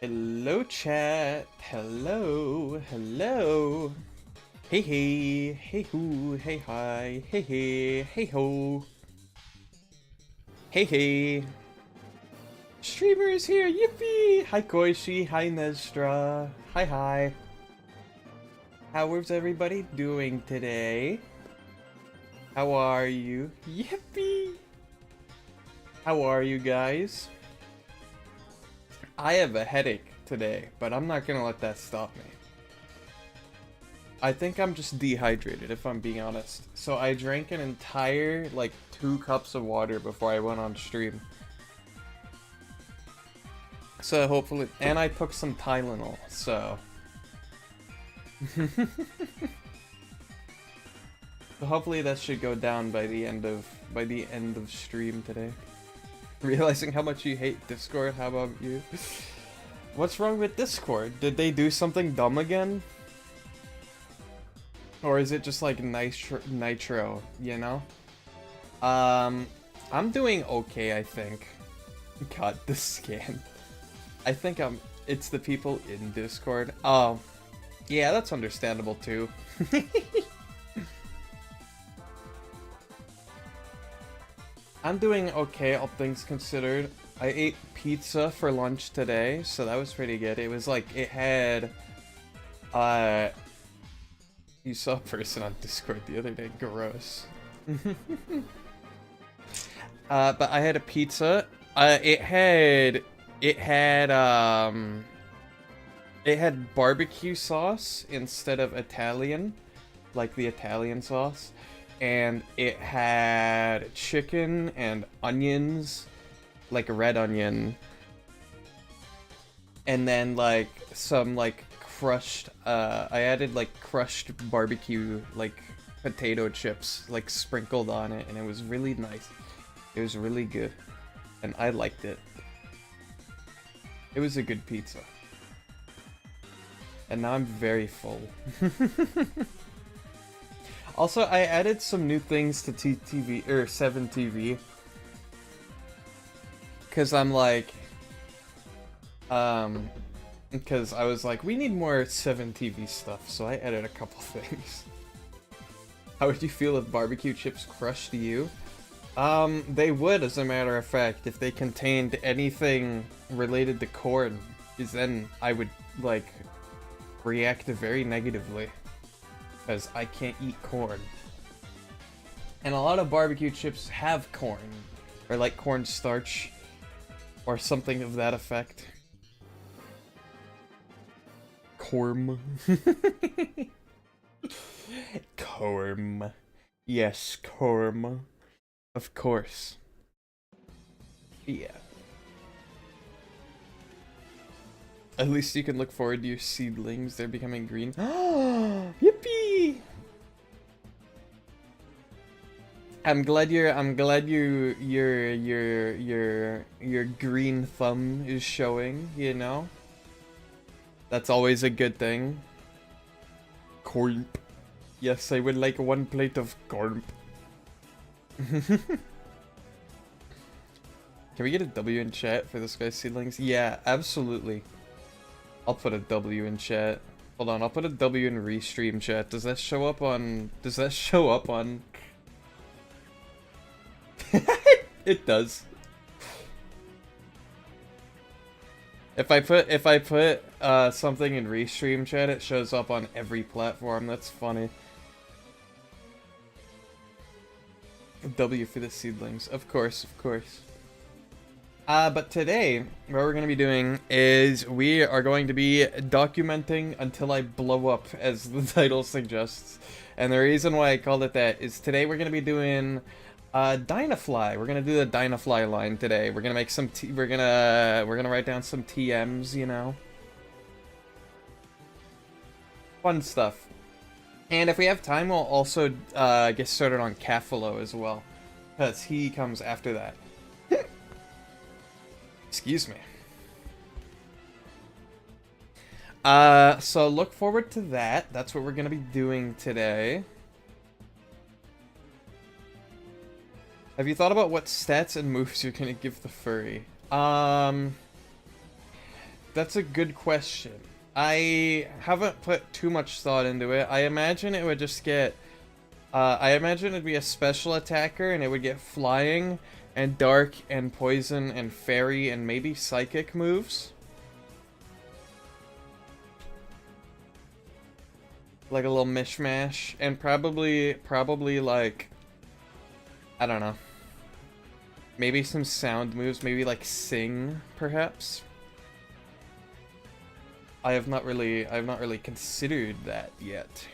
Hello, chat. Hello, hello. Hey, hey, hey, hoo, hey, hi, hey, hey, hey, ho. Hey, hey. Streamer is here, yippee! Hi, Koishi, hi, Nestra. Hi, hi. How is everybody doing today? How are you? Yippee! How are you guys? I have a headache today, but I'm not gonna let that stop me. I think I'm just dehydrated, if I'm being honest. So I drank an entire, like, 2 cups of water before I went on stream. So hopefully, and I took some Tylenol, so. So hopefully that should go down by the end of stream today. Realizing how much you hate Discord, how about you? What's wrong with Discord? Did they do something dumb again? Or is it just like nitro, you know? I'm doing okay, I think. God, the scan. I think it's the people in Discord. Oh, yeah, that's understandable too. I'm doing okay, all things considered. I ate pizza for lunch today, so that was pretty good. It was like, it had, you saw a person on Discord the other day, gross. But I had a pizza. It had barbecue sauce instead of Italian, like the Italian sauce. And it had chicken and onions, like a red onion. And then like some like crushed, I added like crushed barbecue, like potato chips, like sprinkled on it. And it was really nice. It was really good. And I liked it. It was a good pizza. And now I'm very full. Also, I added some new things to TTV, or 7TV. Cause I'm like, because I was like, we need more 7TV stuff, so I added a couple things. How would you feel if barbecue chips crushed you? They would, as a matter of fact, if they contained anything related to corn, because then I would, like, react very negatively. Because I can't eat corn. And a lot of barbecue chips have corn. Or like corn starch. Or something of that effect. Corm. Corm. Yes, corm. Of course. Yeah. At least you can look forward to your seedlings. They're becoming green. Yippee! I'm glad your green thumb is showing, you know? That's always a good thing. Corn. Yes, I would like 1 plate of corn. Can we get a W in chat for this guy's seedlings? Yeah, absolutely. I'll put a W in chat. Hold on, I'll put a W in restream chat. Does that show up on... It does. If I put something in restream chat, it shows up on every platform. That's funny. W for the seedlings. Of course, of course. But today, what we're going to be doing is we are going to be documenting until I blow up, as the title suggests. And the reason why I called it that is today we're going to be doing Dynafly. We're going to do the Dynafly line today. We're going to make some we're going to write down some TMs, you know. Fun stuff. And if we have time, we'll also get started on Caffalo as well, because he comes after that. Excuse me. So look forward to that. That's what we're gonna be doing today. Have you thought about what stats and moves you're gonna give the furry? That's a good question. I haven't put too much thought into it. I imagine it would just get... I imagine it'd be a special attacker, and it would get flying, and dark, and poison, and fairy, and maybe psychic moves. Like a little mishmash, and probably like, I don't know. Maybe some sound moves, maybe like sing, perhaps. I have not really considered that yet.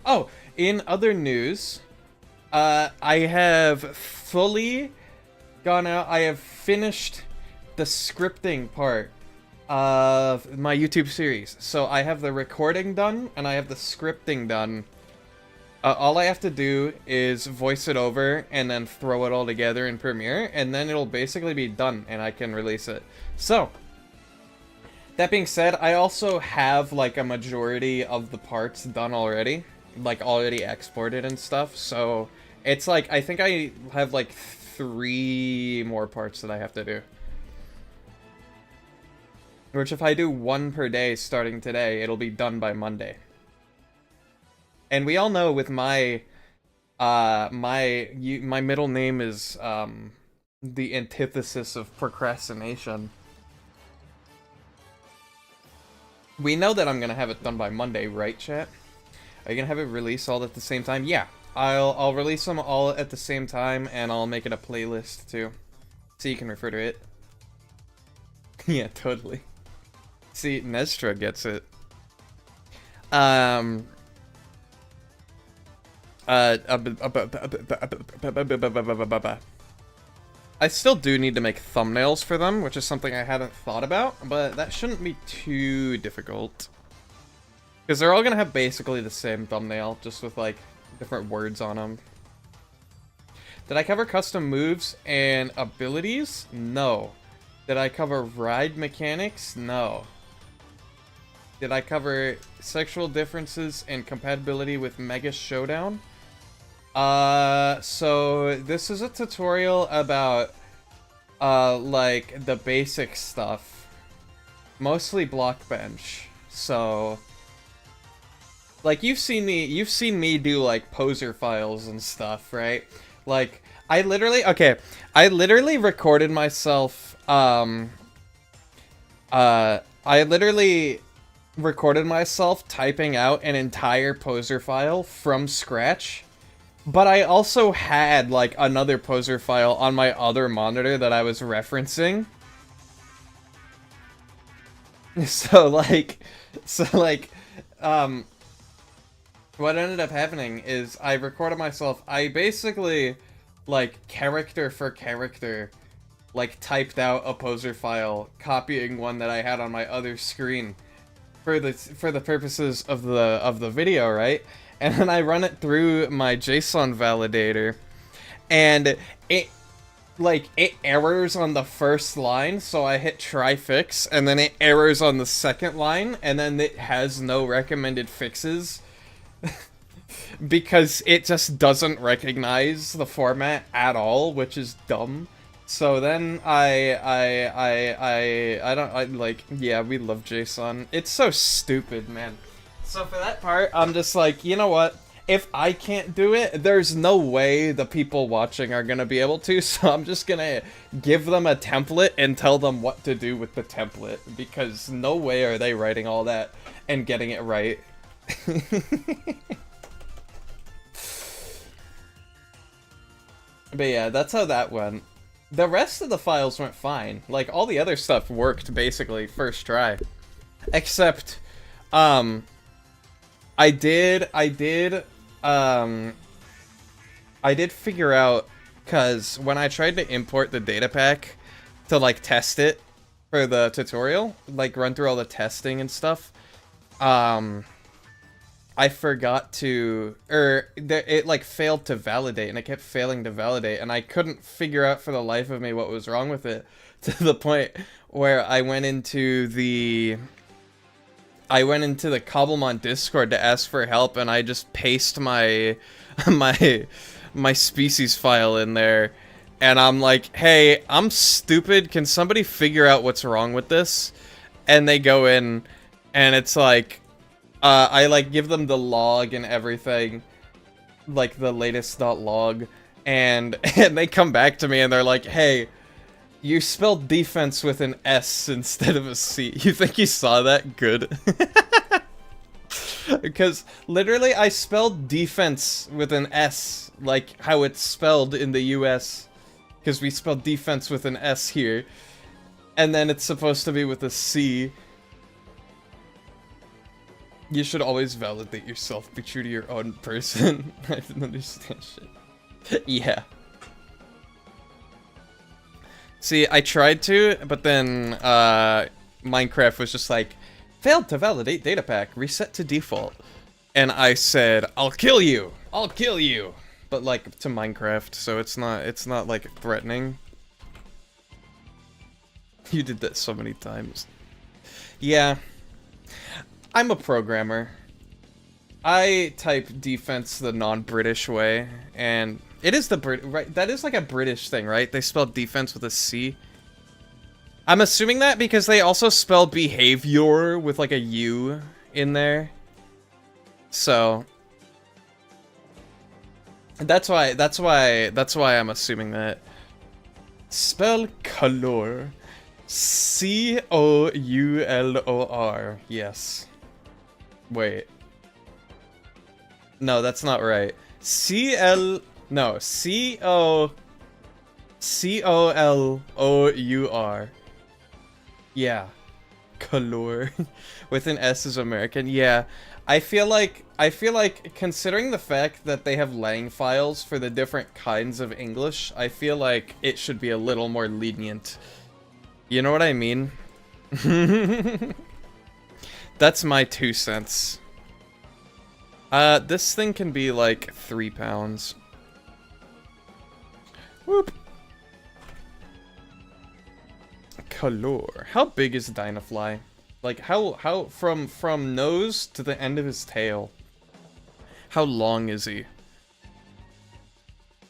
Oh, in other news, I have fully gone out. I have finished the scripting part of my YouTube series. So I have the recording done and I have the scripting done. All I have to do is voice it over and then throw it all together in Premiere, and then it'll basically be done and I can release it. So, that being said, I also have like a majority of the parts done already, like already exported and stuff. So, it's like, I think I have like 3 more parts that I have to do. Which if I do 1 per day starting today, it'll be done by Monday. And we all know with my my middle name is the antithesis of procrastination. We know that I'm gonna have it done by Monday, right, chat? Are you gonna have it release all at the same time? Yeah, I'll release them all at the same time, and I'll make it a playlist too, so you can refer to it. Yeah, totally. See, Nestra gets it. I still do need to make thumbnails for them, which is something I hadn't thought about, but that shouldn't be too difficult. Because they're all gonna have basically the same thumbnail, just with, like, different words on them. Did I cover custom moves and abilities? No. Did I cover ride mechanics? No. Did I cover sexual differences and compatibility with Mega Showdown? So this is a tutorial about, like, the basic stuff. Mostly block bench. So, like, you've seen me do, like, poser files and stuff, right? Like, I literally recorded myself, typing out an entire poser file from scratch. But I also had, like, another poser file on my other monitor that I was referencing. So, what ended up happening is I recorded myself, I basically, like, character for character, like, typed out a poser file, copying one that I had on my other screen for the purposes of the video, right? And then I run it through my JSON validator, and it errors on the first line, so I hit try fix, and then it errors on the second line, and then it has no recommended fixes, because it just doesn't recognize the format at all, which is dumb. So then yeah, we love JSON. It's so stupid, man. So for that part, I'm just like, you know what? If I can't do it, there's no way the people watching are gonna be able to, so I'm just gonna give them a template and tell them what to do with the template, because no way are they writing all that and getting it right. But yeah, that's how that went. The rest of the files went fine. Like, all the other stuff worked, basically, first try. Except, I did figure out, because when I tried to import the data pack to, like, test it for the tutorial, like, run through all the testing and stuff, I forgot to, it, like, failed to validate, and it kept failing to validate, and I couldn't figure out for the life of me what was wrong with it, to the point where I went into the Cobblemon Discord to ask for help, and I just paced my my species file in there, and I'm like, hey, I'm stupid, can somebody figure out what's wrong with this? And they go in, and it's like, I like give them the log and everything, like the latest .log, and they come back to me and they're like, hey, you spelled defense with an S instead of a C. You think you saw that? Good. Because literally I spelled defense with an S, like how it's spelled in the US. Because we spelled defense with an S here. And then it's supposed to be with a C. You should always validate yourself, be true to your own person. I didn't understand shit. Yeah. See, I tried to, but then Minecraft was just like, failed to validate data pack, reset to default. And I said, I'll kill you! I'll kill you! But like to Minecraft, so it's not like threatening. You did that so many times. Yeah. I'm a programmer. I type defense the non-British way, and it is the right. That is like a British thing, right? They spell defense with a C. I'm assuming that because they also spell behavior with like a U in there. So that's why I'm assuming that. Spell color. C-O-U-L-O-R. Yes. Wait. No, that's not right. No, C-O-L-O-U-R. Yeah. Color. With an S is American. Yeah. I feel like considering the fact that they have lang files for the different kinds of English, I feel like it should be a little more lenient. You know what I mean? That's my 2 cents. This thing can be like 3 pounds. Whoop. Color. How big is Dynafly? Like how from nose to the end of his tail? How long is he?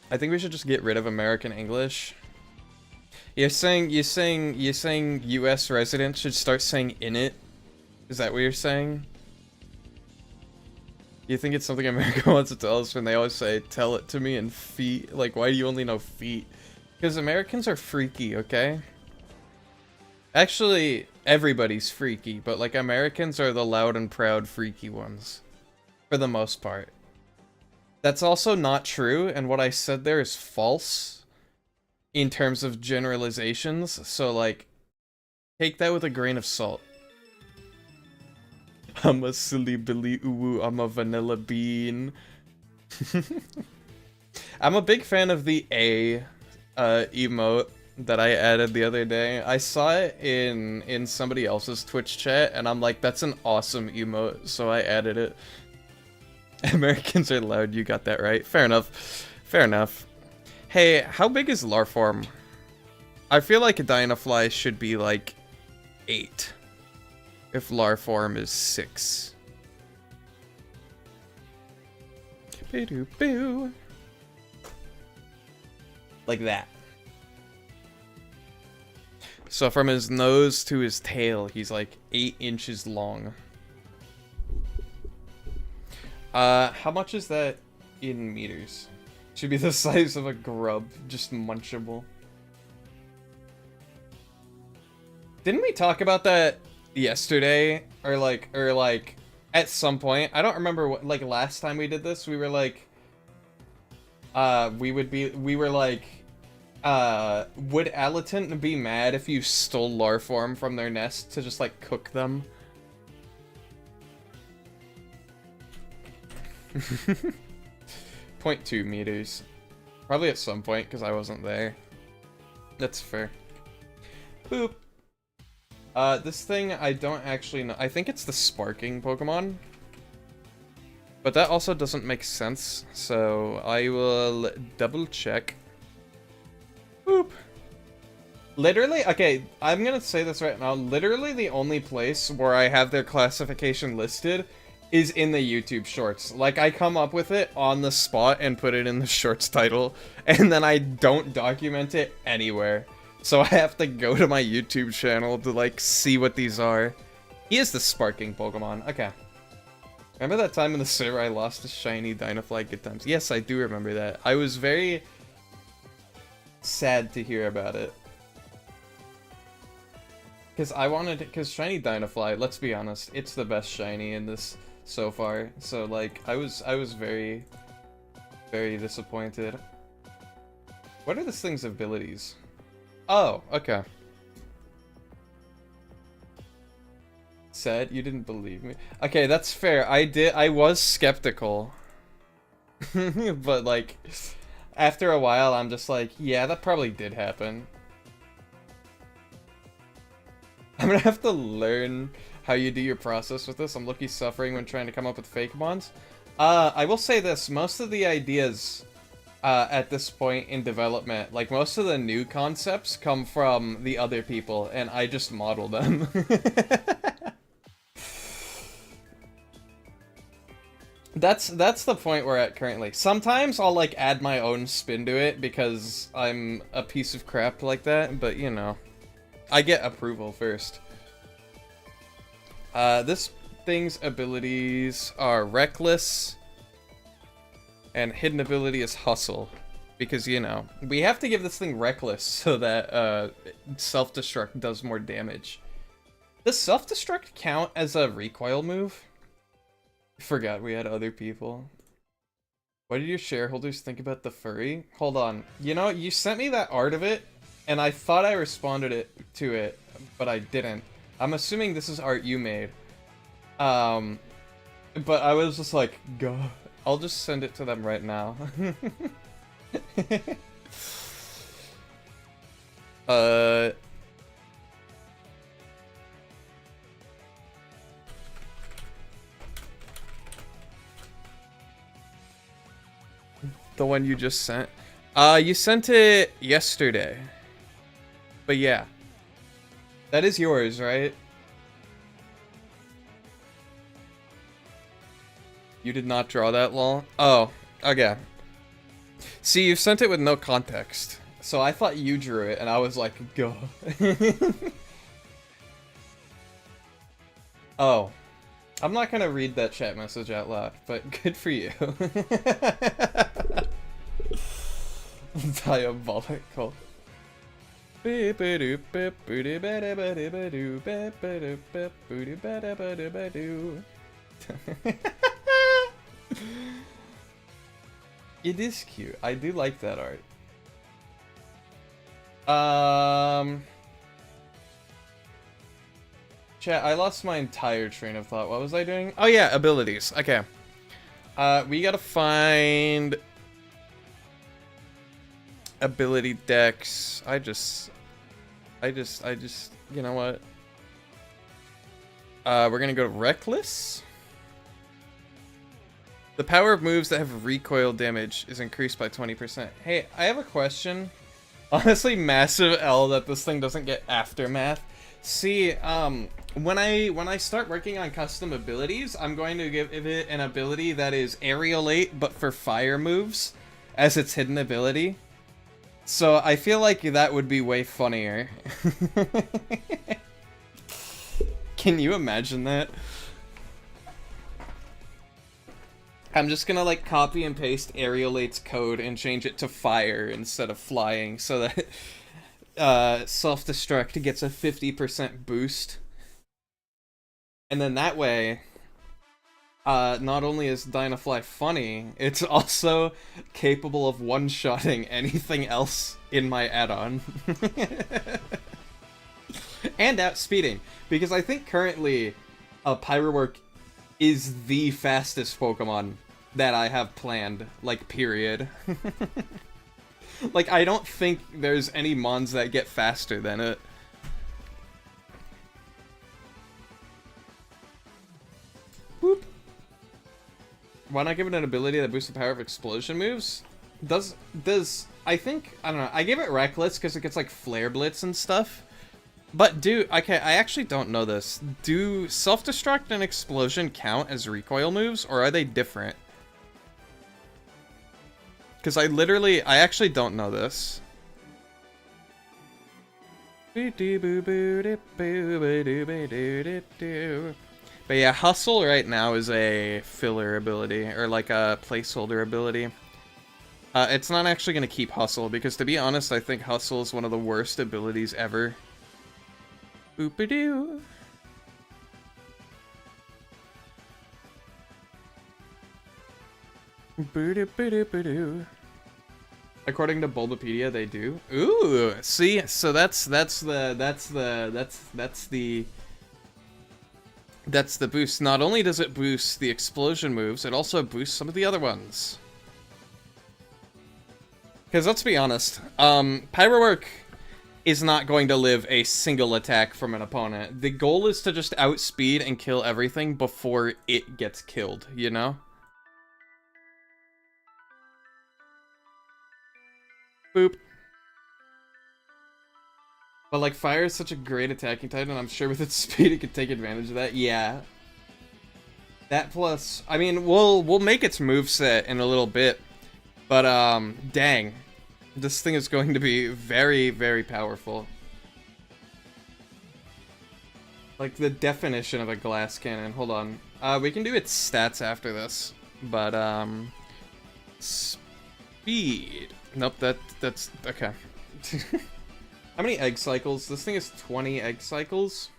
I think we should just get rid of American English. You're saying US residents should start saying in it? Is that what you're saying? You think it's something America wants to tell us when they always say, tell it to me in feet? Like, why do you only know feet? Because Americans are freaky, okay? Actually, everybody's freaky, but like Americans are the loud and proud freaky ones. For the most part. That's also not true, and what I said there is false. In terms of generalizations, so like, take that with a grain of salt. I'm a silly billy uwu, I'm a vanilla bean. I'm a big fan of the A emote that I added the other day. I saw it in somebody else's Twitch chat, and I'm like, that's an awesome emote, so I added it. Americans are loud, you got that right. Fair enough. Fair enough. Hey, how big is Larform? I feel like a Dynafly should be like 8. If Larform is 6. Boo-doo-boo. Like that. So from his nose to his tail, he's like 8 inches long. How much is that in meters? Should be the size of a grub, just munchable. Didn't we talk about that yesterday? Or like at some point? I don't remember what, like last time we did this, we were like, would Alatant be mad if you stole Larform from their nest to just like cook them? 0.2 meters. Probably at some point, because I wasn't there. That's fair. Boop. This thing, I don't actually know. I think it's the Sparking Pokemon. But that also doesn't make sense, so I will double check. Boop. Literally, okay, I'm gonna say this right now. Literally the only place where I have their classification listed is in the YouTube shorts. Like, I come up with it on the spot and put it in the shorts title, and then I don't document it anywhere. So I have to go to my YouTube channel to, like, see what these are. He is the sparking Pokemon. Okay. Remember that time in the server I lost a shiny Dynafly good times? Yes, I do remember that. I was very sad to hear about it. Because shiny Dynafly, let's be honest, it's the best shiny in this so far. So, like, I was very, very disappointed. What are this thing's abilities? Oh, okay. Said you didn't believe me. Okay, that's fair. I was skeptical. But, like, after a while, I'm just like, yeah, that probably did happen. I'm gonna have to learn how you do your process with this. I'm lucky suffering when trying to come up with fake mons. I will say this, most of the ideas at this point in development, like most of the new concepts come from the other people, and I just model them. That's the point we're at currently. Sometimes I'll like add my own spin to it because I'm a piece of crap like that, but you know. I get approval first. This thing's abilities are Reckless, and hidden ability is Hustle. Because, you know, we have to give this thing Reckless so that Self-Destruct does more damage. Does Self-Destruct count as a recoil move? I forgot we had other people. What did your shareholders think about the furry? Hold on. You know, you sent me that art of it, and I thought I responded to it, but I didn't. I'm assuming this is art you made. But I was just like, God. I'll just send it to them right now. The one you just sent? You sent it yesterday. But yeah. That is yours, right? You did not draw that, lol? Oh, okay. See, you sent it with no context. So I thought you drew it, and I was like, go. Oh. I'm not gonna read that chat message out loud, but good for you. Diabolical. It is cute. I do like that art. Chat, I lost my entire train of thought. What was I doing? Oh yeah, abilities. Okay. We gotta find ability decks. I just, you know what? We're gonna go to Reckless. The power of moves that have recoil damage is increased by 20%. Hey, I have a question. Honestly, massive L that this thing doesn't get Aftermath. See, when I start working on custom abilities, I'm going to give it an ability that is Aerialate, but for fire moves, as its hidden ability. So I feel like that would be way funnier. Can you imagine that? I'm just gonna like copy and paste Aerialate's code and change it to fire instead of flying so that Self-Destruct gets a 50% boost. And then that way, not only is Dynafly funny, it's also capable of one-shotting anything else in my add-on. And outspeeding, because I think currently Pyrowork is the fastest Pokemon that I have planned, like, period. Like, I don't think there's any mons that get faster than it. Boop. Why not give it an ability that boosts the power of explosion moves? I think, I don't know, I gave it Reckless because it gets, like, Flare Blitz and stuff. But okay, I actually don't know this. Do self-destruct and explosion count as recoil moves, or are they different? Because I actually don't know this. But yeah, hustle right now is a filler ability, or like a placeholder ability. It's not actually going to keep hustle, because to be honest, I think hustle is one of the worst abilities ever. Boop-a-doo. Boo-doo-boo-doo-boo-doo. According to Bulbapedia, they do. Ooh, see, so that's the boost. Not only does it boost the explosion moves, it also boosts some of the other ones. Because let's be honest, Pyrowork is not going to live a single attack from an opponent. The goal is to just outspeed and kill everything before it gets killed, you know? Boop. But like, fire is such a great attacking type, and I'm sure with its speed it could take advantage of that. Yeah. That plus, I mean, we'll make its moveset in a little bit, but dang. This thing is going to be very, very powerful. Like the definition of a glass cannon. Hold on. We can do its stats after this. But, speed. Nope, that's okay. How many egg cycles? This thing is 20 egg cycles.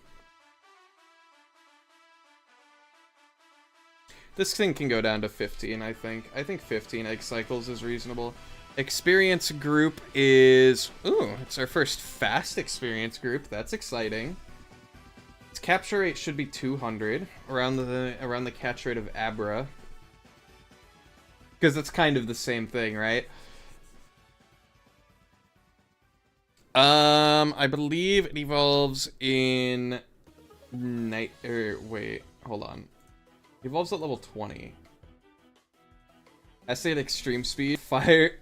This thing can go down to 15, I think. I think 15 egg cycles is reasonable. Experience group is... Ooh, it's our first fast experience group. That's exciting. Its capture rate should be 200, around the catch rate of Abra. Because it's kind of the same thing, right? I believe it evolves in... wait, hold on. It evolves at level 20. I say at extreme speed.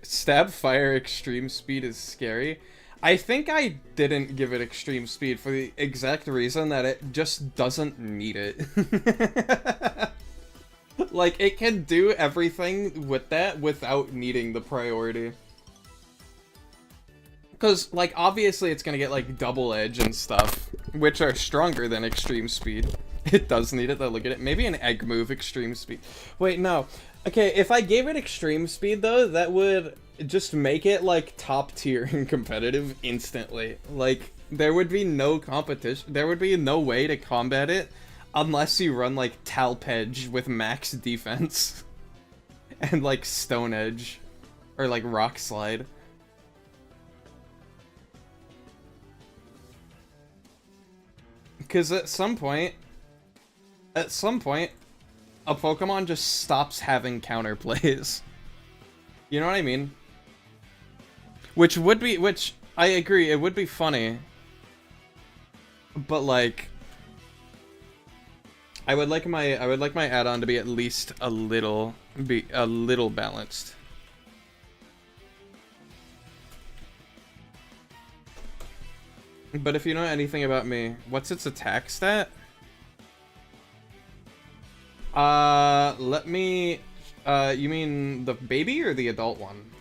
Stab fire extreme speed is scary. I think I didn't give it extreme speed for the exact reason that it just doesn't need it. Like, it can do everything with that without needing the priority. Because, like, obviously it's gonna get, like, double edge and stuff, which are stronger than extreme speed. It does need it, though. Look at it. Maybe an egg move extreme speed. Wait, no. Okay, if I gave it extreme speed, though, that would just make it, like, top tier and competitive instantly. Like, there would be no competition. There would be no way to combat it unless you run, like, Talpedge with max defense. And, like, Stone Edge. Or, like, Rock Slide. Because at some point, a Pokemon just stops having counterplays. You know what I mean? Which I agree, it would be funny. But like, I would like my add-on to be at least a little balanced. But if you know anything about me, what's its attack stat? Let me... you mean the baby or the adult one?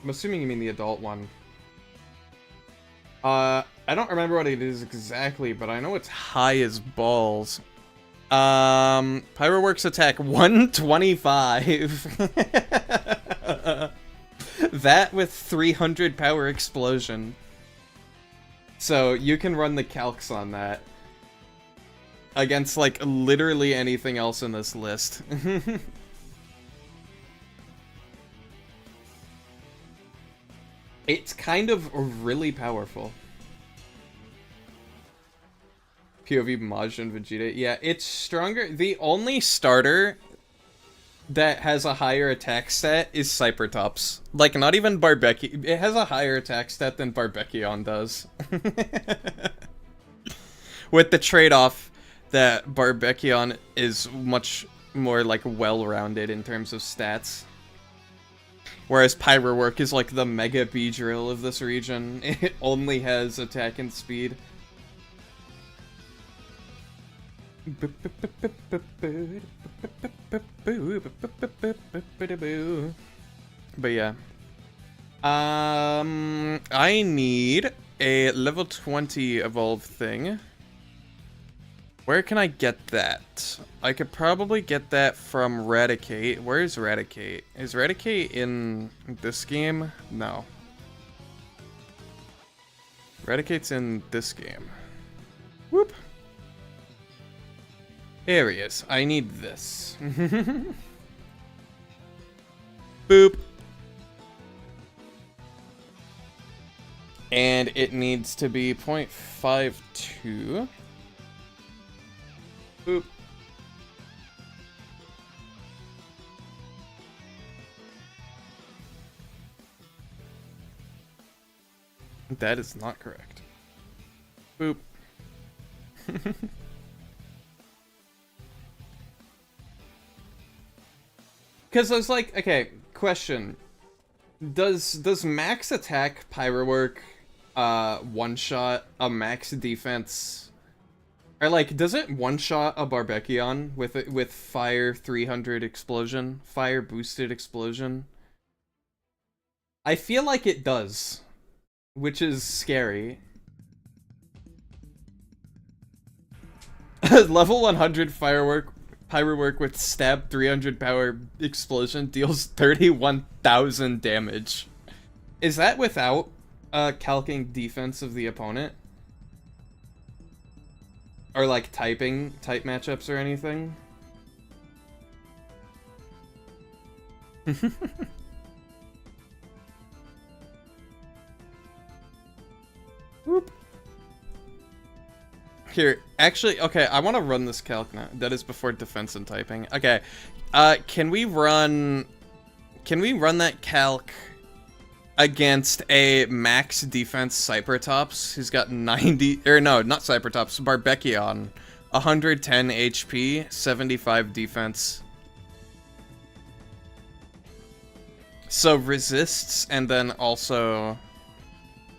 I'm assuming you mean the adult one. I don't remember what it is exactly, but I know it's high as balls. Pyroworks attack 125. That with 300 power explosion. So you can run the calcs on that. Against, like, literally anything else in this list. It's kind of really powerful. POV Maj and Vegeta. Yeah, it's stronger. The only starter that has a higher attack stat is Cybertops. Like, not even Barbecky. It has a higher attack stat than Barbekion does. With the trade-off that Barbekion is much more, like, well-rounded in terms of stats. Whereas Pyrowork is, like, the Mega Beedrill of this region. It only has attack and speed. But yeah. I need a level 20 evolve thing. Where can I get that? I could probably get that from Raticate. Where is Raticate? Is Raticate in this game? No. Raticate's in this game. Whoop. There he is. I need this. Boop. And it needs to be 0.52. Boop. That is not correct. Boop. Because I was like, okay, question. Does max attack Pyrowork one-shot a max defense? Or like, does it one-shot a Barbekion with fire 300 explosion? Fire boosted explosion? I feel like it does. Which is scary. Level 100 Pyrowork with stab 300 power explosion deals 31,000 damage. Is that without calcing defense of the opponent? Or like type matchups or anything? Whoop. Here, actually, okay, I want to run this calc now. That is before defense and typing. Okay, can we run that calc against a max defense Cybertops who's got 90, or no, not Cybertops, Barbekion, 110 HP, 75 defense. So resists, and then also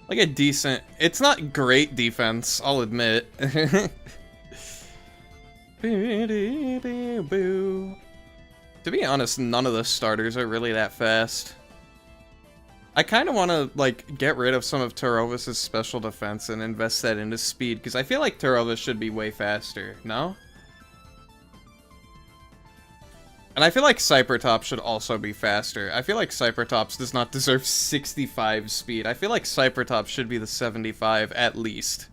like a decent, it's not great defense, I'll admit. To be honest, none of the starters are really that fast. I kind of want to, like, get rid of some of Tarovis' special defense and invest that into speed, because I feel like Tarovis should be way faster, no? And I feel like Cybertops should also be faster. I feel like Cybertops does not deserve 65 speed. I feel like Cybertops should be the 75 at least.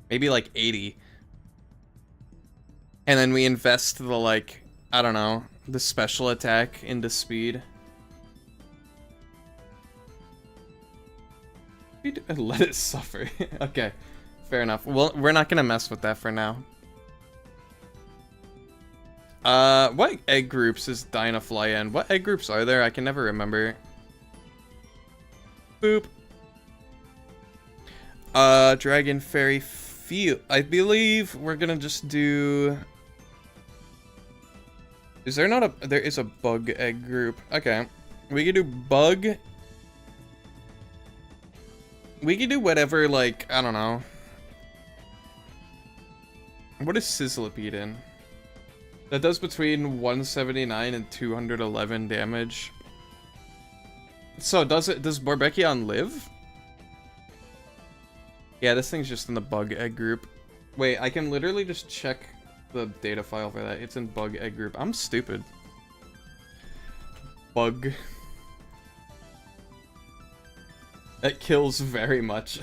Maybe like 80. And then we invest the, like, I don't know, the special attack into speed. Let it suffer. Okay, fair enough. Well, we're not gonna mess with that for now. What egg groups is Dynafly in? What egg groups are there? I can never remember. Boop. Dragon Fairy Field. I believe we're gonna just do... Is there not a... There is a bug egg group. Okay. We can do bug... We can do whatever, like, I don't know. What is Sizzlipede in? That does between 179 and 211 damage. So, does Barbekion live? Yeah, this thing's just in the bug egg group. Wait, I can literally just check the data file for that. It's in bug egg group. I'm stupid. Bug. It kills very much.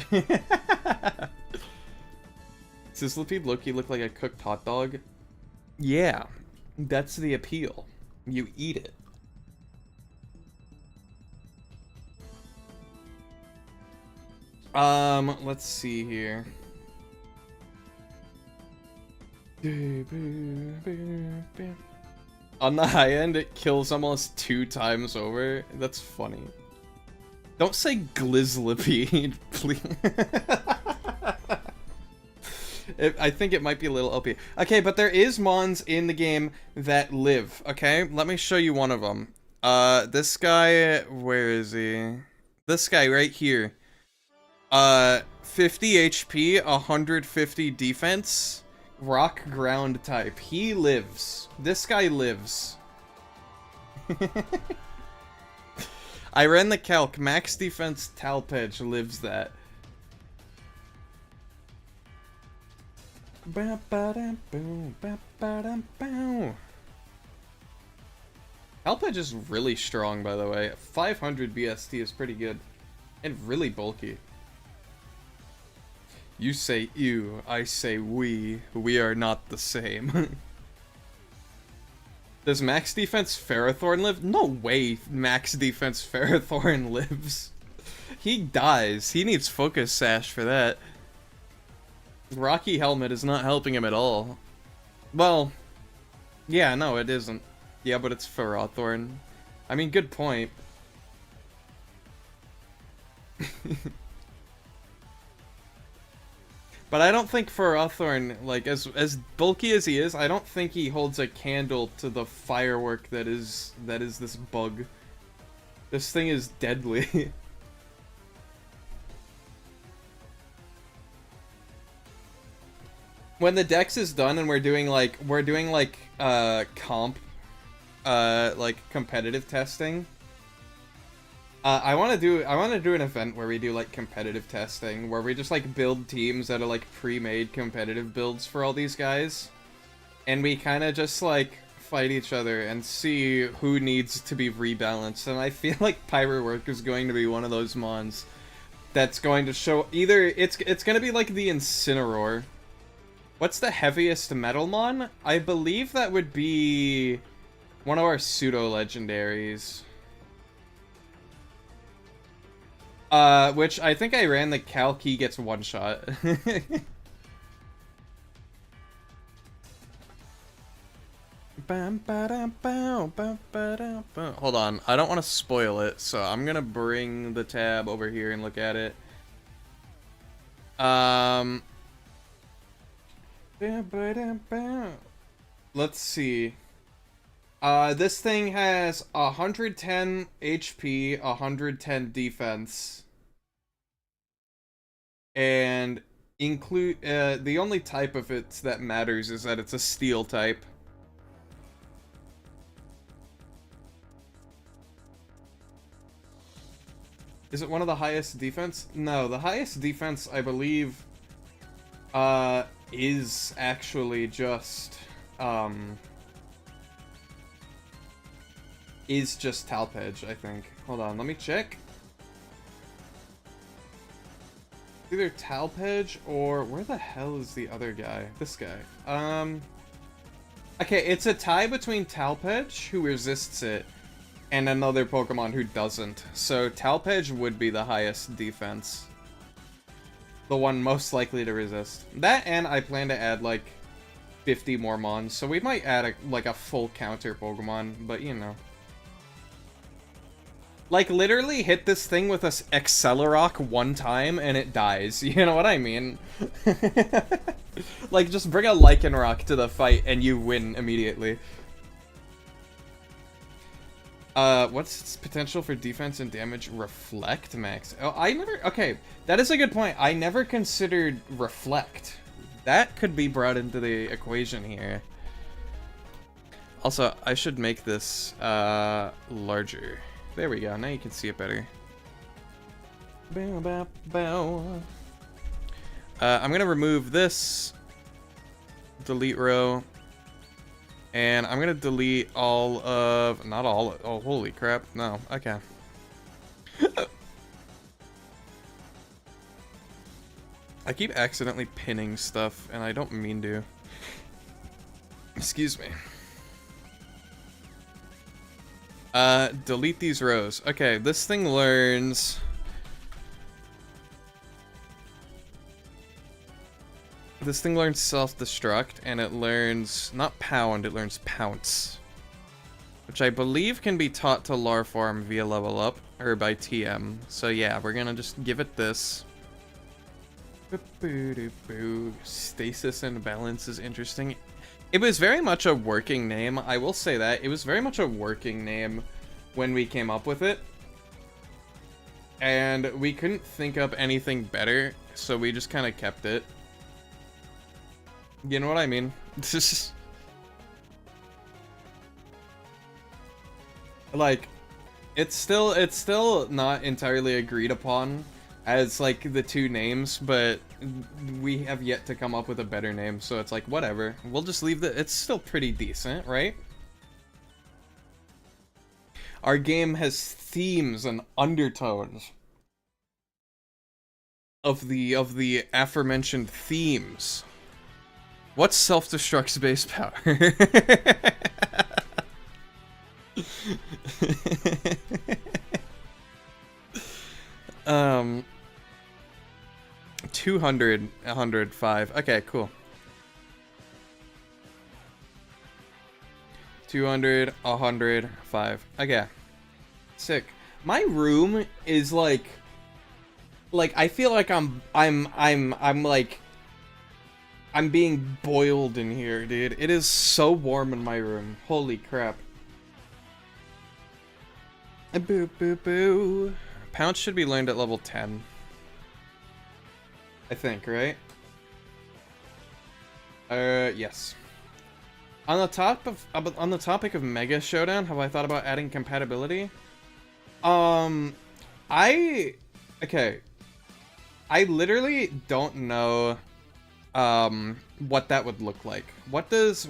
Sizzlipede Loki look like a cooked hot dog? Yeah, that's the appeal. You eat it. Let's see here. On the high end, it kills almost 2 times over. That's funny. Don't say Glizzlipede, please. I think it might be a little OP. Okay, but there is mons in the game that live, okay? Let me show you one of them. This guy, where is he? This guy right here. 50 HP, 150 defense. Rock ground type. He lives. This guy lives. I ran the calc. Max defense Talpedge lives that. Talpedge is really strong, by the way. 500 BST is pretty good. And really bulky. You say you, I say we. We are not the same. Does max defense Ferrothorn live? No way max defense Ferrothorn lives. He dies. He needs Focus Sash for that. Rocky Helmet is not helping him at all. Well, yeah, no, it isn't. Yeah, but it's Ferrothorn. I mean, good point. But I don't think Ferrothorn, like, as bulky as he is, I don't think he holds a candle to the firework that is this bug. This thing is deadly. When the dex is done and we're doing like comp, like competitive testing. I want to do an event where we do like competitive testing, where we just like build teams that are like pre-made competitive builds for all these guys, and we kind of just like fight each other and see who needs to be rebalanced. And I feel like Pyrowork is going to be one of those mons that's going to show either it's going to be like the Incineroar. What's the heaviest metal mon? I believe that would be one of our pseudo legendaries. Which I think I ran the calc, he gets one shot. Hold on, I don't want to spoil it, so I'm gonna bring the tab over here and look at it. Let's see. This thing has 110 HP, 110 defense. And include the only type of it that matters is that it's a steel type. Is it one of the highest defense? No, the highest defense, I believe, is actually just Talpedge, I think. Hold on, let me check. Either Talpedge or where the hell is the other guy? This guy. Okay, it's a tie between Talpedge, who resists it, and another Pokemon who doesn't. So Talpedge would be the highest defense. The one most likely to resist. That, and I plan to add like 50 more mons, so we might add like a full counter Pokemon, but you know. Like, literally hit this thing with a Accelerock one time and it dies. You know what I mean? Like, just bring a Lycanroc to the fight and you win immediately. What's its potential for defense and damage? Reflect max. Oh, okay, that is a good point. I never considered Reflect. That could be brought into the equation here. Also, I should make this, larger. There we go, now you can see it better. I'm gonna remove this, delete row, and I'm gonna delete all of, not all, oh holy crap, no, okay. I keep accidentally pinning stuff, and I don't mean to. Excuse me. Delete these rows. Okay, this thing learns... This thing learns self-destruct, and it learns... Not pound, it learns pounce. Which I believe can be taught to Larform via level up, or by TM. So yeah, we're gonna just give it this. Stasis and balance is interesting. It was very much a working name, I will say that. It was very much a working name when we came up with it. And we couldn't think up anything better, so we just kind of kept it. You know what I mean? Like, it's still not entirely agreed upon as like the two names, but we have yet to come up with a better name, so it's like whatever. We'll just leave the. It's still pretty decent, right? Our game has themes and undertones of the aforementioned themes. What's self-destruct's base power? 200, 105. Okay, cool. 200, 105. Okay. Sick. My room is like I feel like I'm being boiled in here, dude. It is so warm in my room. Holy crap. Boo boo boo. Pounce should be learned at level 10. I think, right? Yes. On the topic of Mega Showdown, have I thought about adding compatibility? Okay. I literally don't know what that would look like. What is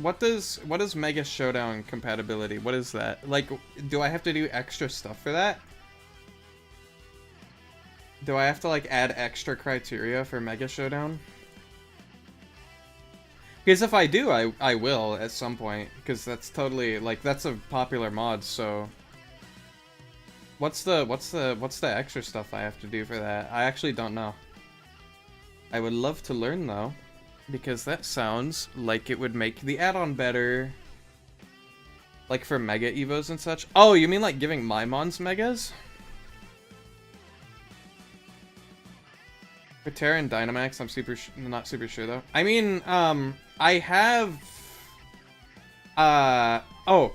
Mega Showdown compatibility? What is that? Like, do I have to do extra stuff for that? Do I have to like add extra criteria for Mega Showdown? Because if I do, I will at some point, because that's totally like that's a popular mod, so what's the extra stuff I have to do for that? I actually don't know. I would love to learn though, because that sounds like it would make the add-on better. Like for Mega Evos and such. Oh, you mean like giving my mons Megas? For Terra and Dynamax, I'm not super sure though. I mean, I have, oh,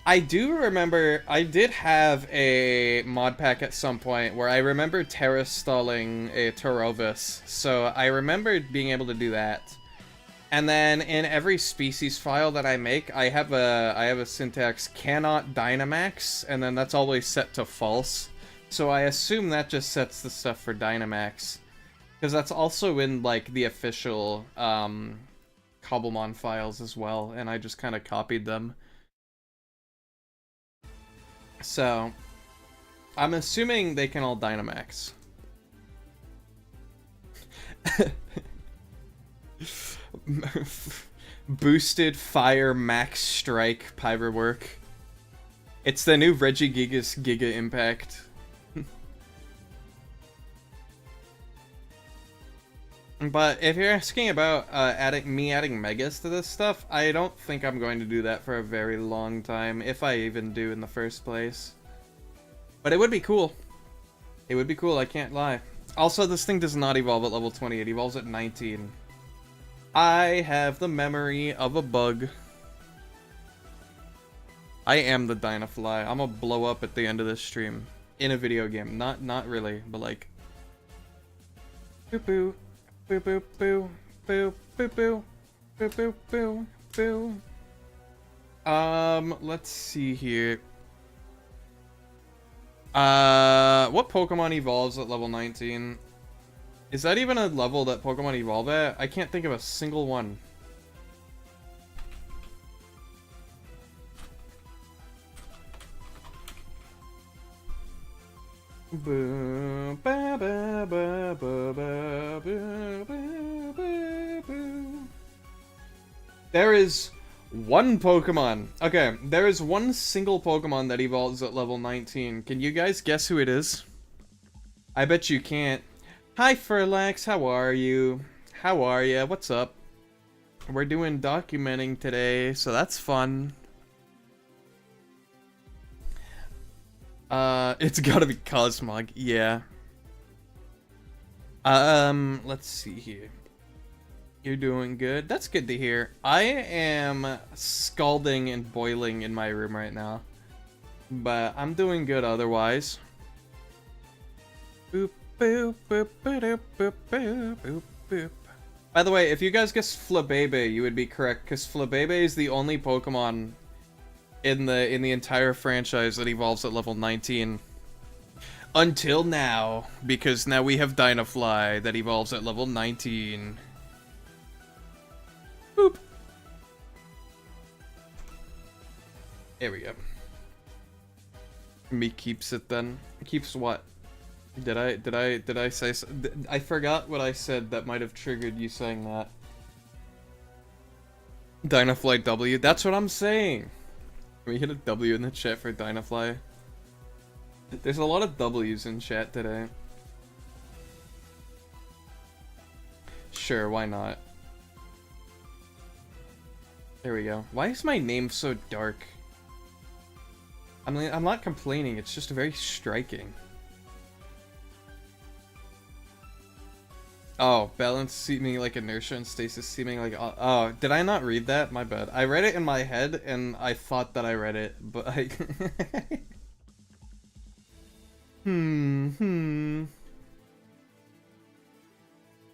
I do remember, I did have a mod pack at some point where I remember Terra stalling a Taurovis, so I remember being able to do that. And then in every species file that I make, I have a syntax cannot Dynamax, and then that's always set to false. So I assume that just sets the stuff for Dynamax. Because that's also in, like, the official, Cobblemon files as well, and I just kind of copied them. So, I'm assuming they can all Dynamax. Boosted Fire Max Strike Pyrowork. It's the new Regigigas Giga Impact. But if you're asking about adding Megas to this stuff, I don't think I'm going to do that for a very long time, if I even do in the first place. But it would be cool. It would be cool, I can't lie. Also, this thing does not evolve at level 20, it evolves at 19. I have the memory of a bug. I am the Dynafly. I'm gonna blow up at the end of this stream. In a video game. Not really, but like... Boop boo. Boo boo boo boo boo boo boo boo boo boo. Let's see here. What Pokemon evolves at level 19? Is that even a level that Pokemon evolve at? I can't think of a single one. Boo, ba, ba, ba, ba, ba, boo, boo, boo, boo. There is one Pokemon. Okay, there is one single Pokemon that evolves at level 19. Can you guys guess who it is? I bet you can't. Hi Furlax, how are you? How are ya? What's up? We're doing documenting today, so that's fun. It's gotta be Cosmog, yeah. Let's see here. You're doing good. That's good to hear. I am scalding and boiling in my room right now. But I'm doing good otherwise. Boop, boop, boop, boop, boop, boop, boop, boop. By the way, if you guys guessed Flabebe, you would be correct, because Flabebe is the only Pokemon in the entire franchise that evolves at level 19. Until now, because now we have Dynafly that evolves at level 19. Boop. There we go. Me keeps it then. Keeps what? Did I say so? I forgot what I said that might have triggered you saying that. Dynafly W. That's what I'm saying. Can we hit a W in the chat for Dynafly? There's a lot of W's in chat today. Sure, why not? There we go. Why is my name so dark? I mean, I'm not complaining, it's just very striking. Oh, balance seeming like inertia and stasis seeming like... Oh, did I not read that? My bad. I read it in my head, and I thought that I read it, but I... You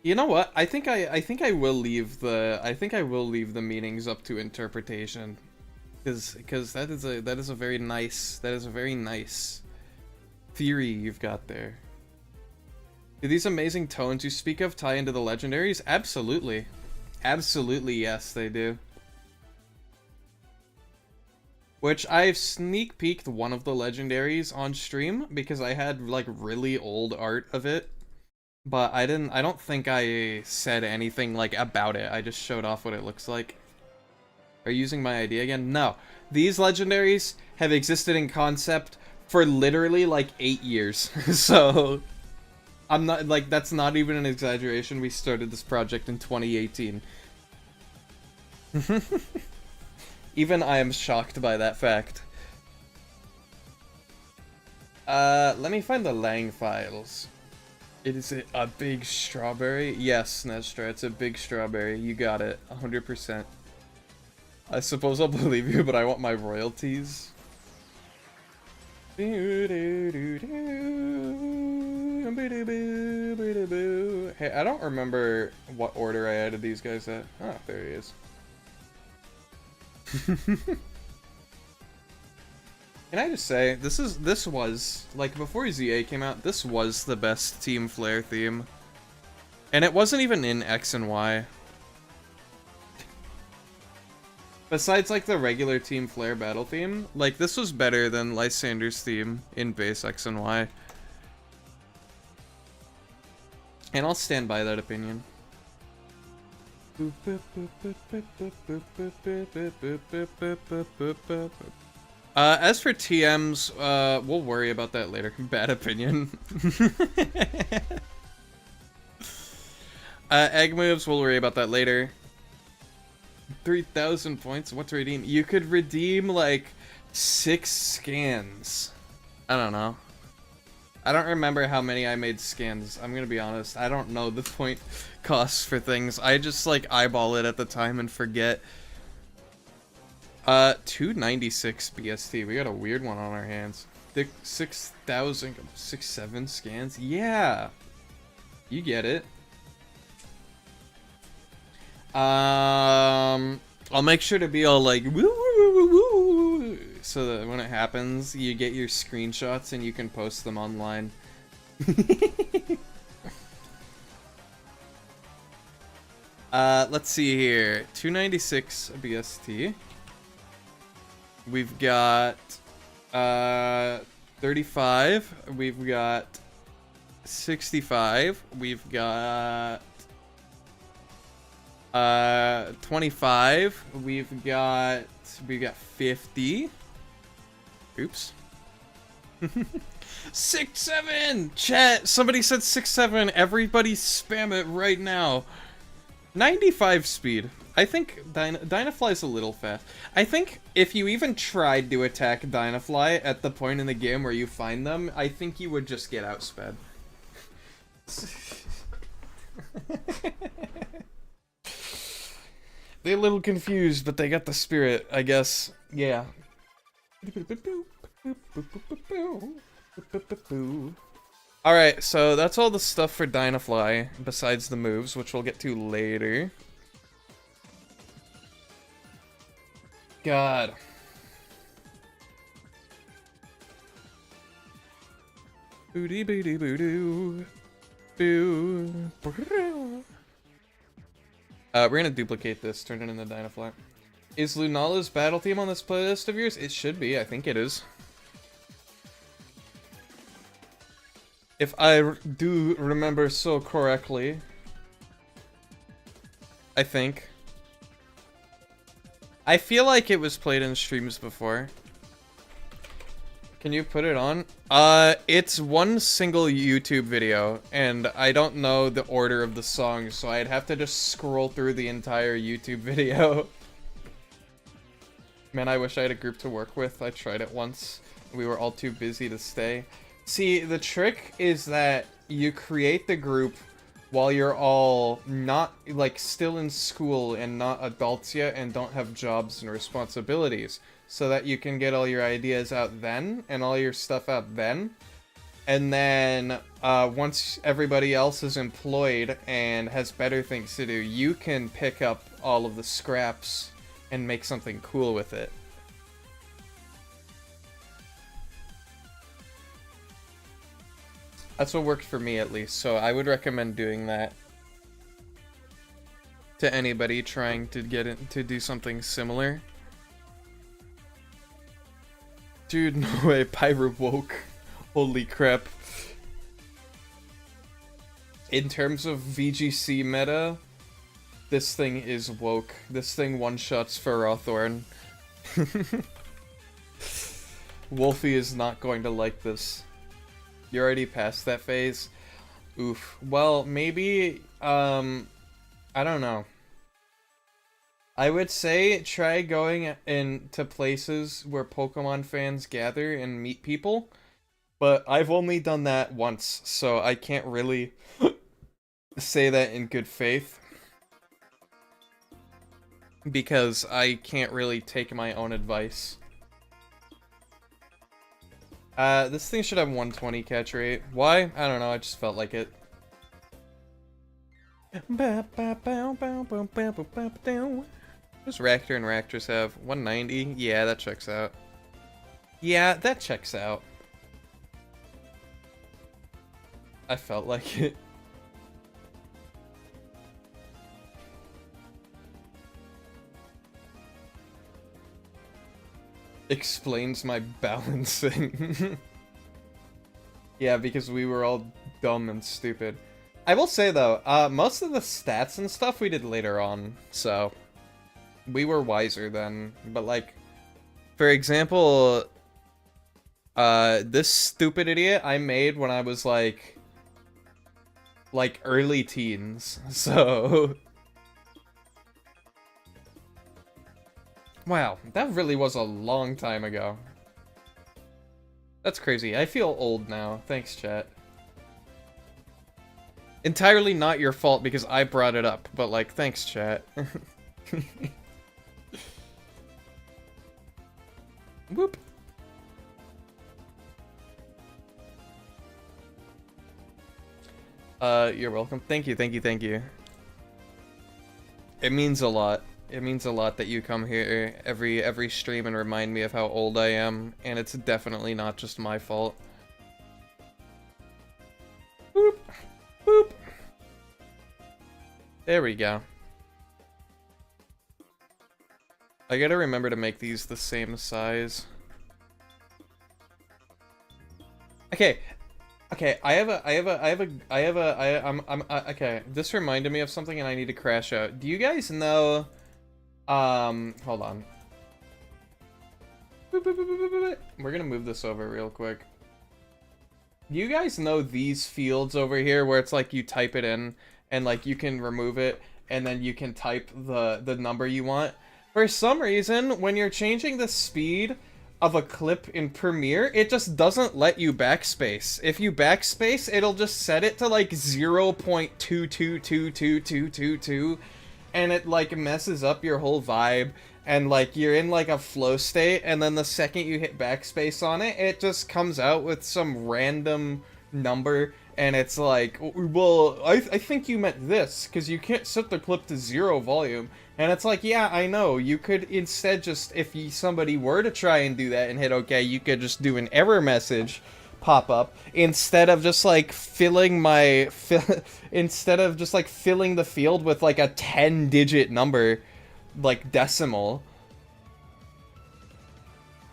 know what? I think I will leave the meanings up to interpretation, because that is a very nice theory you've got there. Do these amazing tones you speak of tie into the legendaries? Absolutely. Absolutely, yes, they do. Which I've sneak peeked one of the legendaries on stream because I had like really old art of it. But I don't think I said anything like about it. I just showed off what it looks like. Are you using my idea again? No. These legendaries have existed in concept for literally like 8 years. So I'm not, like, that's not even an exaggeration. We started this project in 2018. Even I am shocked by that fact. Let me find the Lang files. It is a big strawberry? Yes, Nestra, it's a big strawberry. You got it, 100%. I suppose I'll believe you, but I want my royalties. Hey, I don't remember what order I added these guys at. Oh, there he is. Can I just say, this was, like, before ZA came out, this was the best Team Flare theme. And it wasn't even in X and Y. Besides, like, the regular Team Flare battle theme, like, this was better than Lysander's theme in base X and Y. And I'll stand by that opinion. As for TMs, we'll worry about that later. Bad opinion. Egg moves, we'll worry about that later. 3,000 points, what to redeem? You could redeem, like, 6 scans. I don't know. I don't remember how many I made scans, I'm gonna be honest. I don't know the point costs for things. I just, like, eyeball it at the time and forget. 296 BST. We got a weird one on our hands. 6,000, 7 scans? Yeah! You get it. I'll make sure to be all like, woo, woo, woo, woo, woo, so that when it happens, you get your screenshots and you can post them online. Let's see here. 296 BST. We've got 35. We've got 65. We've got 25. We've got 50. Oops. 6-7. Chat. Somebody said 6-7. Everybody spam it right now. 95 speed. I think Dynafly's a little fast. I think if you even tried to attack Dynafly at the point in the game where you find them, I think you would just get outsped. They're a little confused, but they got the spirit, I guess. Yeah. Alright, so that's all the stuff for Dynafly, besides the moves, which we'll get to later. God. Booty booty boo doo. Boo. We're gonna duplicate this, turn it into Dynafly. Is Lunala's battle theme on this playlist of yours? It should be, I think it is. If I do remember so correctly. I think. I feel like it was played in streams before. Can you put it on? It's one single YouTube video, and I don't know the order of the songs, so I'd have to just scroll through the entire YouTube video. Man, I wish I had a group to work with. I tried it once. We were all too busy to stay. See, the trick is that you create the group while you're all not, like, still in school and not adults yet and don't have jobs and responsibilities, so that you can get all your ideas out then and all your stuff out then. And then, once everybody else is employed and has better things to do, you can pick up all of the scraps and make something cool with it. That's what worked for me, at least, so I would recommend doing that to anybody trying to get in, to do something similar. Dude, no way, Pyro woke. Holy crap. In terms of VGC meta, this thing is woke. This thing one-shots Ferrothorn. Wolfie is not going to like this. You're already past that phase? Oof. Well, maybe, I don't know. I would say try going into places where Pokemon fans gather and meet people, but I've only done that once, so I can't really say that in good faith. Because I can't really take my own advice. This thing should have 120 catch rate. Why? I don't know, I just felt like it. Does Raktor and Raktress have 190? Yeah, that checks out. Yeah, that checks out. I felt like it. Explains my balancing. Yeah, because we were all dumb and stupid. I will say though, most of the stats and stuff we did later on, so we were wiser then. But like, for example, this stupid idiot I made when I was like early teens, so. Wow, that really was a long time ago. That's crazy. I feel old now. Thanks, chat. Entirely not your fault because I brought it up, but like, thanks, chat. Whoop. You're welcome. Thank you, thank you, thank you. It means a lot. It means a lot that you come here every stream and remind me of how old I am, and it's definitely not just my fault. Boop. Boop. There we go. I gotta remember to make these the same size. Okay. Okay, okay, this reminded me of something and I need to crash out. Do you guys know, hold on. We're gonna move this over real quick. Do you guys know these fields over here where it's like you type it in and like you can remove it and then you can type the number you want? For some reason, when you're changing the speed of a clip in Premiere, it just doesn't let you backspace. If you backspace, it'll just set it to like 0.22222222, and it like messes up your whole vibe, and like you're in like a flow state, and then the second you hit backspace on it, it just comes out with some random number, and it's like, well, I think you meant this, because you can't set the clip to 0 volume. And it's like, yeah, I know. You could instead just, if somebody were to try and do that and hit OK, you could just do an error message pop up instead of just like filling instead of just like filling the field with like a 10-digit number, like decimal.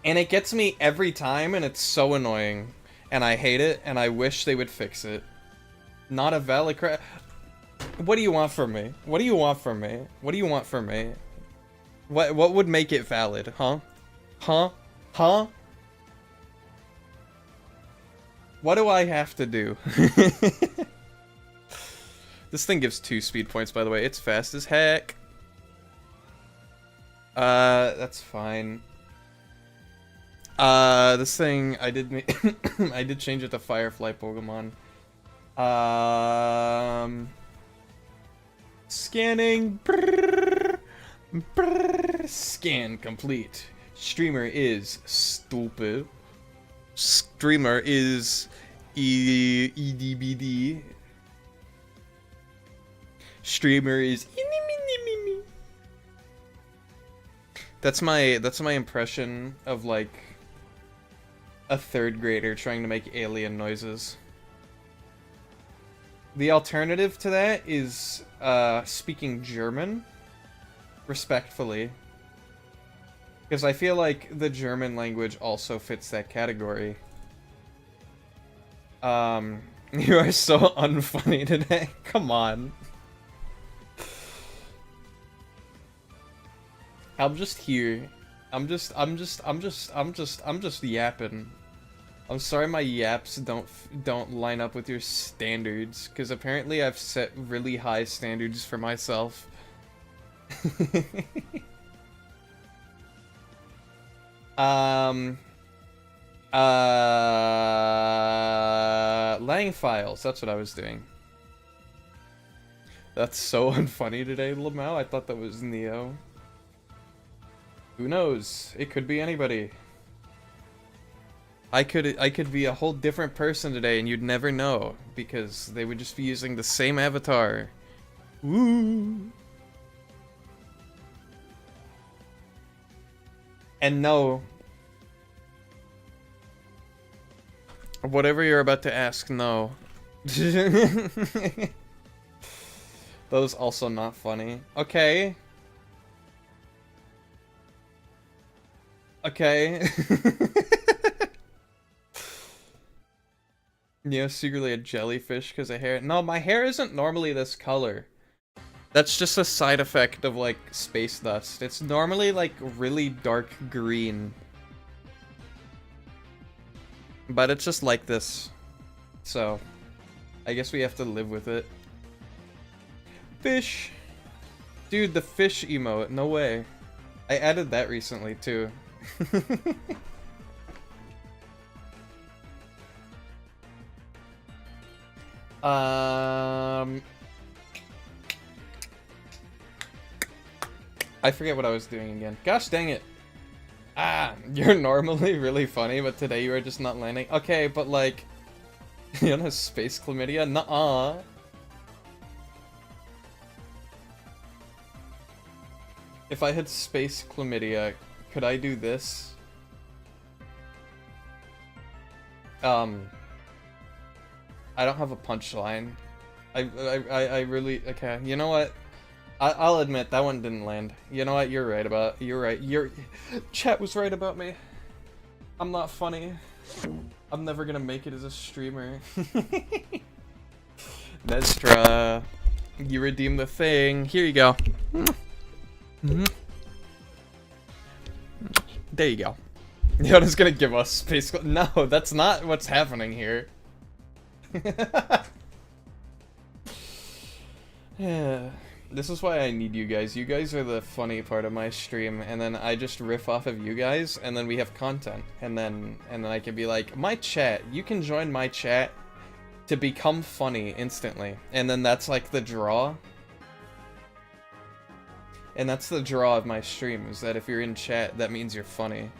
And it gets me every time, and it's so annoying. And I hate it, and I wish they would fix it. Not a valid What do you want from me? What do you want from me? What do you want from me? What would make it valid, huh? Huh? Huh? What do I have to do? This thing gives 2 speed points, by the way. It's fast as heck. That's fine. This thing, I did I did change it to Firefly Pokemon. Scanning. Brrr, brrr, scan complete. Streamer is stupid. Streamer is EDBD. Streamer is That's my impression of like a 3rd grader trying to make alien noises. The alternative to that is speaking German, respectfully. Because I feel like the German language also fits that category. You are so unfunny today. Come on. I'm just here. I'm just yapping. I'm sorry my yaps don't line up with your standards, because apparently I've set really high standards for myself. Lang files, that's what I was doing. That's so unfunny today, Lamau. I thought that was Neo. Who knows? It could be anybody. I could be a whole different person today and you'd never know, because they would just be using the same avatar. Woo! And no. Whatever you're about to ask, no. That was also not funny. Okay. Okay. Neo's secretly a jellyfish because of hair. No, my hair isn't normally this color. That's just a side effect of, like, space dust. It's normally, like, really dark green. But it's just like this. So, I guess we have to live with it. Fish! Dude, the fish emote. No way. I added that recently, too. I forget what I was doing again. Gosh dang it. You're normally really funny, but today you are just not landing. Okay, but like, you don't have space chlamydia? Nuh-uh. If I had space chlamydia, could I do this? I don't have a punchline. I really, okay, you know what? I'll admit that one didn't land. You know what? You're right. Your chat was right about me. I'm not funny. I'm never gonna make it as a streamer. Nestra, you redeemed the thing. Here you go. There you go. Yoda's gonna give us space. No, that's not what's happening here. Yeah. This is why I need you guys. You guys are the funny part of my stream, and then I just riff off of you guys, and then we have content, and then I can be like, my chat, you can join my chat to become funny instantly, and then that's like the draw. And that's the draw of my stream, is that if you're in chat, that means you're funny.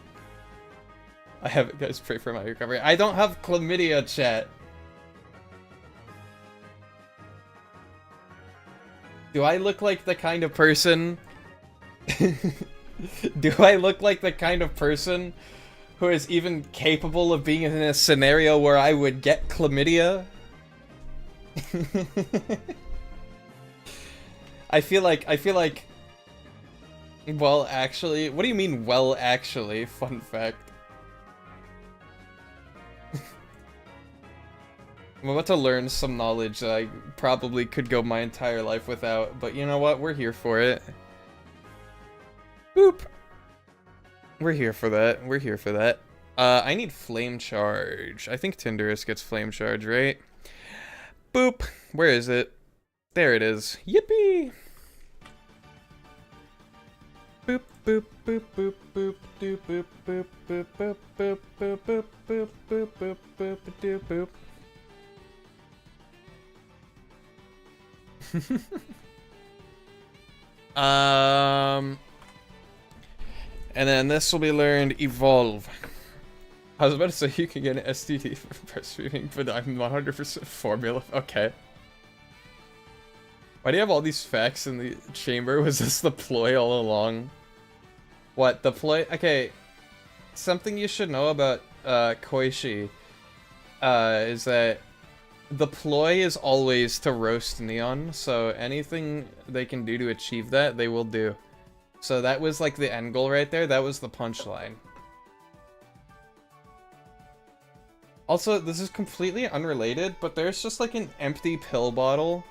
I have it, guys, pray for my recovery. I don't have chlamydia, chat. Do I look like the kind of person... Do I look like the kind of person who is even capable of being in a scenario where I would get chlamydia? I feel like... Well, actually... What do you mean, well, actually? Fun fact. I'm about to learn some knowledge that I probably could go my entire life without, but you know what? We're here for it. Boop! We're here for that. We're here for that. I need flame charge. I think Tinderus gets flame charge, right? Boop! Where is it? There it is. Yippee! Boop, boop, boop, boop, boop, doop, boop, boop, boop, boop, boop, boop, boop, boop, boop, boop, boop, doop, boop. And then this will be learned evolve. I was about to say you can get an STD for breastfeeding, but I'm 100% formula. Okay. Why do you have all these facts in the chamber? Was this the ploy all along? What, the ploy? Okay. Something you should know about Koishi is that the ploy is always to roast Neon, so anything they can do to achieve that, they will do. So that was like the end goal right there, that was the punchline. Also, this is completely unrelated, but there's just like an empty pill bottle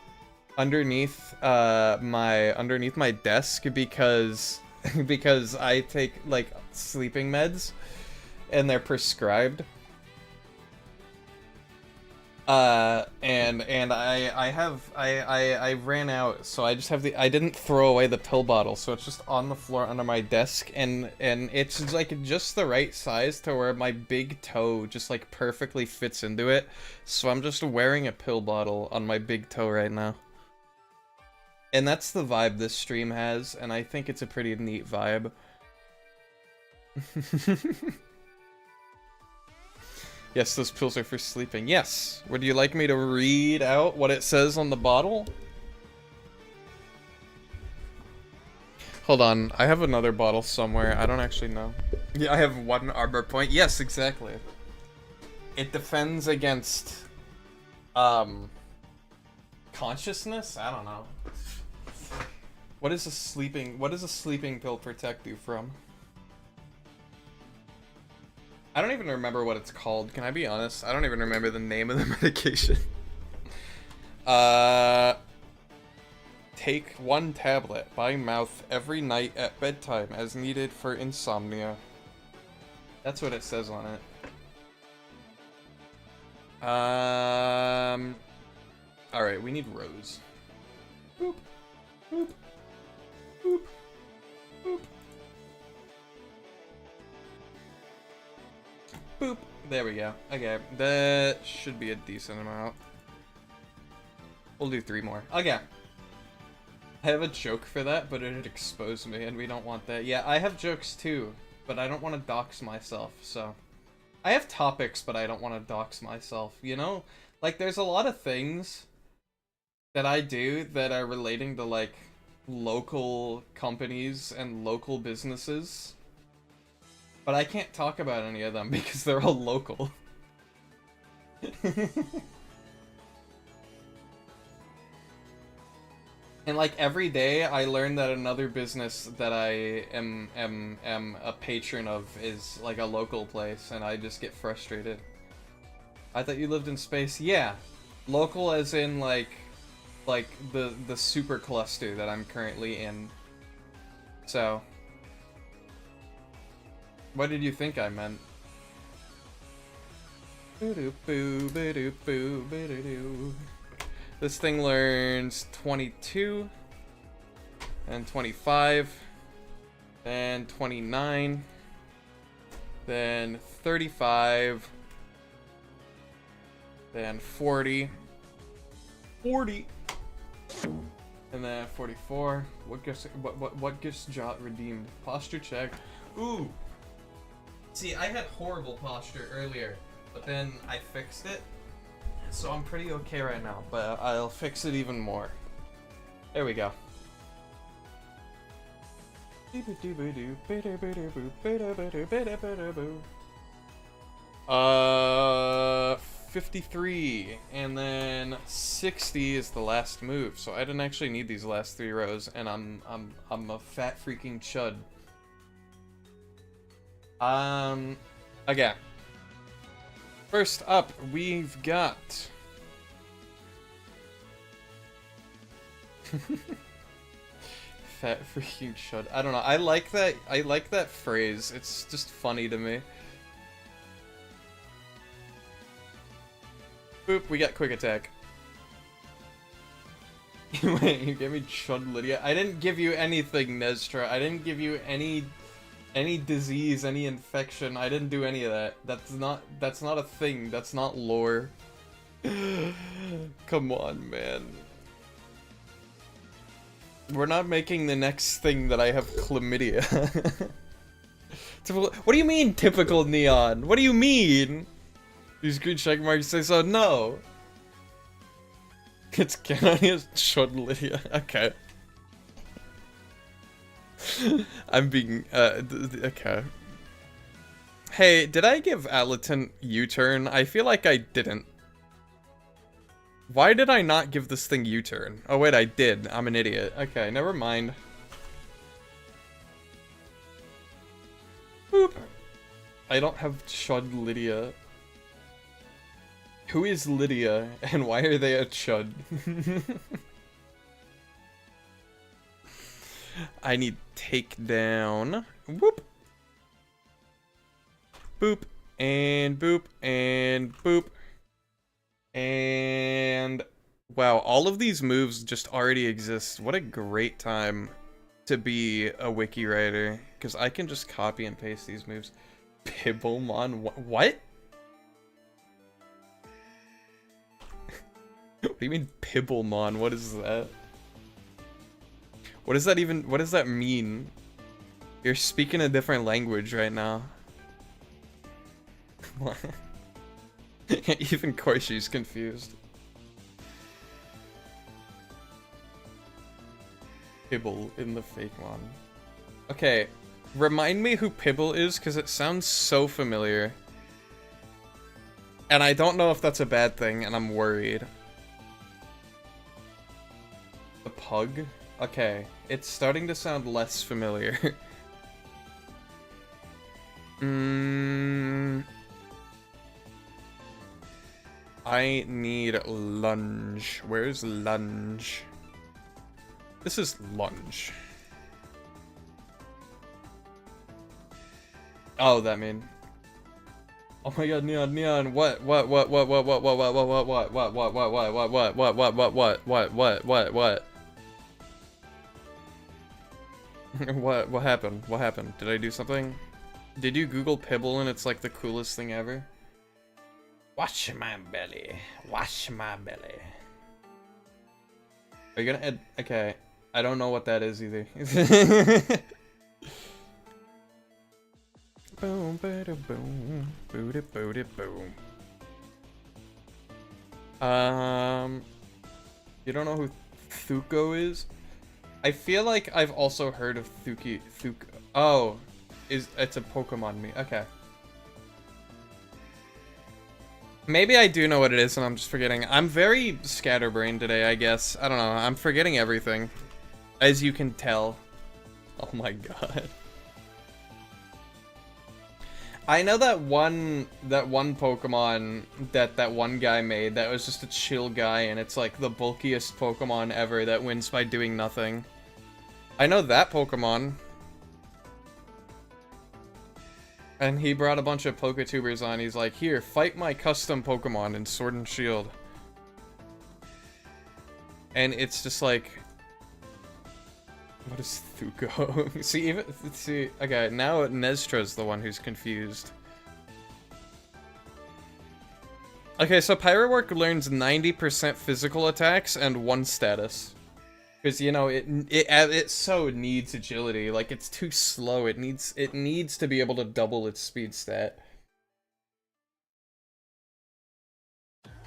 underneath my desk because I take like sleeping meds and they're prescribed. And I ran out, so I just have I didn't throw away the pill bottle, so it's just on the floor under my desk, and it's like just the right size to where my big toe just like perfectly fits into it, so I'm just wearing a pill bottle on my big toe right now. And that's the vibe this stream has, and I think it's a pretty neat vibe. Yes, those pills are for sleeping. Yes! Would you like me to read out what it says on the bottle? Hold on, I have another bottle somewhere. I don't actually know. Yeah, I have one armor point. Yes, exactly. It defends against... consciousness? I don't know. What does a sleeping pill protect you from? I don't even remember what it's called. Can I be honest? I don't even remember the name of the medication. Take 1 tablet by mouth every night at bedtime as needed for insomnia. That's what it says on it. Alright, we need Rose. Boop. Boop. Boop. Boop. Boop. There we go. Okay, that should be a decent amount. We'll do 3 more. Okay. I have a joke for that, but it'd expose me, and we don't want that. Yeah, I have jokes too, but I don't want to dox myself, so... I have topics, but I don't want to dox myself, you know? Like, there's a lot of things that I do that are relating to, like, local companies and local businesses. But I can't talk about any of them because they're all local. And like every day I learn that another business that I am a patron of is like a local place, and I just get frustrated. I thought you lived in space. Yeah. Local as in like the super cluster that I'm currently in. So what did you think I meant? This thing learns 22, and 25, then 29, then 35, then 40, and then 44. What gifts Jot redeemed? Posture check. Ooh. See, I had horrible posture earlier, but then I fixed it, so I'm pretty okay right now, but I'll fix it even more. There we go. 53, and then 60 is the last move. So I didn't actually need these last 3 rows, and I'm a fat freaking chud. Okay. First up, we've got fat freaking chud. I don't know. I like that phrase. It's just funny to me. Boop, we got quick attack. Wait, you gave me Chud Lydia? I didn't give you anything, Nestra. I didn't give you any disease, any infection. I didn't do any of that. That's not a thing. That's not lore. Come on, man. We're not making the next thing that I have chlamydia. What do you mean, typical Neon? What do you mean? These green check marks say so? No. It's Canonia's Chud Lydia. Okay. I'm being, okay. Hey, did I give Alatin U-turn? I feel like I didn't. Why did I not give this thing U-turn? Oh wait, I did. I'm an idiot. Okay, never mind. Boop. I don't have Chud Lydia. Who is Lydia, and why are they a chud? I need takedown. Whoop. Boop. And boop. And boop. And... wow, all of these moves just already exist. What a great time to be a wiki writer. Because I can just copy and paste these moves. Cobblemon, what? What do you mean, Cobblemon? What is that? What does that even, what does that mean? You're speaking a different language right now. What? Even Koishi's confused. Pibble in the fake one. Okay, remind me who Pibble is, because it sounds so familiar. And I don't know if that's a bad thing, and I'm worried. The pug? Okay, it's starting to sound less familiar. I need lunge. Where's lunge? This is lunge. Oh, that mean. Oh my god, Neon, what? What? What happened? What happened? Did I do something? Did you Google Pibble and it's like the coolest thing ever? Wash my belly. Wash my belly. Are you gonna add? Okay. I don't know what that is either. Boom, bada, boom, booty, booty, boom. You don't know who Thuko is? I feel like I've also heard of Thuko. Oh, it's a Pokemon me. Okay. Maybe I do know what it is and I'm just forgetting. I'm very scatterbrained today, I guess. I don't know. I'm forgetting everything. As you can tell. Oh my god. I know that one Pokemon that one guy made that was just a chill guy and it's like the bulkiest Pokemon ever that wins by doing nothing. I know that Pokemon. And he brought a bunch of Poketubers on. He's like, here, fight my custom Pokemon in Sword and Shield. And it's just like... what is Thuko? see, okay, now Nestra's the one who's confused. Okay, so Pyrowork learns 90% physical attacks and 1 status. Because, you know, it so needs agility. Like, it's too slow. It needs to be able to double its speed stat.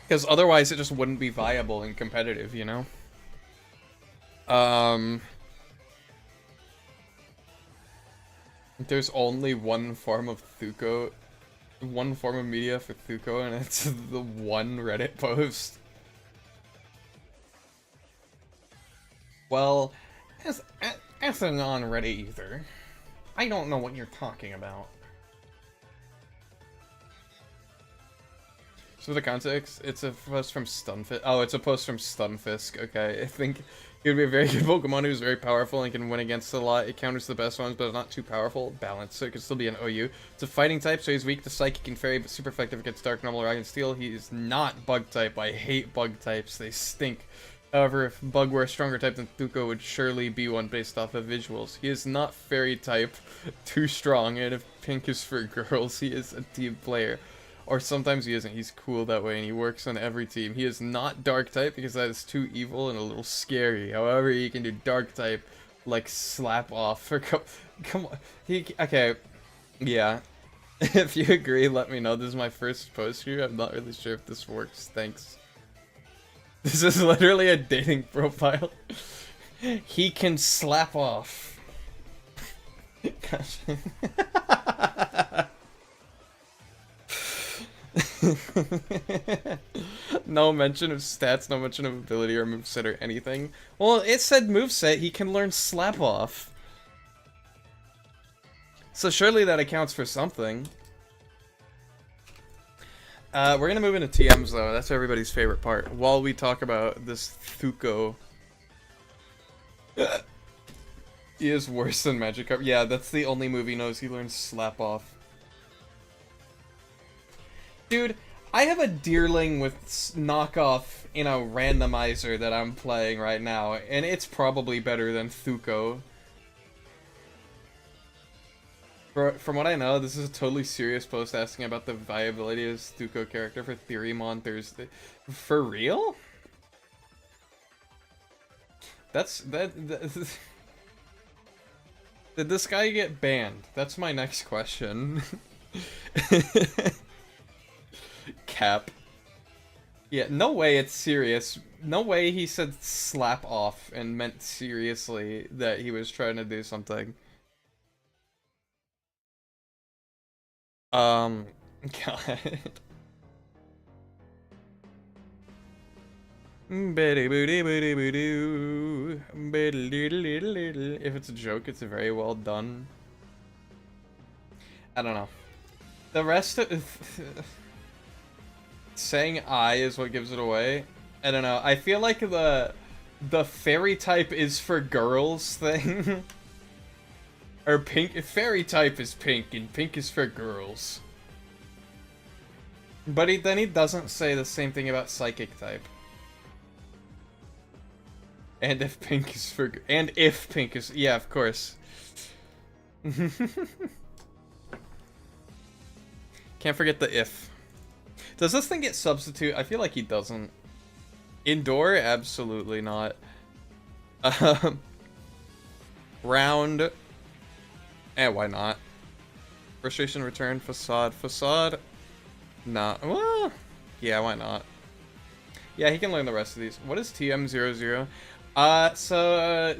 Because otherwise it just wouldn't be viable and competitive, you know? There's only one form of Thuko, one form of media for Thuko, and it's the one Reddit post. Well, as a non-Reddit user, I don't know what you're talking about. So the context, it's a post from Stunfisk. Oh, it's a post from Stunfisk. Okay, I think he would be a very good Pokemon who's very powerful and can win against a lot. It counters the best ones, but it's not too powerful. Balanced, so it can still be an OU. It's a fighting type, so he's weak to Psychic and Fairy, but super effective against Dark, Normal, Rock, and Steel. He is not Bug type. I hate Bug types. They stink. However, if Bug were a stronger type, then Thuko would surely be one based off of visuals. He is not Fairy type, too strong, and if Pink is for girls, he is a team player. Or sometimes he isn't. He's cool that way, and he works on every team. He is not Dark type, because that is too evil and a little scary. However, he can do Dark type, like Slap Off. Or come on. Okay. Yeah. If you agree, let me know. This is my first post here. I'm not really sure if this works. Thanks. This is literally a dating profile. He can slap off. Gosh. No mention of stats, no mention of ability or moveset or anything. Well, it said moveset, he can learn slap off. So surely that accounts for something. We're gonna move into TMs though, that's everybody's favorite part, while we talk about this Thuko. He is worse than Magikarp. Yeah, that's the only move he knows. He learns slap off. Dude, I have a Deerling with knockoff in a randomizer that I'm playing right now, and it's probably better than Thuko. From what I know, this is a totally serious post asking about the viability of this Thuko character for Theorem Thursday. For real? That Did this guy get banned? That's my next question. Cap. Yeah, no way it's serious. No way he said slap off and meant seriously that he was trying to do something. God. If it's a joke, it's very well done. I don't know. The rest of... Saying I is what gives it away. I don't know. I feel like the fairy type is for girls thing. Or pink. Fairy type is pink and pink is for girls. But then he doesn't say the same thing about psychic type. And if pink is for... And if pink is... Yeah, of course. Can't forget the if. Does this thing get substitute? I feel like he doesn't. Indoor? Absolutely not. Round. Why not? Frustration return, facade. Facade? Nah. Well, yeah, why not? Yeah, he can learn the rest of these. What is TM00?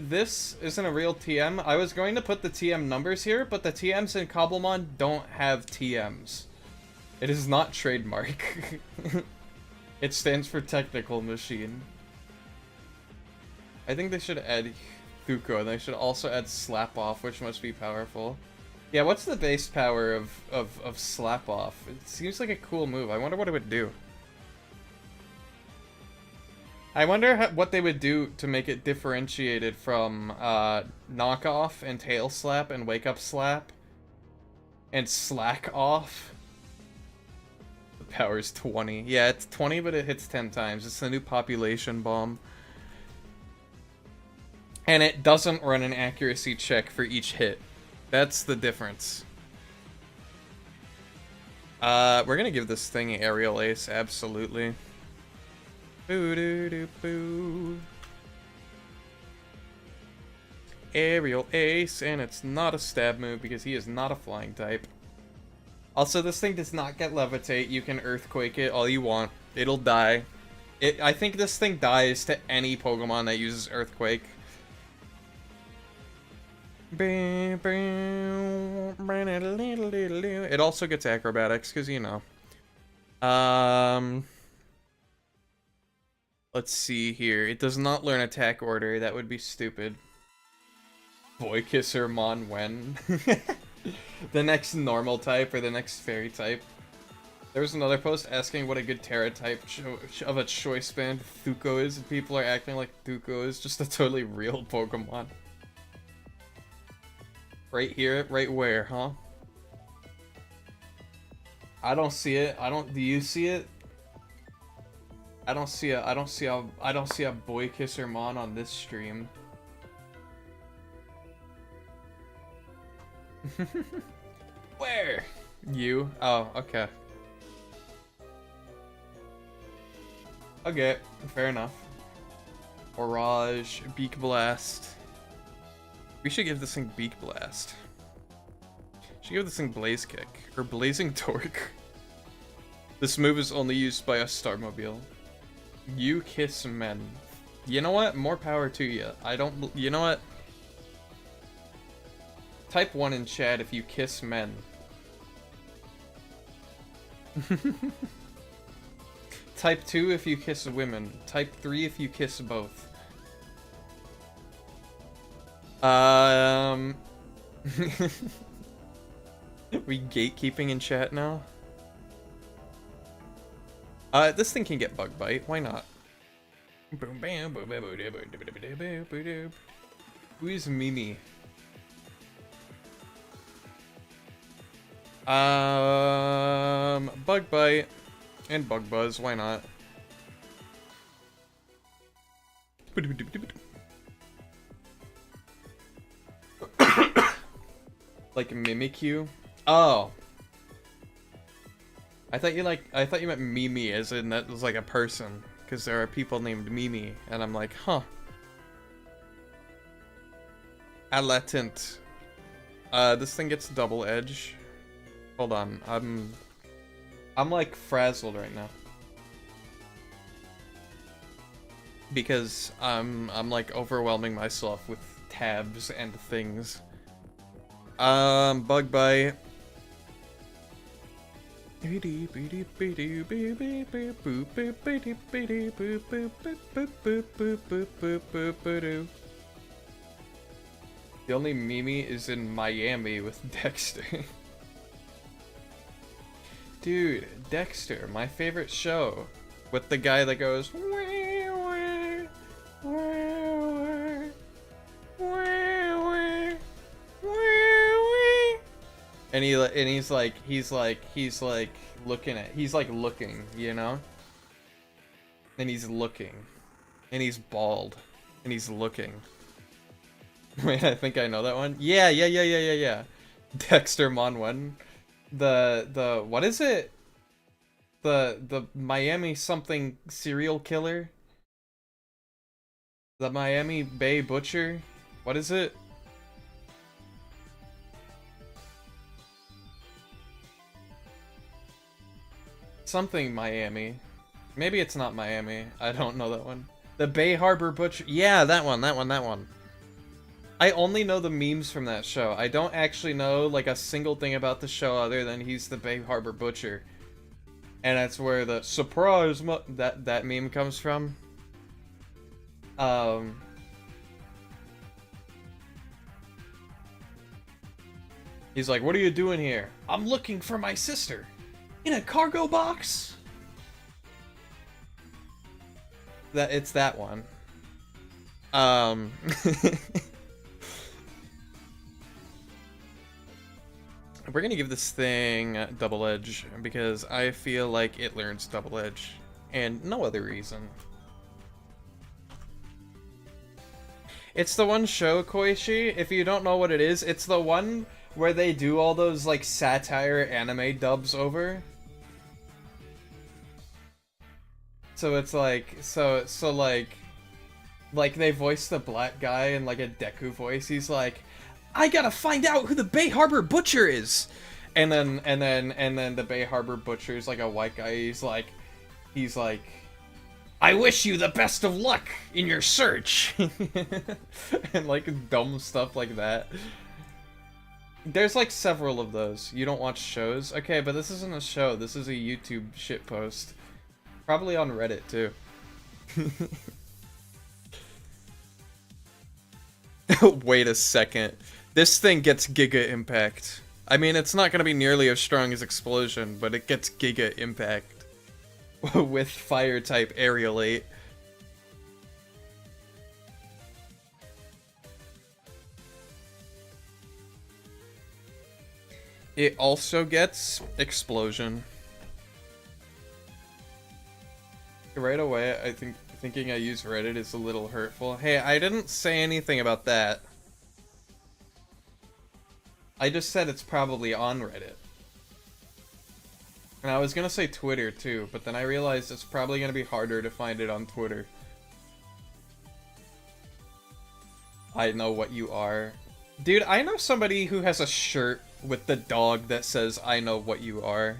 This isn't a real TM. I was going to put the TM numbers here, but the TMs in Cobblemon don't have TMs. It is not trademark. It stands for technical machine. I think they should add Thuko, and they should also add Slap Off, which must be powerful. Yeah, what's the base power of Slap Off? It seems like a cool move. I wonder what it would do. I wonder what they would do to make it differentiated from Knockoff and Tail Slap and Wake Up Slap and Slack Off. The power's 20. Yeah, it's 20, but it hits 10 times. It's the new population bomb. And it doesn't run an accuracy check for each hit. That's the difference. We're gonna give this thing Aerial Ace, absolutely. Boo doo doo boo. Aerial Ace, and it's not a stab move because he is not a flying type. Also, this thing does not get Levitate. You can Earthquake it all you want. It'll die. I think this thing dies to any Pokemon that uses Earthquake. It also gets acrobatics, because, you know. Let's see here. It does not learn attack order. That would be stupid. Boy Kisser Mon Wen. The next normal type or the next fairy type. There was another post asking what a good Terra type of a choice band Thuko is, and people are acting like Thuko is just a totally real Pokemon. Right here? Right where, huh? I don't see it. Do you see it? I don't see a Boy Kisser Mon on this stream. Where? You? Oh, okay. Okay, fair enough. Orage, Beak Blast. We should give this thing Beak Blast. Should give this thing Blaze Kick or Blazing Torque. This move is only used by a Starmobile. You kiss men. You know what? More power to you. You know what? Type 1 in chat if you kiss men. Type 2 if you kiss women. Type 3 if you kiss both. We gatekeeping in chat now? This thing can get Bug Bite. Why not? Who is Mimi? Bug Bite and Bug Buzz. Why not? Like Mimikyu? Oh. I thought you meant Mimi, as in that was like a person, because there are people named Mimi, and I'm like, huh. Alatent. This thing gets double edge. Hold on, I'm like frazzled right now. Because I'm like overwhelming myself with tabs and things. Bug Bite. The only Mimi is in Miami with Dexter. Dude, Dexter, my favorite show. With the guy that goes and he's like looking, you know? And he's looking. And he's bald. And he's looking. Wait, I think I know that one. Yeah. Dexter Monwen. The what is it? The Miami something serial killer? The Miami Bay Butcher? What is it? Something Miami. Maybe it's not Miami. I don't know that one. The Bay Harbor Butcher. Yeah, that one. I only know the memes from that show. I don't actually know like a single thing about the show other than he's the Bay Harbor Butcher. And that's where the surprise that meme comes from. He's like, "What are you doing here?" "I'm looking for my sister. In a cargo box?" It's that one. We're gonna give this thing double edge because I feel like it learns double edge and no other reason. It's the one show, Koichi, if you don't know what it is, it's the one where they do all those like satire anime dubs over. So it's like, so like they voice the black guy in like a Deku voice. He's like, "I gotta find out who the Bay Harbor Butcher is," and then the Bay Harbor Butcher is like a white guy. He's like, I wish you the best of luck in your search. And like dumb stuff like that. There's like several of those. You don't watch shows? Okay, but this isn't a show. This is a YouTube shitpost. Probably on Reddit too. Wait a second. This thing gets Giga Impact. I mean, it's not going to be nearly as strong as Explosion, but it gets Giga Impact. With Fire type Aerial 8. It also gets Explosion. Right away, I think thinking I use Reddit is a little hurtful. Hey, I didn't say anything about that. I just said it's probably on Reddit. And I was gonna say Twitter too, but then I realized it's probably gonna be harder to find it on Twitter. I know what you are. Dude, I know somebody who has a shirt with the dog that says, I know what you are.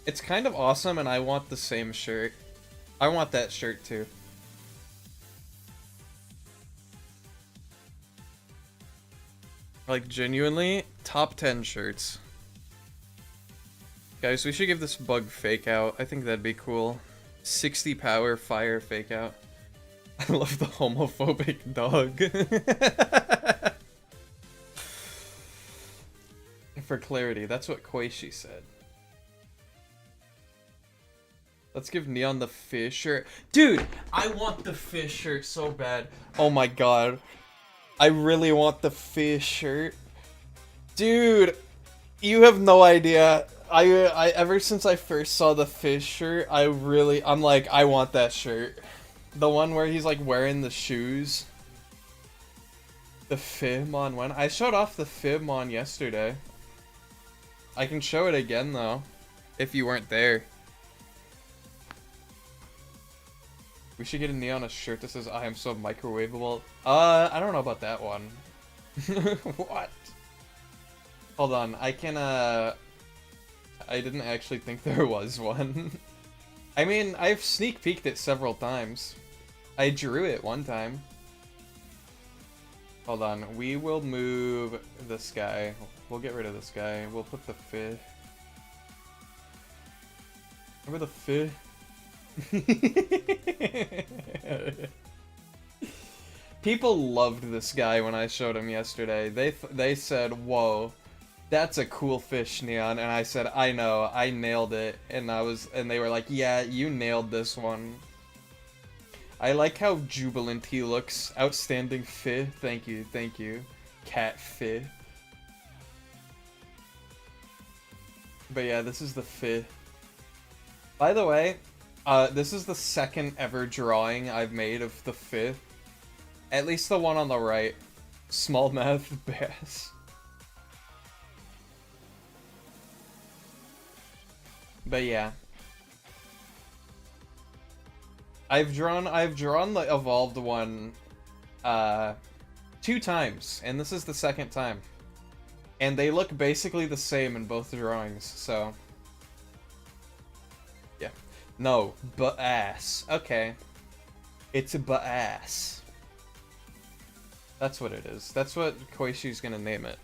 It's kind of awesome, and I want the same shirt. I want that shirt too. Like, genuinely, top 10 shirts. Guys, we should give this bug fake out. I think that'd be cool. 60 power fire fake out. I love the homophobic dog. For clarity, that's what Koishi said. Let's give Neon the fish shirt. Dude, I want the fish shirt so bad. Oh my god. I really want the fish shirt. Dude, you have no idea. I ever since I first saw the fish shirt, I'm like, I want that shirt. The one where he's like wearing the shoes. The Fibmon one. I showed off the Fibmon yesterday. I can show it again though, if you weren't there. We should get a Neon a shirt that says I am so microwavable. I don't know about that one. What? Hold on, I can I didn't actually think there was one. I mean, I've sneak peeked it several times. I drew it one time. Hold on, we will move this guy. We'll get rid of this guy. We'll put the fish. Remember the fish? People loved this guy when I showed him yesterday. They said, "Whoa, that's a cool fish, Neon." And I said, "I know, I nailed it." And they were like, "Yeah, you nailed this one." I like how jubilant he looks. Outstanding fi. Thank you, thank you. Cat fi. But yeah, this is the fi. By the way, this is the second ever drawing I've made of the fi. At least the one on the right. Smallmouth bass. But yeah. I've drawn the evolved one 2 times, and this is the second time. And they look basically the same in both drawings, so yeah. No, ass. Okay. It's a ass. That's what it is. That's what Koishi's gonna name it.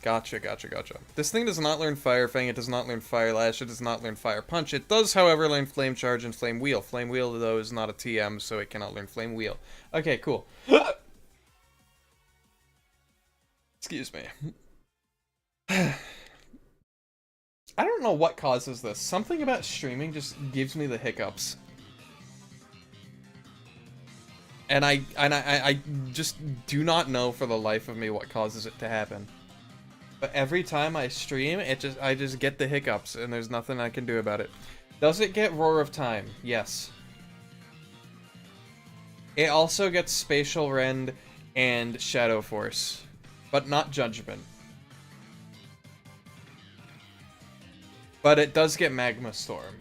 Gotcha, gotcha, gotcha. This thing does not learn Fire Fang, it does not learn Fire Lash, it does not learn Fire Punch. It does, however, learn Flame Charge and Flame Wheel. Flame Wheel, though, is not a TM, so it cannot learn Flame Wheel. Okay, cool. Excuse me. I don't know what causes this. Something about streaming just gives me the hiccups. And I just do not know for the life of me what causes it to happen. But every time I stream, I just get the hiccups, and there's nothing I can do about it. Does it get Roar of Time? Yes. It also gets Spatial Rend and Shadow Force, but not Judgment. But it does get Magma Storm,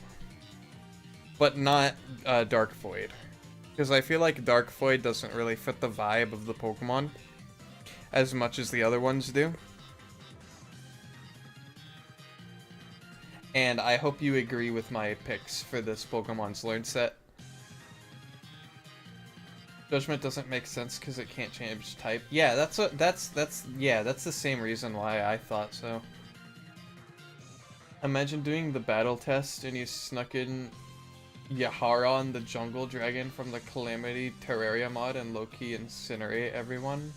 but not Dark Void. Because I feel like Dark Void doesn't really fit the vibe of the Pokemon as much as the other ones do. And I hope you agree with my picks for this Pokemon's Learn set. Judgment doesn't make sense because it can't change type. Yeah, that's the same reason why I thought so. Imagine doing the battle test and you snuck in Yaharon, the jungle dragon from the Calamity Terraria mod, and low-key incinerate everyone.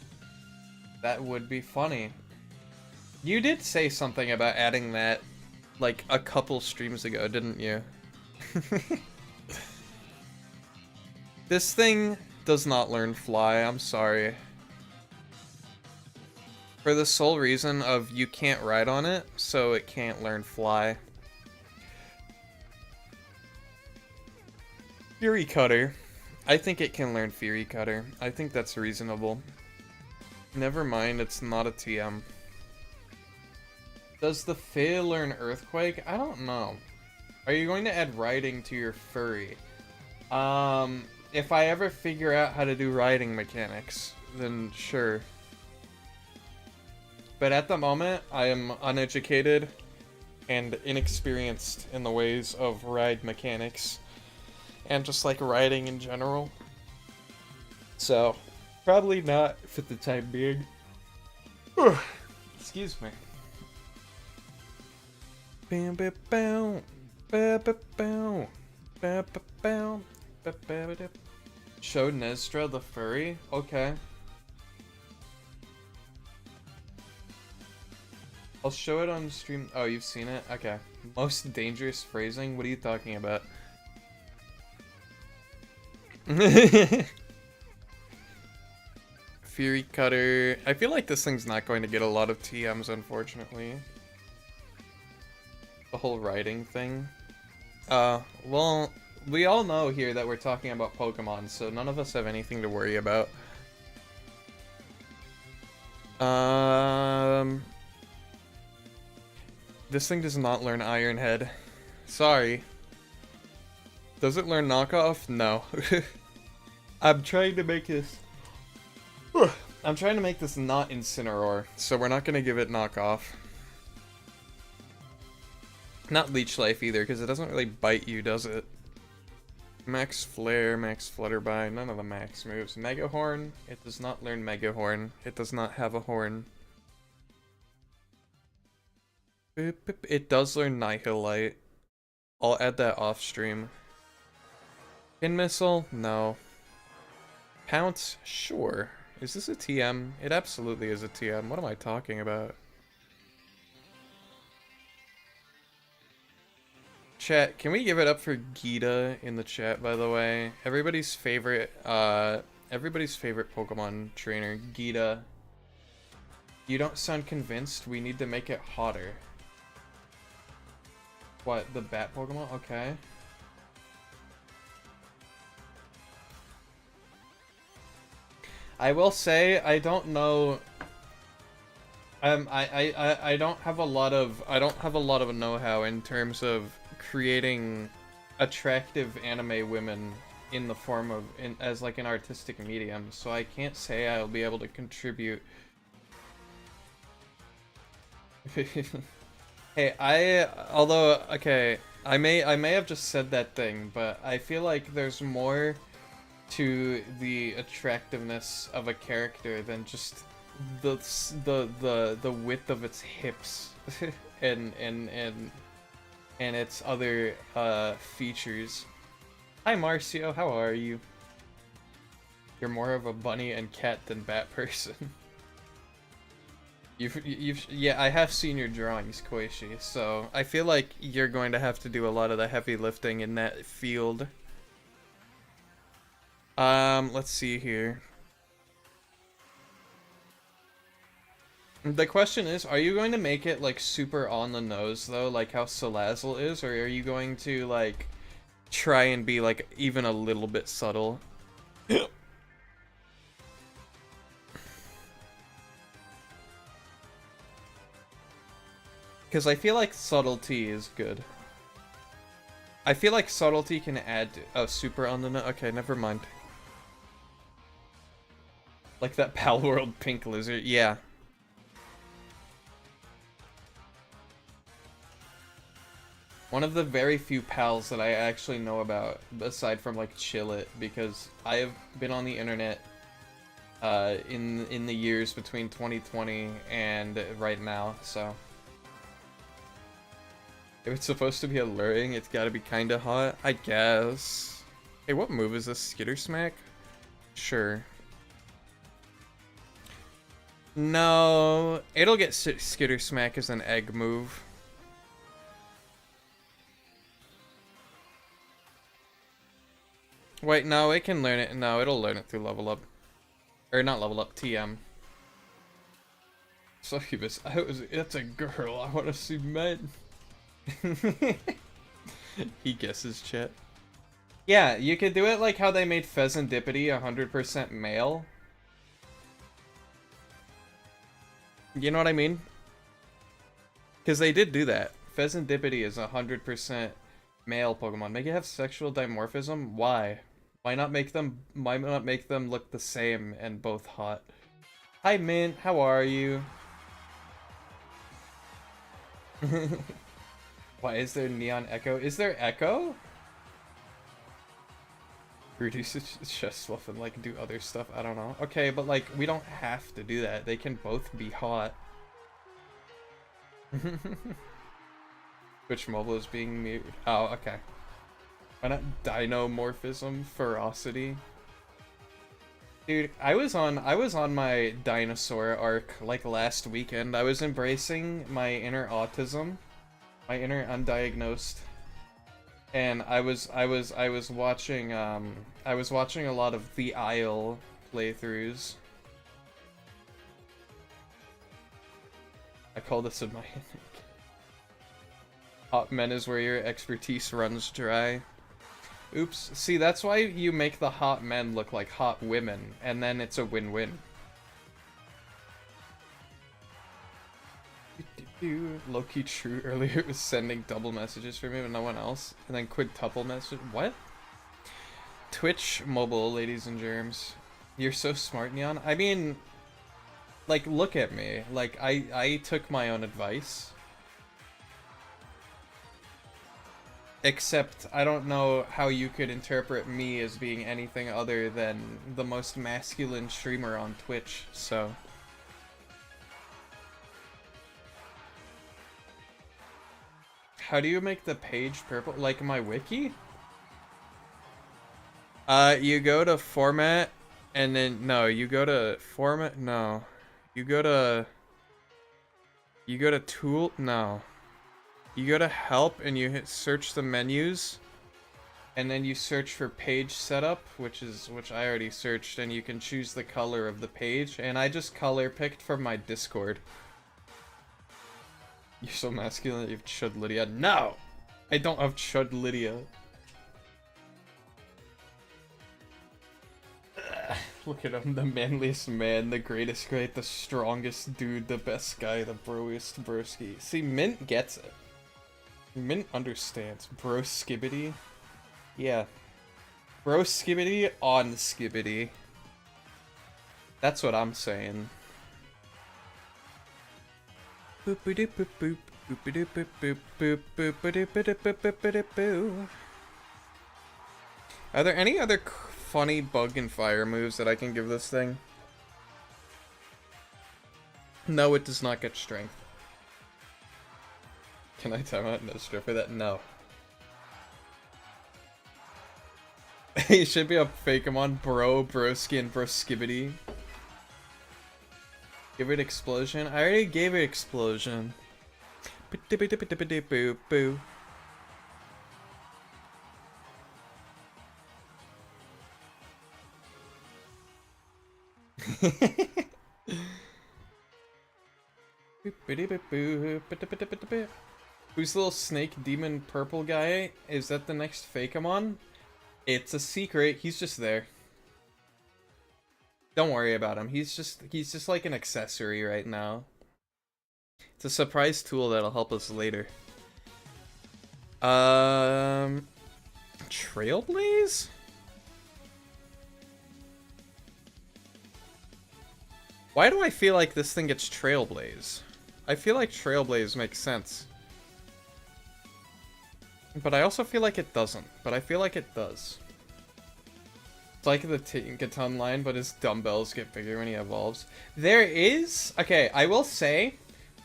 That would be funny. You did say something about adding that, like, a couple streams ago, didn't you? This thing does not learn fly, I'm sorry. For the sole reason of you can't ride on it, so it can't learn fly. Fury Cutter. I think it can learn Fury Cutter. I think that's reasonable. Never mind, it's not a TM. Does the Fae learn Earthquake? I don't know. Are you going to add riding to your furry? If I ever figure out how to do riding mechanics, then sure. But at the moment, I am uneducated and inexperienced in the ways of ride mechanics. And just like riding in general. So, probably not for the time being. Excuse me. Bam bam bam bam bam bam bam bam. Show Nestra the furry? Okay. I'll show it on stream. Oh, you've seen it? Okay. Most dangerous phrasing? What are you talking about? Fury Cutter. I feel like this thing's not going to get a lot of TMs, unfortunately. The whole riding thing. Well, we all know here that we're talking about Pokemon, so none of us have anything to worry about. This thing does not learn Iron Head. Sorry. Does it learn Knockoff? No. I'm trying to make this... I'm trying to make this not Incineroar, so we're not going to give it Knockoff. Not Leech Life either, because it doesn't really bite you, does it? Max Flare, Max Flutterby, none of the max moves. Mega Horn, it does not learn Mega Horn. It does not have a horn. It does learn Nihilite. I'll add that off stream. Pin Missile? No. Pounce? Sure. Is this a TM? It absolutely is a TM. What am I talking about? Chat, can we give it up for Gita in the chat, by the way? Everybody's favorite Pokemon trainer, Gita. You don't sound convinced. We need to make it hotter. What, the bat Pokemon? Okay. I will say, I don't know. I don't have a lot of know-how in terms of creating attractive anime women in the form of as like an artistic medium, so I can't say I'll be able to contribute. Hey, I may have just said that thing, but I feel like there's more to the attractiveness of a character than just the width of its hips and its other features. Hi Marcio, how are you? You're more of a bunny and cat than bat person. Yeah, I have seen your drawings, Koishi, so I feel like you're going to have to do a lot of the heavy lifting in that field. Let's see here. The question is, are you going to make it, like, super on the nose, though, like how Salazzle is, or are you going to, like, try and be, like, even a little bit subtle? Because I feel like subtlety is good. I feel like subtlety can add a super on the nose. Okay, never mind. Like that Pal World pink lizard, yeah. One of the very few pals that I actually know about, aside from like Chillit, because I have been on the internet in the years between 2020 and right now, so if it's supposed to be alluring, it's gotta be kinda hot, I guess. Hey, what move is this? Skitter Smack? Sure. No, it'll get Skitter Smack as an egg move. Wait, no, it can learn it. No, it'll learn it through level up. Or not level up, TM. Succubus, it's a girl, I want to see men. He guesses, chat. Yeah, you could do it like how they made Pheasantipity 100% male. You know what I mean? Because they did do that. Pheasantipity is 100% male Pokemon. Make it have sexual dimorphism? Why? Why not make them look the same and both hot? Hi Mint, how are you? Why is there Neon Echo? Is there Echo? Reduce its chest fluff and like do other stuff, I don't know. Okay, but like we don't have to do that. They can both be hot. Twitch mobile is being muted. Oh, okay. Why not Dinomorphism Ferocity? Dude, I was on my dinosaur arc like last weekend. I was embracing my inner autism, my inner undiagnosed, and I was watching a lot of the Isle playthroughs. I call this a my hot men is where your expertise runs dry. Oops. See, that's why you make the hot men look like hot women, and then it's a win-win. Low-key true, earlier it was sending double messages for me but no one else, and then quintuple message. What? Twitch mobile, ladies and germs. You're so smart, Neon. I mean, like, look at me. Like, I took my own advice. Except, I don't know how you could interpret me as being anything other than the most masculine streamer on Twitch, so... How do you make the page purple? Like my wiki? You go to format, and then, no, you go to format, no. You go to tool, no. You go to help and you hit search the menus, and then you search for page setup, which I already searched, and you can choose the color of the page, and I just color picked from my Discord. You're so masculine, you have Chud Lydia. No! I don't have Chud Lydia. Look at him, the manliest man, the greatest great, the strongest dude, the best guy, the broiest broski. See, Mint gets it. Mint understands. Bro Skibbity? Yeah. Bro Skibbity on Skibbity. That's what I'm saying. Boop boop boop boop boop boop boop boop boop boop boop boop boop. Are there any other funny bug and fire moves that I can give this thing? No, it does not get strength. Can I time out Nostra for that? No. He should be a Fakemon, Broski, and Broskibbity. Give it explosion. I already gave it explosion. Boo boo. Who's the little snake demon purple guy? Is that the next Fakemon? It's a secret. He's just there. Don't worry about him. He's just like an accessory right now. It's a surprise tool that'll help us later. Trailblaze? Why do I feel like this thing gets Trailblaze? I feel like Trailblaze makes sense. But I also feel like it doesn't. But I feel like it does. It's like the Tinkaton line, but his dumbbells get bigger when he evolves. There is... Okay, I will say,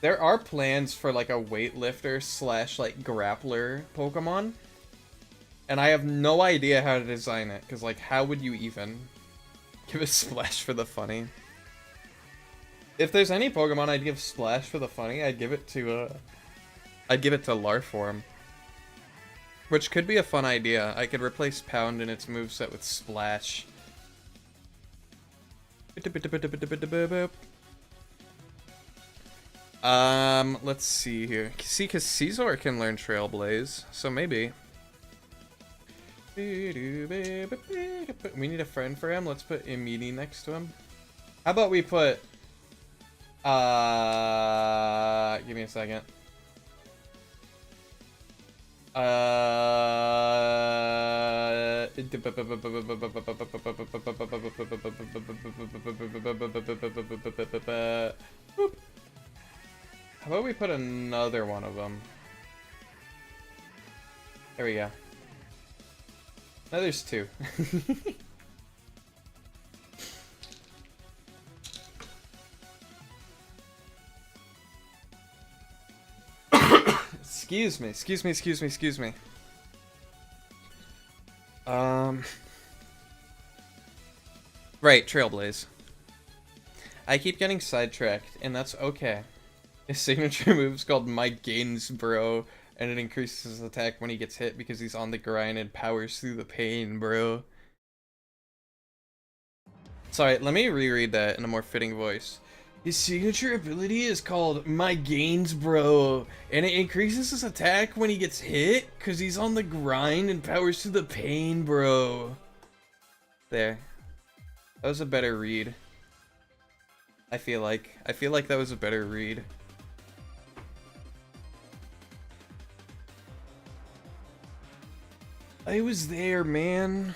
there are plans for like a weightlifter slash like grappler Pokemon. And I have no idea how to design it. Because like, how would you even give a Splash for the funny? If there's any Pokemon I'd give Splash for the funny, I'd give it to Larform. Which could be a fun idea. I could replace Pound in its moveset with Splash. Let's see here. See, because Caesar can learn Trailblaze, so maybe. We need a friend for him. Let's put Imini next to him. How about we put... give me a second. How about we put another one of them? There we go. Now there's two. Excuse me. Right, Trailblaze. I keep getting sidetracked, and that's okay. His signature move is called My Gains Bro, and it increases his attack when he gets hit because he's on the grind and powers through the pain, bro. Sorry, let me reread that in a more fitting voice. His signature ability is called My Gains Bro, and it increases his attack when he gets hit because he's on the grind and powers through the pain, bro. There. That was a better read. I feel like that was a better read. I was there, man.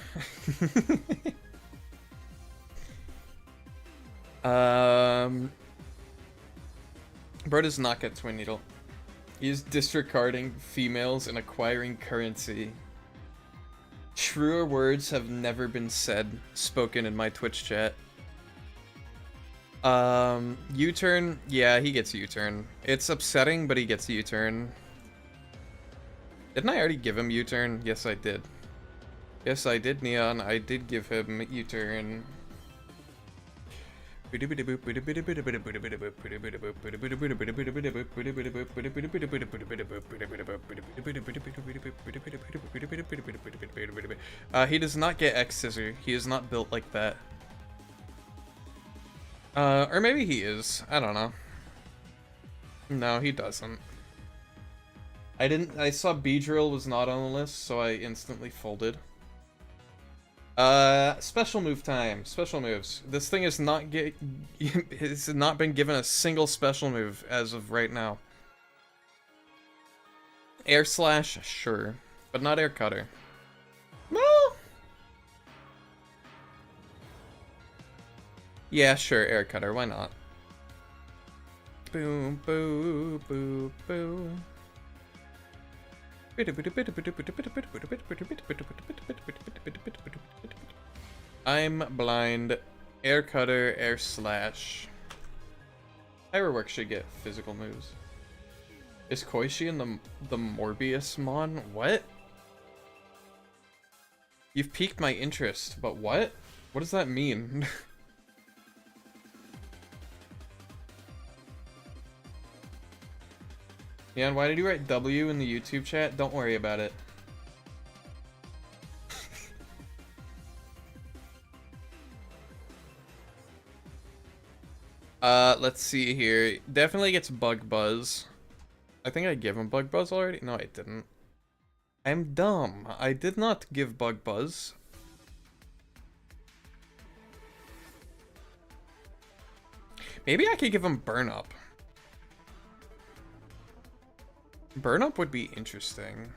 Bro does not get Twin Needle. He is disregarding females and acquiring currency. Truer words have never been spoken in my Twitch chat. U-turn? Yeah, he gets U-turn. It's upsetting, but he gets U-turn. Didn't I already give him U-turn? Yes, I did. Yes, I did, Neon. I did give him U-turn. He does not get X-Scissor. He is not built like that. Or maybe he is. I don't know. No, he doesn't. I saw B-Drill was not on the list, so I instantly folded. Special move time. Special moves. This thing has not been given a single special move as of right now. Air Slash, sure, but not Air Cutter. Well, yeah, sure, Air Cutter. Why not? Boom, boo, boo, boo. I'm blind. Air Cutter, Air Slash. Firework should get physical moves. Is Koishi in the Morbius Mon? What? You've piqued my interest, but what? What does that mean? Yeah, and why did you write W in the YouTube chat? Don't worry about it. Let's see here. Definitely gets Bug Buzz. I think I gave him Bug Buzz already. No, I didn't. I'm dumb. I did not give Bug Buzz. Maybe I could give him Burn Up. Burn Up would be interesting.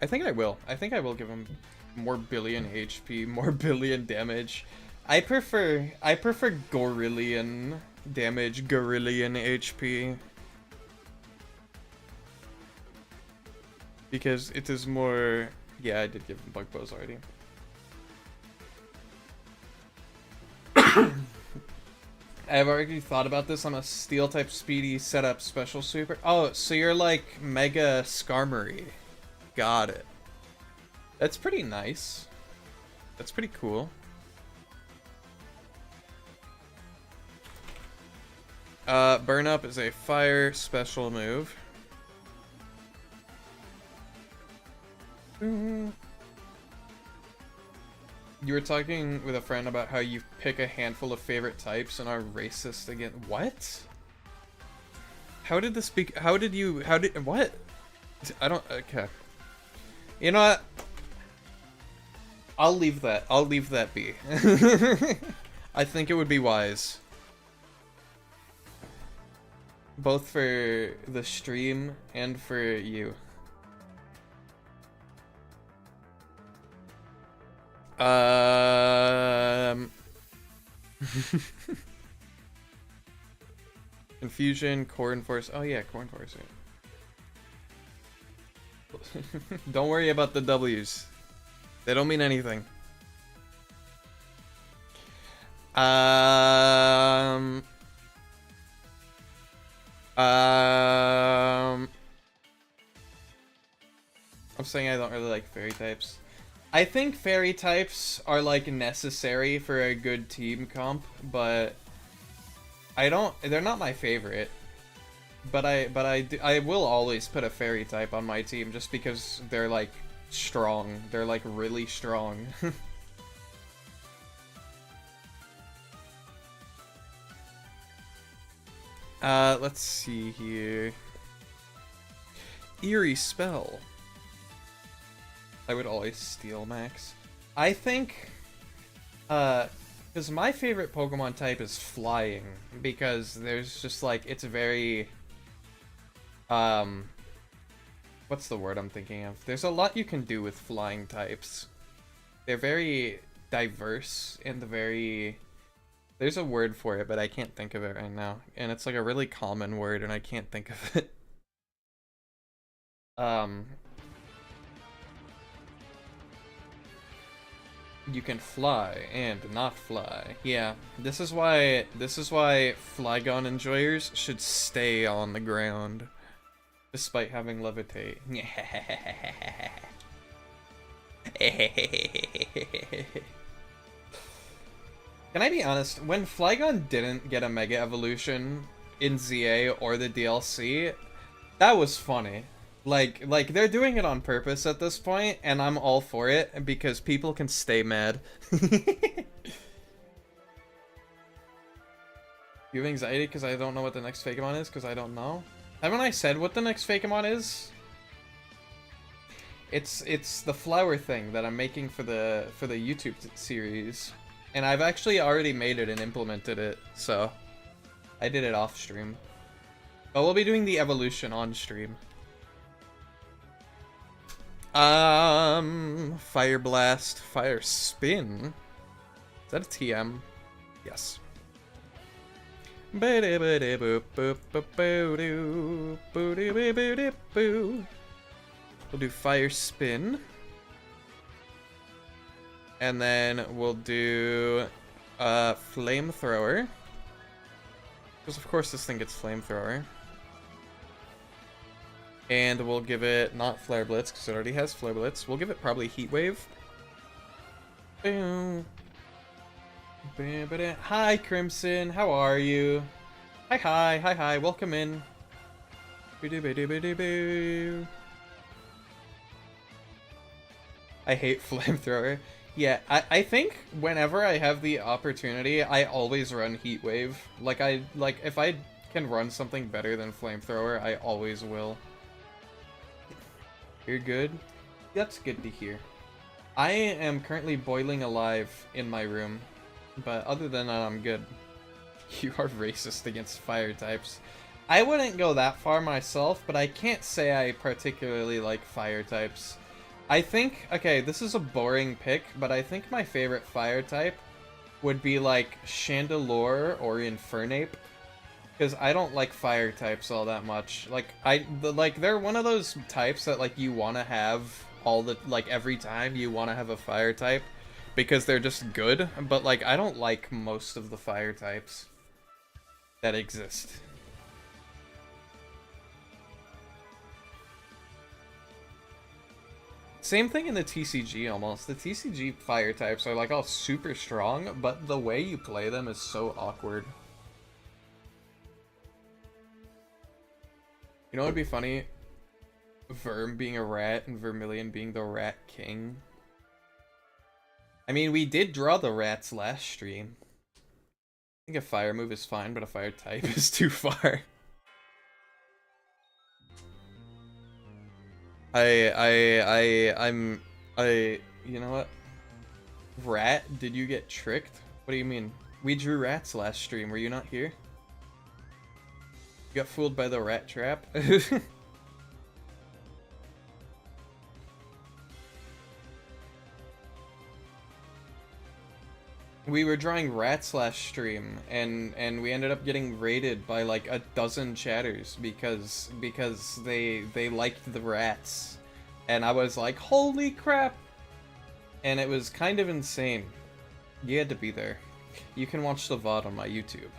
I think I will. I think I will give him more billion HP, more billion damage. I prefer Gorillion damage, Gorillion HP. Because it is more... Yeah, I did give him bug bows already. I've already thought about this. I'm a steel type speedy setup special super. Oh, so you're like Mega Skarmory. Got it. That's pretty nice. That's pretty cool. Burn Up is a fire special move. You were talking with a friend about how you pick a handful of favorite types and are racist again. What? How did this be? How did what? I don't, okay. You know what? I'll leave that be. I think it would be wise. Both for the stream and for you. Confusion, Corn Force. Oh yeah, Corn Force. Yeah. Don't worry about the W's. They don't mean anything. I'm saying I don't really like fairy types. I think fairy types are like necessary for a good team comp, but they're not my favorite. But I will always put a fairy type on my team just because they're like strong. They're like really strong. Let's see here. Eerie Spell. I would always steal Max. I think, because my favorite Pokemon type is flying, because there's just like, it's very, what's the word I'm thinking of? There's a lot you can do with flying types. They're very diverse and very, there's a word for it, but I can't think of it right now. And it's like a really common word and I can't think of it. You can fly and not fly. Yeah, this is why Flygon enjoyers should stay on the ground despite having levitate. Can I be honest? When Flygon didn't get a Mega Evolution in ZA or the DLC, that was funny. Like they're doing it on purpose at this point, and I'm all for it because people can stay mad. You have anxiety because I don't know what the next Fakemon is because I don't know. Haven't I said what the next Fakemon is? It's the flower thing that I'm making for the YouTube series, and I've actually already made it and implemented it, so I did it off stream. But we'll be doing the evolution on stream. Fire Blast, Fire Spin. Is that a TM? Yes. We'll do Fire Spin. And then we'll do Flamethrower. Because of course this thing gets Flamethrower. And we'll give it not Flare Blitz, because it already has Flare Blitz. We'll give it probably Heat Wave. Hi, Crimson. How are you? Hi. Welcome in. I hate Flamethrower. Yeah, I think whenever I have the opportunity, I always run Heat Wave. Like if I can run something better than Flamethrower, I always will. You're good? That's good to hear. I am currently boiling alive in my room, but other than that, I'm good. You are racist against fire types. I wouldn't go that far myself, but I can't say I particularly like fire types. I think, okay, this is a boring pick, but I think my favorite fire type would be like Chandelure or Infernape. Because I don't like fire types all that much. Like, they're one of those types that, like, you want to have all the, like, every time you want to have a fire type. Because they're just good. But, like, I don't like most of the fire types that exist. Same thing in the TCG almost. The TCG fire types are like all super strong, but the way you play them is so awkward. You know what would be funny? Verm being a rat and Vermilion being the rat king. I mean, we did draw the rats last stream. I think a fire move is fine, but a fire type is too far. You know what? Rat, did you get tricked? What do you mean? We drew rats last stream, were you not here? You got fooled by the rat trap? We were drawing rats last stream, and we ended up getting raided by like a dozen chatters because they liked the rats, and I was like, holy crap! And it was kind of insane. You had to be there. You can watch the VOD on my YouTube.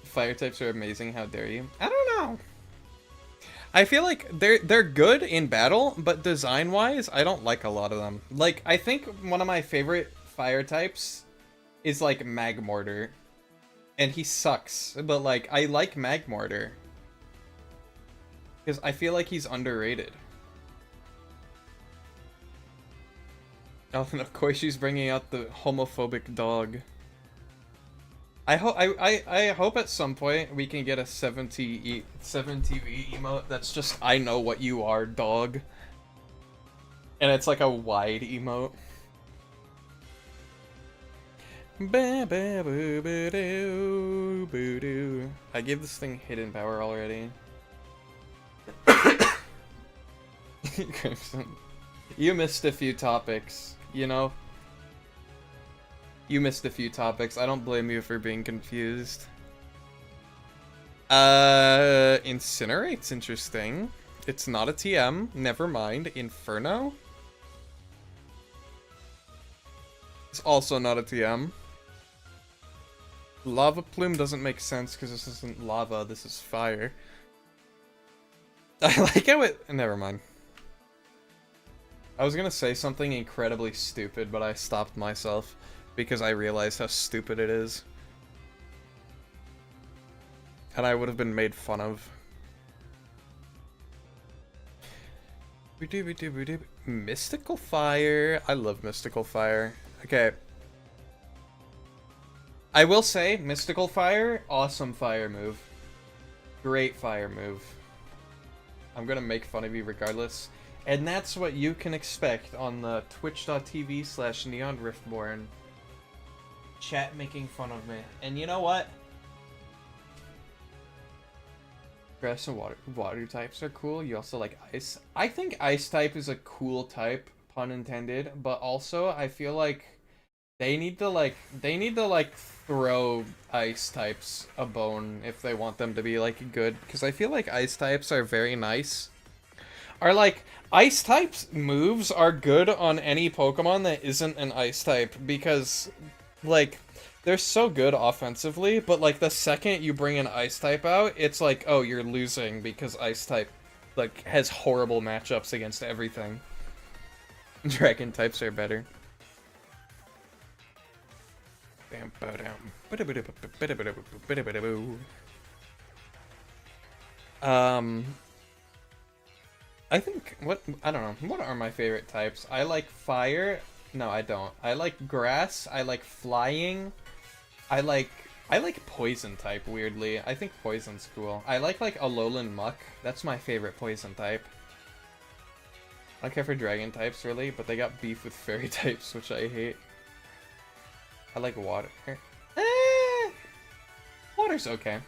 Fire types are amazing. How dare you? I don't know. I feel like they're good in battle, but design-wise, I don't like a lot of them. Like, I think one of my favorite fire types is, like, Magmortar. And he sucks, but, like, I like Magmortar. Because I feel like he's underrated. Oh, and of course she's bringing out the homophobic dog. I hope at some point we can get a 7TV emote that's just I know what you are, dog. And it's like a wide emote. I gave this thing hidden power already. Crimson. You missed a few topics, you know? You missed a few topics. I don't blame you for being confused. Incinerate's interesting. It's not a TM. Never mind. Inferno? It's also not a TM. Lava Plume doesn't make sense because this isn't lava, this is fire. I like how it... Never mind. I was gonna say something incredibly stupid, but I stopped myself. Because I realized how stupid it is. And I would have been made fun of. Mystical Fire. I love Mystical Fire. Okay. I will say, Mystical Fire, awesome fire move. Great fire move. I'm gonna make fun of you regardless. And that's what you can expect on the twitch.tv/neonriftborn. Chat making fun of me. And you know what? Grass and water types are cool. You also like ice. I think ice type is a cool type, pun intended, but also I feel like they need to throw ice types a bone if they want them to be like good, because I feel like ice types are very nice. Are like ice types moves are good on any Pokemon that isn't an ice type, because like, they're so good offensively, but like the second you bring an ice type out, it's like, oh, you're losing because ice type like has horrible matchups against everything. Dragon types are better. I think I don't know. What are my favorite types? I like fire. No, I don't. I like grass. I like flying. I like poison type, weirdly. I think poison's cool. I like Alolan Muck. That's my favorite poison type. I don't care for dragon types, really, but they got beef with fairy types, which I hate. I like water. Water's okay.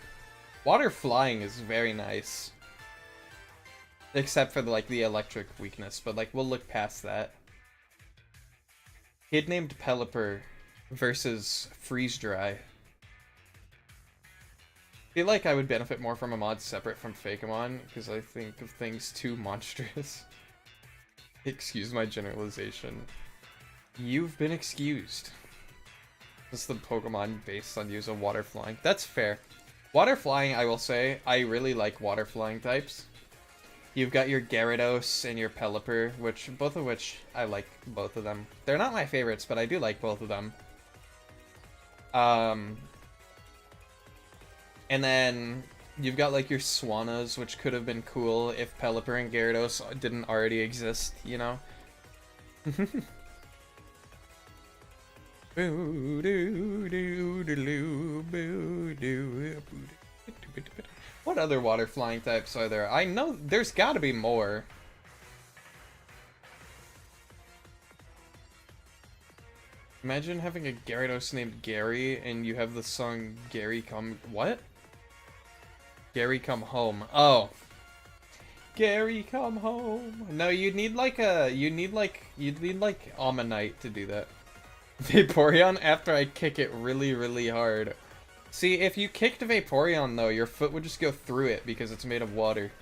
Water flying is very nice. Except for the electric weakness, but like we'll look past that. Kid named Pelipper versus Freeze Dry. feel like I would benefit more from a mod separate from Fakemon, because I think of things too monstrous. Excuse my generalization. You've been excused. This is the Pokemon based on use of water flying. That's fair. Water flying, I will say, I really like water flying types. You've got your Gyarados and your Pelipper, both of which I like both of them. They're not my favorites, but I do like both of them. And then you've got like your Swannas, which could have been cool if Pelipper and Gyarados didn't already exist, you know? What other water flying types are there? I know there's gotta be more. Imagine having a Gyarados named Gary and you have the song Gary Come... What? Gary Come Home. Oh. Gary Come Home. No, you'd need like Ammonite to do that. Vaporeon after I kick it really, really hard. See, if you kicked Vaporeon though, your foot would just go through it because it's made of water.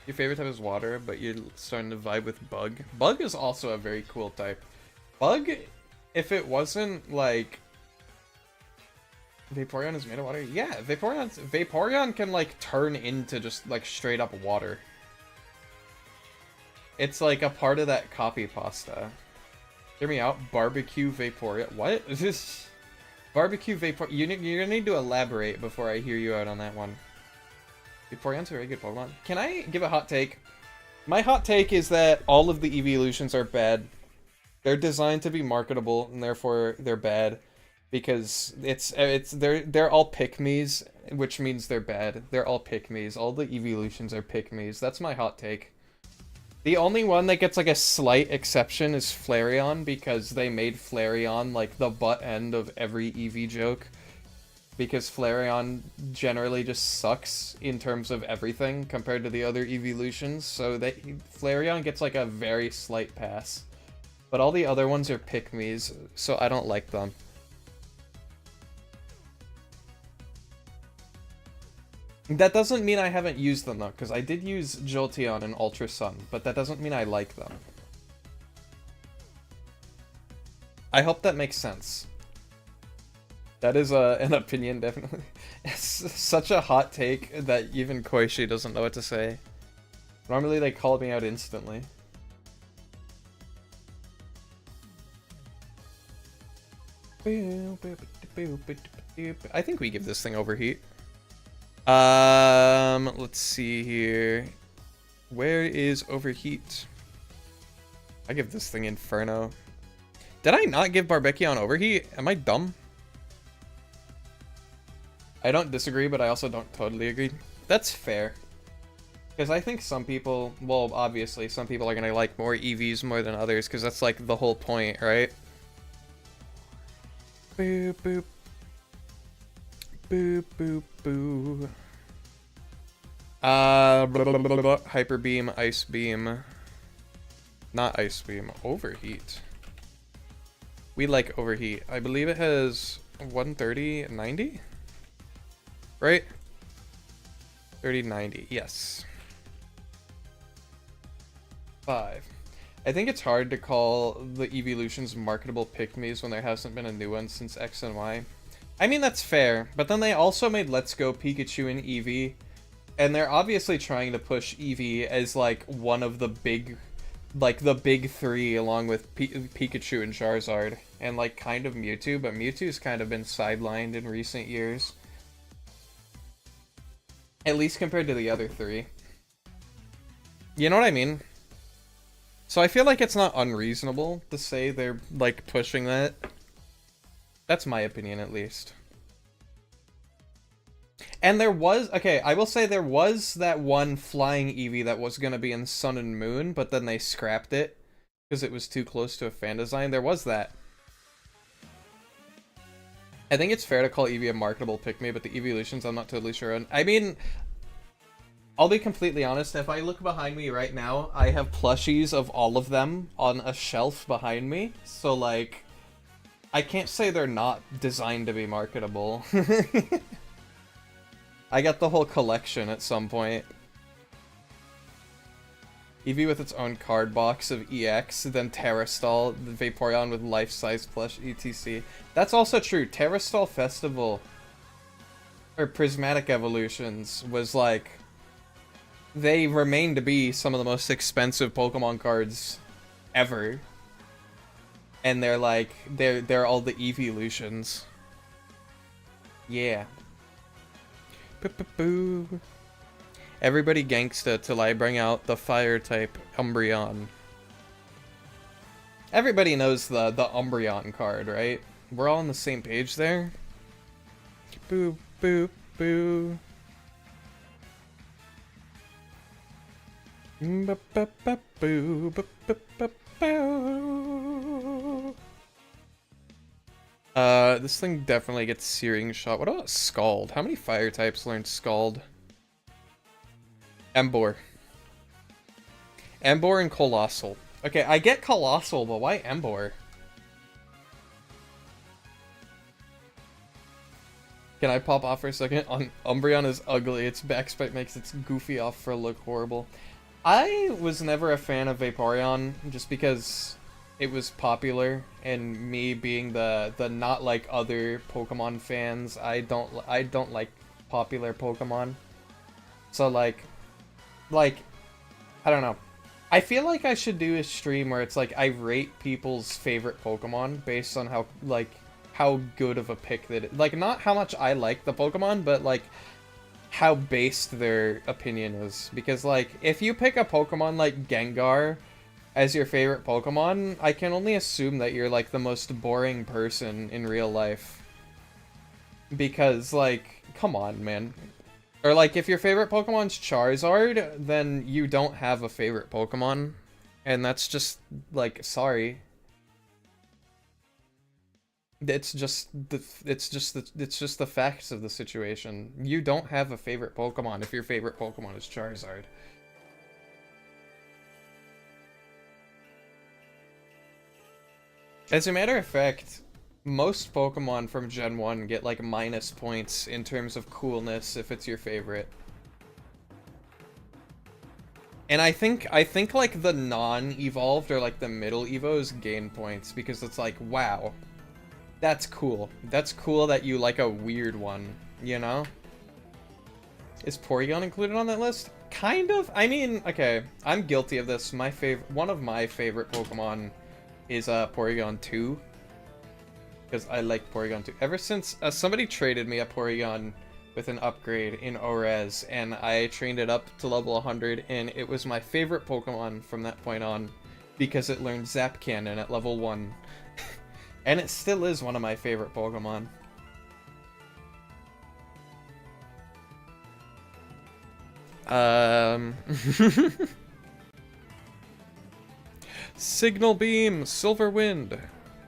Your favorite type is water, but you're starting to vibe with Bug. Bug is also a very cool type. Bug, if it wasn't like... Vaporeon is made of water? Yeah, Vaporeon can like turn into just like straight up water. It's like a part of that copy pasta. Hear me out. Barbecue Vaporeon. What? Is this? Barbecue Vaporeon. You're gonna need to elaborate before I hear you out on that one. Vaporeon's a very good Pokemon. Can I give a hot take? My hot take is that all of the evolutions are bad. They're designed to be marketable, and therefore they're bad. Because they're all pick-me's, which means they're bad. They're all pick-me's. All the evolutions are pick-me's. That's my hot take. The only one that gets like a slight exception is Flareon, because they made Flareon like the butt end of every Eevee joke. Because Flareon generally just sucks in terms of everything compared to the other evolutions, so Flareon gets like a very slight pass. But all the other ones are pick-me's, so I don't like them. That doesn't mean I haven't used them though, because I did use Jolteon and Ultra Sun, but that doesn't mean I like them. I hope that makes sense. That is an opinion, definitely. It's such a hot take that even Koishi doesn't know what to say. Normally they call me out instantly. I think we give this thing Overheat. Let's see here. Where is Overheat? I give this thing Inferno. Did I not give Barbekion Overheat? Am I dumb? I don't disagree, but I also don't totally agree. That's fair. Because I think some people, well, obviously, some people are gonna like more EVs more than others, because that's like the whole point, right? Boop, boop. Boop, boop, boo. Hyper Beam, Ice Beam. Not Ice Beam, Overheat. We like Overheat. I believe it has 130, 90? Right? 30, 90, yes. 5. I think it's hard to call the evolutions marketable pick-me's when there hasn't been a new one since X and Y. I mean, that's fair, but then they also made Let's Go Pikachu and Eevee, and they're obviously trying to push Eevee as, like, one of the big, like, the big three along with Pikachu and Charizard, and, like, kind of Mewtwo, but Mewtwo's kind of been sidelined in recent years. At least compared to the other three. You know what I mean? So I feel like it's not unreasonable to say they're, like, pushing that. That's my opinion, at least. And there was... Okay, I will say there was that one flying Eevee that was going to be in Sun and Moon, but then they scrapped it because it was too close to a fan design. There was that. I think it's fair to call Eevee a marketable pick-me, but the evolutions I'm not totally sure on. I mean, I'll be completely honest. If I look behind me right now, I have plushies of all of them on a shelf behind me. So, like... I can't say they're not designed to be marketable. I got the whole collection at some point. Eevee with its own card box of EX, then Terrastall, the Vaporeon with life-size plush, etc. That's also true. Terrastall Festival, or Prismatic Evolutions, was like... They remain to be some of the most expensive Pokemon cards ever. And they're like, they're all the evolutions. Yeah. Boo. Everybody gangsta till I bring out the fire type Umbreon. Everybody knows the Umbreon card, right? We're all on the same page there. Boo, boo, boo. This thing definitely gets Searing Shot. What about Scald? How many fire types learn Scald? Emboar. Emboar and Colossal. Okay, I get Colossal, but why Emboar? Can I pop off for a second? Umbreon is ugly. Its backspike makes its goofy off for look horrible. I was never a fan of Vaporeon, just because it was popular, and me being the not like other Pokemon fans, I don't like popular Pokemon. So like, I don't know. I feel like I should do a stream where it's like I rate people's favorite Pokemon based on how good of a pick that it, like, not how much I like the Pokemon, but like how based their opinion is. Because like if you pick a Pokemon like Gengar as your favorite Pokemon, I can only assume that you're like the most boring person in real life. Because like, come on, man. Or like, if your favorite Pokemon's Charizard, then you don't have a favorite Pokemon. And that's just, like, sorry. It's just the facts of the situation. You don't have a favorite Pokemon if your favorite Pokemon is Charizard. As a matter of fact, most Pokemon from Gen 1 get like minus points in terms of coolness if it's your favorite. And I think like the non-evolved or like the middle evos gain points because it's like, wow, that's cool. That's cool that you like a weird one, you know? Is Porygon included on that list? Kind of. I mean, okay, I'm guilty of this. One of my favorite Pokemon is Porygon 2. Because I like Porygon 2. Ever since somebody traded me a Porygon with an upgrade in ORES, and I trained it up to level 100, and it was my favorite Pokemon from that point on, because it learned Zap Cannon at level 1. And it still is one of my favorite Pokemon. Signal Beam, Silver Wind.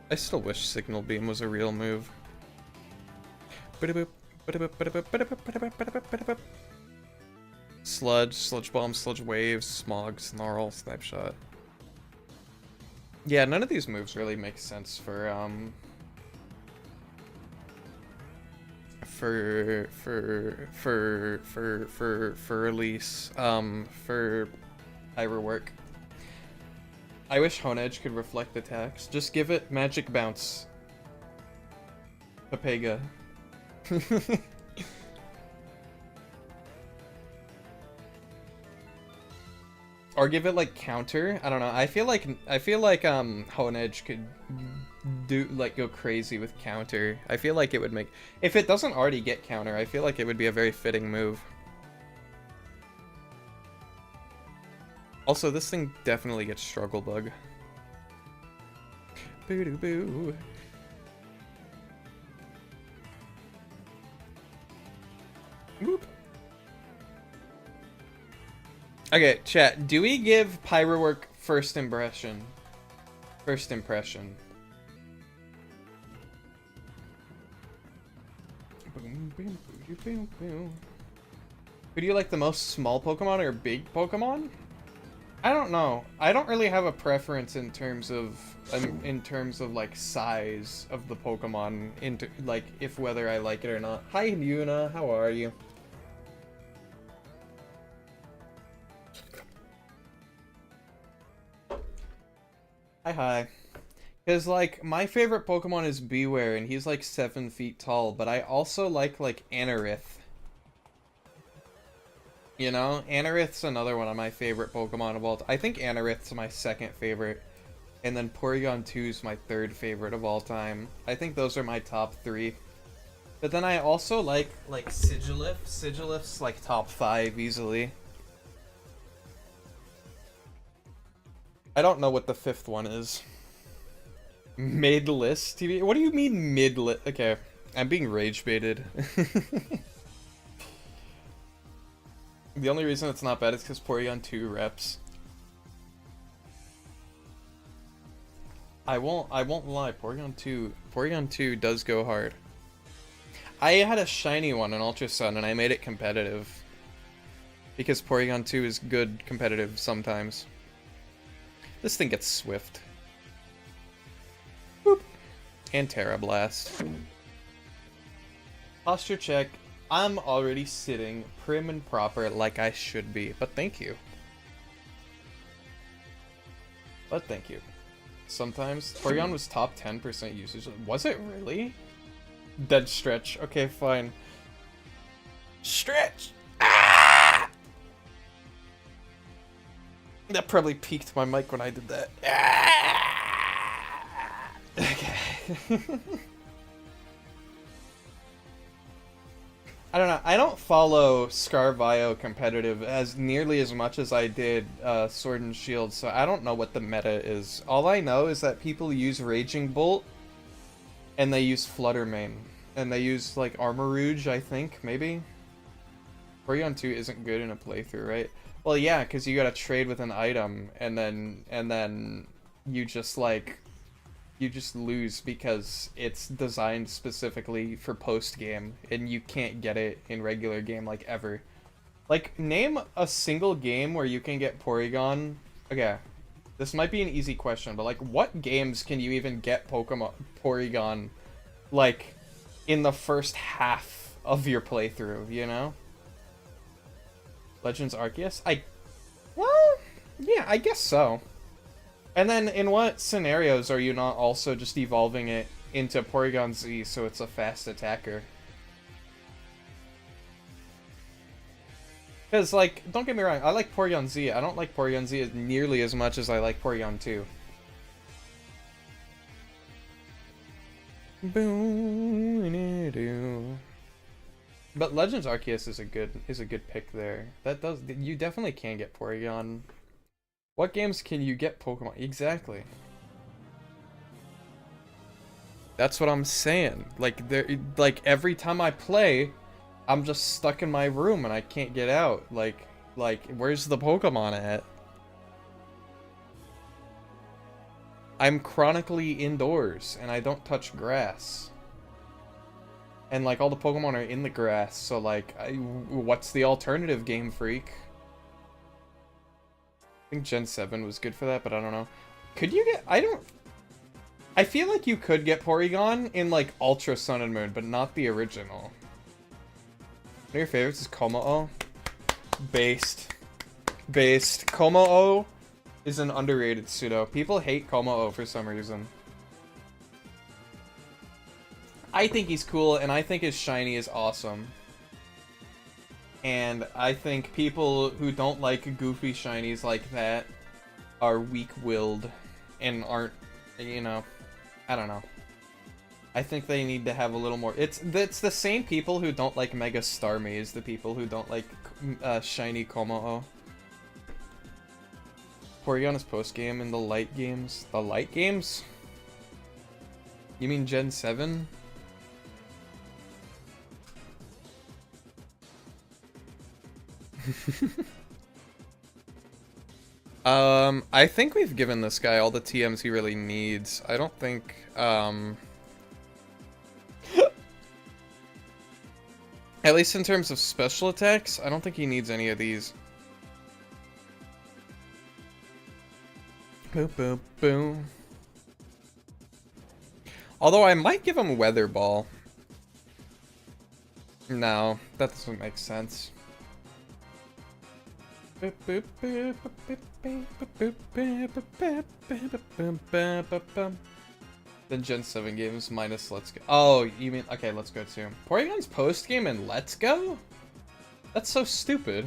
I still wish Signal Beam was a real move. Sludge, Sludge Bomb, Sludge Wave, Smog, Snarl, Snipe Shot. Yeah, none of these moves really make sense for release, for Hyper work. I wish Honedge could reflect attacks. Just give it Magic Bounce. Papega. Or give it like counter. I don't know. I feel like Honedge could go crazy with counter. I feel like it would make, if it doesn't already get counter, I feel like it would be a very fitting move. Also, this thing definitely gets Struggle Bug. Boo-doo-boo. Whoop. Okay, chat. Do we give Pyrowork first impression? First impression. Boom, boom, boom, boom, boom. Who do you like the most, small Pokemon or big Pokemon? I don't know. I don't really have a preference in terms of like size of the Pokemon, into like if whether I like it or not. Hi Yuna, how are you? Hi. Because, like, my favorite Pokemon is Beware, and he's, like, 7 feet tall, but I also like Anorith. You know? Anorith's another one of my favorite Pokemon of all time. I think Anorith's my second favorite, and then Porygon 2 is my third favorite of all time. I think those are my top 3. But then I also like Sigilif. Sigilif's, like, top 5 easily. I don't know what the 5th one is. Mid-list TV? What do you mean mid-list? Okay, I'm being rage-baited. The only reason it's not bad is because Porygon 2 reps. I won't lie, Porygon 2 does go hard. I had a shiny one in Ultra Sun and I made it competitive. Because Porygon 2 is good competitive sometimes. This thing gets Swift. Boop. And Terra Blast. Posture check. I'm already sitting prim and proper like I should be, but thank you. But thank you. Sometimes Porygon was top 10% usage. Was it really? Dead stretch. Okay, fine. Stretch! Ah! That probably peaked my mic when I did that. Ah! Okay. I don't know. I don't follow Scarvio competitive as nearly as much as I did Sword and Shield, so I don't know what the meta is. All I know is that people use Raging Bolt, and they use Flutter Mane, and they use like Armor Rouge, I think, maybe. Porygon 2 isn't good in a playthrough, right? Well, yeah, because you gotta trade with an item, and then you just like. You just lose because it's designed specifically for post-game, and you can't get it in regular game, like, ever. Like, name a single game where you can get Porygon. Okay, this might be an easy question, but, like, what games can you even get Porygon, like, in the first half of your playthrough, you know? Legends Arceus? Well, yeah, I guess so. And then, in what scenarios are you not also just evolving it into Porygon Z so it's a fast attacker? Because, like, don't get me wrong, I like Porygon Z. I don't like Porygon Z nearly as much as I like Porygon 2. But Legends Arceus is a good pick there. You definitely can get Porygon. What games can you get Pokemon? Exactly. That's what I'm saying. Like every time I play, I'm just stuck in my room and I can't get out. Like where's the Pokemon at? I'm chronically indoors and I don't touch grass. And like all the Pokemon are in the grass, so like what's the alternative, Game Freak? I think Gen 7 was good for that, but I don't know. Could you get... I feel like you could get Porygon in, like, Ultra Sun and Moon, but not the original. One of your favorites is Kommo-o? Based. Kommo-o is an underrated pseudo. People hate Kommo-o for some reason. I think he's cool, and I think his shiny is awesome. And I think people who don't like goofy shinies like that are weak-willed and aren't, you know, I don't know. I think they need to have a little more. It's the same people who don't like Mega Starmie as the people who don't like shiny Kommo-o. Porygon is post-game in the light games. The light games? You mean Gen 7? I think we've given this guy all the TMs he really needs. I don't think, at least in terms of special attacks, I don't think he needs any of these. Boom, boom, boom. Although I might give him Weather Ball. No, that doesn't make sense. Then Gen 7 games minus Let's Go. Oh, you mean... Okay, Let's Go too. Porygon's post-game and Let's Go? That's so stupid.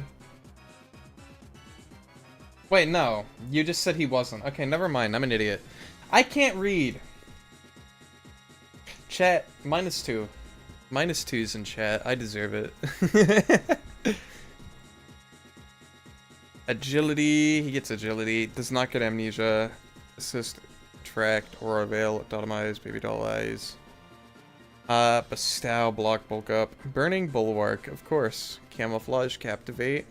Wait, no. You just said he wasn't. Okay, never mind. I'm an idiot. I can't read. Chat, -2. -2's in chat. I deserve it. Agility. He gets agility. Does not get amnesia. Assist, tracked, aura veil, autotomize, baby doll eyes. Bestow, block, bulk up. Burning bulwark, of course. Camouflage, captivate.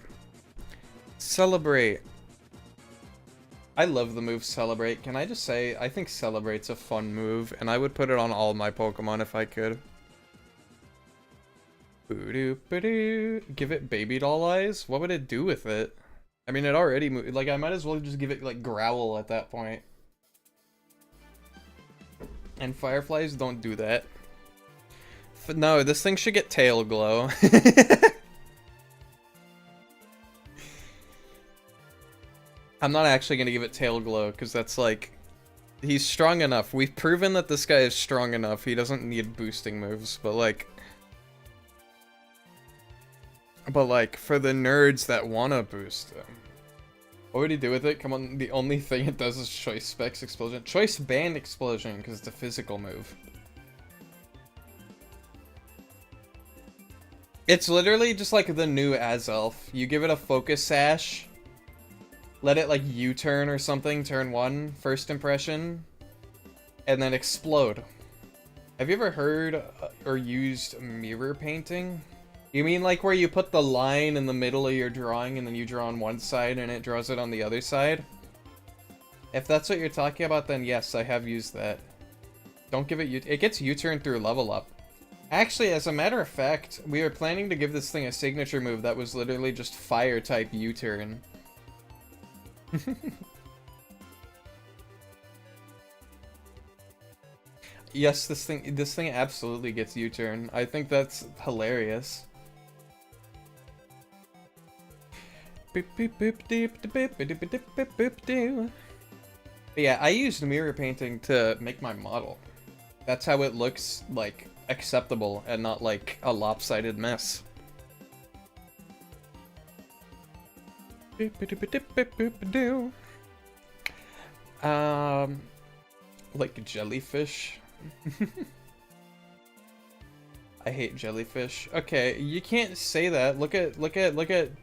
Celebrate. I love the move Celebrate. Can I just say, I think Celebrate's a fun move, and I would put it on all my Pokemon if I could. Boo-doo-ba-doo. Give it baby doll eyes? What would it do with it? I mean, it already moved. Like, I might as well just give it, like, Growl at that point. And Fireflies don't do that. No, this thing should get Tail Glow. I'm not actually going to give it Tail Glow, because that's like... He's strong enough. We've proven that this guy is strong enough. He doesn't need boosting moves, but like... for the nerds that want to boost him. What would he do with it? Come on, the only thing it does is Choice Specs Explosion. Choice Band Explosion, because it's a physical move. It's literally just like the new Azelf. You give it a Focus Sash... Let it, like, U-turn or something, turn 1, first impression, and then explode. Have you ever heard or used mirror painting? You mean like where you put the line in the middle of your drawing and then you draw on one side and it draws it on the other side? If that's what you're talking about, then yes, I have used that. Don't give it it gets U-turn through level up. Actually, as a matter of fact, we were planning to give this thing a signature move that was literally just fire-type U-turn. Yes, this thing absolutely gets U-turn. I think that's hilarious. But yeah, I used mirror painting to make my model. That's how it looks, like, acceptable and not like a lopsided mess. Like jellyfish. I hate jellyfish. Okay, you can't say that. Look at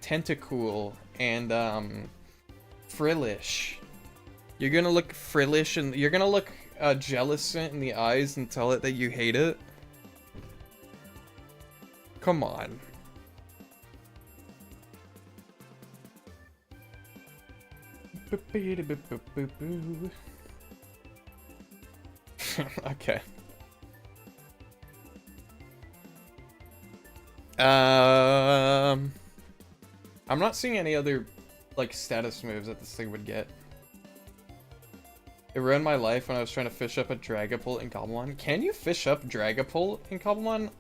Tentacool and Frillish. You're gonna look Frillish and you're gonna look Jellicent in the eyes and tell it that you hate it? Come on. Okay. I'm not seeing any other, like, status moves that this thing would get. It ruined my life when I was trying to fish up a Dragapult in Cobblemon. Can you fish up Dragapult in Cobblemon?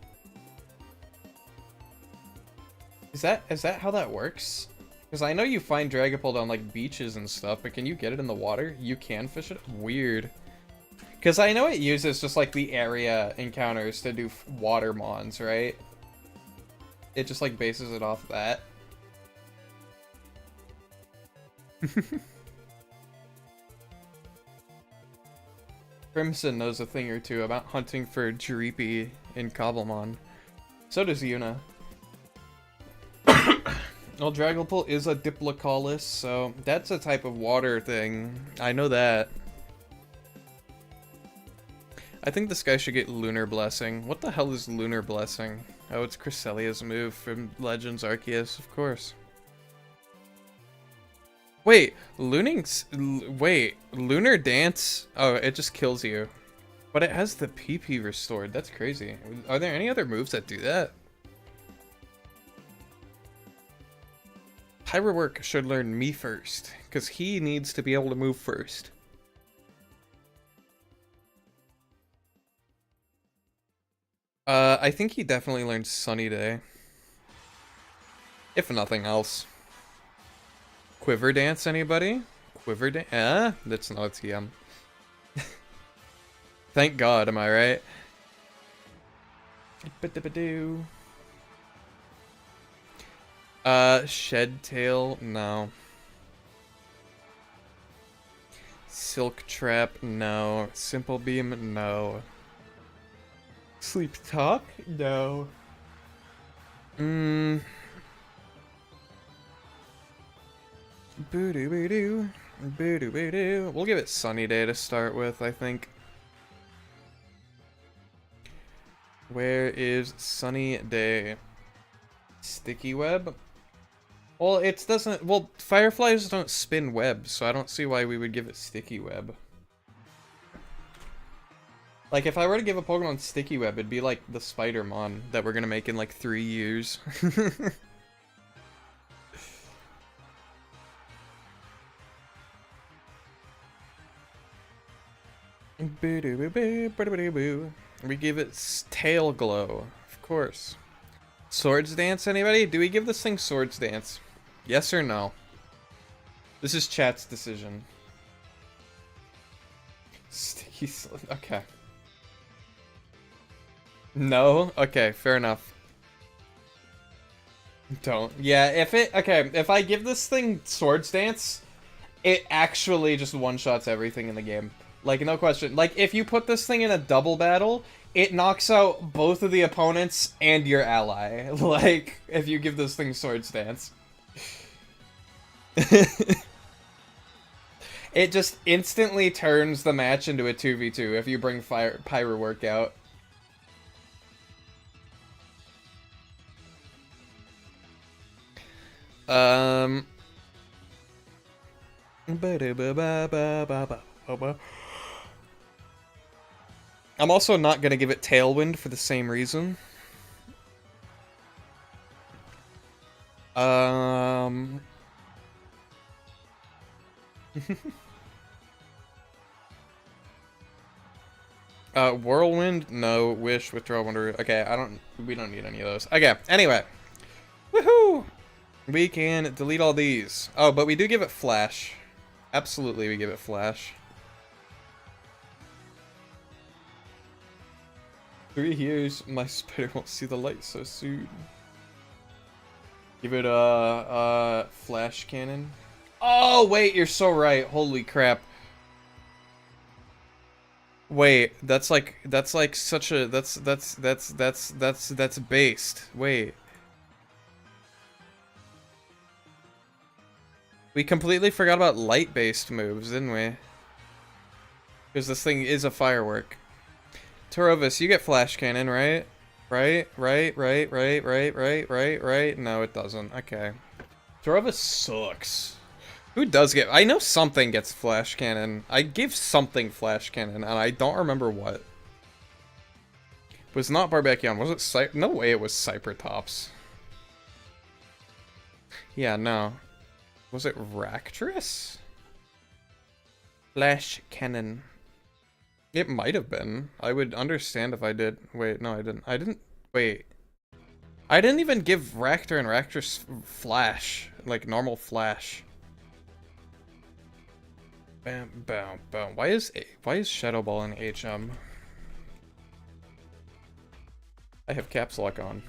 Is that how that works? Because I know you find Dragapult on, like, beaches and stuff, but can you get it in the water? You can fish it? Weird. Because I know it uses just, like, the area encounters to do water mons, right? It just, like, bases it off that. Crimson knows a thing or two about hunting for Dreepy in Cobblemon. So does Yuna. Well, Dragapult is a Diplocaulus, so that's a type of water thing. I know that. I think this guy should get Lunar Blessing. What the hell is Lunar Blessing? Oh, it's Cresselia's move from Legends Arceus, of course. Wait, Lunar Dance? Oh, it just kills you. But it has the PP restored. That's crazy. Are there any other moves that do that? Pyrowork should learn me first, because he needs to be able to move first. I think he definitely learned Sunny Day. If nothing else. Quiver Dance, anybody? Quiver Dance? That's not a TM. Thank God, am I right? Shed Tail, no. Silk Trap, no. Simple Beam, no. Sleep Talk, no. Boo doo boo doo. Boo doo boo doo. We'll give it Sunny Day to start with, I think. Where is Sunny Day? Sticky Web? Well, it doesn't. Well, fireflies don't spin webs, so I don't see why we would give it Sticky Web. Like, if I were to give a Pokemon Sticky Web, it'd be like the Spider-Mon that we're gonna make in like 3 years. We give it Tail Glow, of course. Swords Dance, anybody? Do we give this thing Swords Dance? Yes or no? This is chat's decision. Sticky okay. No? Okay, fair enough. Don't. Yeah, if I give this thing Swords Dance, it actually just one-shots everything in the game. Like, no question. Like, if you put this thing in a double battle, it knocks out both of the opponents and your ally. Like, if you give this thing Swords Dance. It just instantly turns the match into a 2v2 if you bring Pyrowork out. I'm also not gonna give it Tailwind for the same reason. Whirlwind, no. Wish, Withdraw, Wonder. Okay, we don't need any of those. Okay, anyway. Woohoo! We can delete all these. Oh, but we do give it Flash. Absolutely, we give it Flash. 3 years, my spider won't see the light so soon. Give it a Flash Cannon. Oh, wait, you're so right. Holy crap. Wait, that's such a, that's based. Wait. We completely forgot about light-based moves, didn't we? Because this thing is a firework. Torovis, you get Flash Cannon, right? Right? No, it doesn't. Okay. Torovis sucks. Who does get... I know something gets Flash Cannon. I gave something Flash Cannon, and I don't remember what. It was not Barbekion. Was it No way it was Cybertops. Yeah, no. Was it Raktress? Flash Cannon. It might have been. I would understand if I did. Wait, no, I didn't. Wait. I didn't even give Raktor and Raktress Flash. Like, normal Flash. Bam, bam, bam. Why is Shadow Ball in HM? I have Caps Lock on.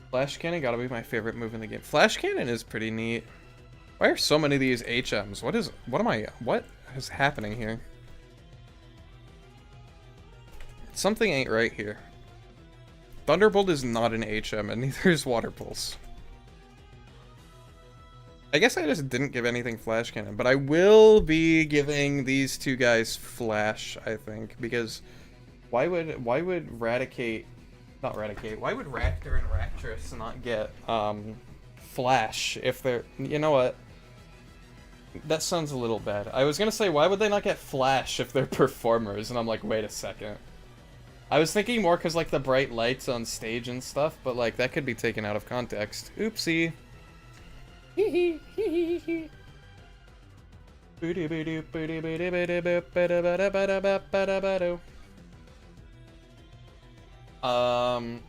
Flash Cannon gotta be my favorite move in the game. Flash Cannon is pretty neat. Why are so many of these HMs? What is happening here? Something ain't right here. Thunderbolt is not an HM, and neither is Water Pulse. I guess I just didn't give anything Flash Cannon, but I will be giving these two guys Flash, I think, because why would Raticate, not Raticate, why would Raktor and Raktress not get Flash if they're, you know what? That sounds a little bad. I was gonna say, why would they not get Flash if they're performers? And I'm like, wait a second. I was thinking more because, like, the bright lights on stage and stuff, but, like, that could be taken out of context. Oopsie. Um.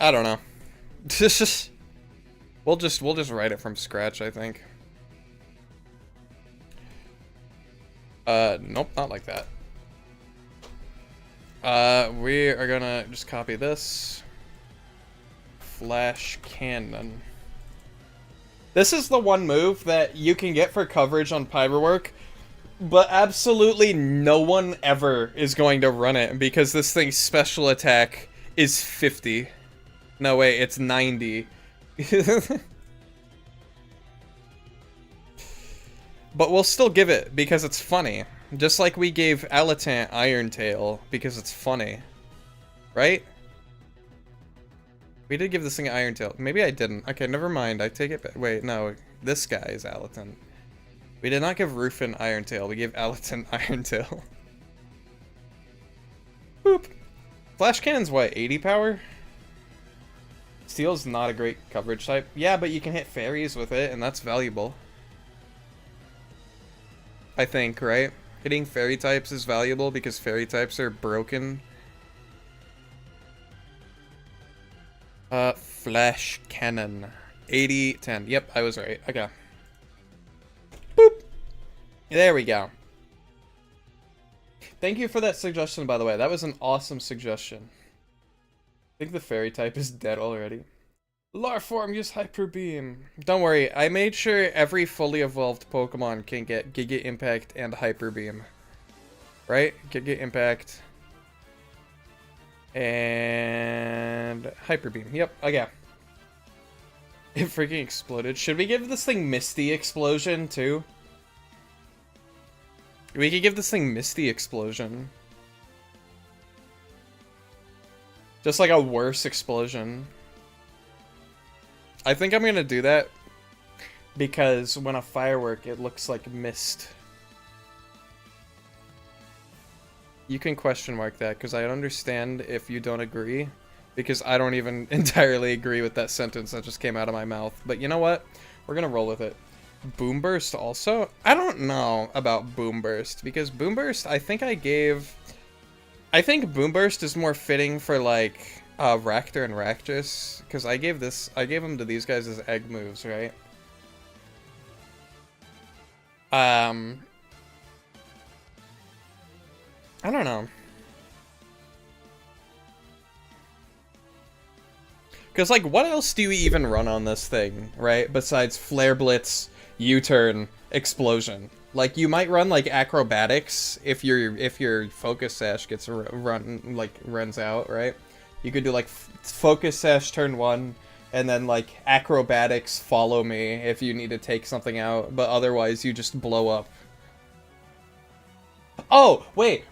I don't know. we'll just write it from scratch, I think. Nope, not like that. We are gonna just copy this. Flash cannon. This is the one move that you can get for coverage on Pyrowork, but absolutely no one ever is going to run it because this thing's special attack is 50. No, wait, it's 90. But we'll still give it because it's funny. Just like we gave Alatant Iron Tail because it's funny. Right? We did give this thing Iron Tail. Maybe I didn't. Okay, never mind. I take it back. Wait, no. This guy is Alatant. We did not give Rufin Iron Tail. We gave Alatant Iron Tail. Boop. Flash Cannon's what, 80 power? Steel's not a great coverage type. Yeah, but you can hit fairies with it, and that's valuable. I think, right? Hitting fairy types is valuable because fairy types are broken. Flash Cannon. 80, 10. Yep, I was right. Okay. Boop! There we go. Thank you for that suggestion, by the way. That was an awesome suggestion. I think the fairy type is dead already. Larform, use Hyper Beam. Don't worry, I made sure every fully evolved Pokemon can get Giga Impact and Hyper Beam. Right? Giga Impact. And Hyper Beam. Yep, okay. It freaking exploded. Should we give this thing Misty Explosion, too? We could give this thing Misty Explosion. Just like a worse explosion. I think I'm gonna do that because when a firework, it looks like mist. You can question mark that because I understand if you don't agree, because I don't even entirely agree with that sentence that just came out of my mouth. But you know what? We're gonna roll with it. Boom Burst also? I don't know about Boom Burst because Boom Burst, I think Boom Burst is more fitting for like Raktor and Raktus, because I gave them to these guys as egg moves, right? I don't know. Because, like, what else do you even run on this thing, right? Besides Flare Blitz, U-Turn, Explosion. Like, you might run, like, Acrobatics if your Focus Sash gets runs out, right? You could do, like, Focus Sash turn 1, and then, like, Acrobatics follow me if you need to take something out, but otherwise you just blow up. Oh, wait.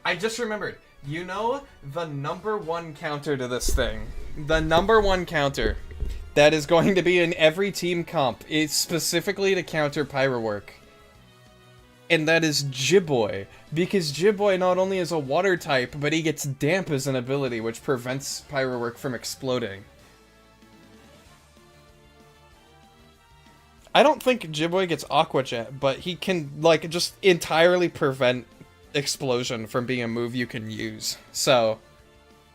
I just remembered. You know the #1 counter to this thing. The #1 counter that is going to be in every team comp is specifically to counter Pyrowork. And that is Jiboy. Because Jiboy not only is a water type, but he gets Damp as an ability, which prevents Pyrowork from exploding. I don't think Jiboy gets Aqua Jet, but he can, like, just entirely prevent Explosion from being a move you can use. So,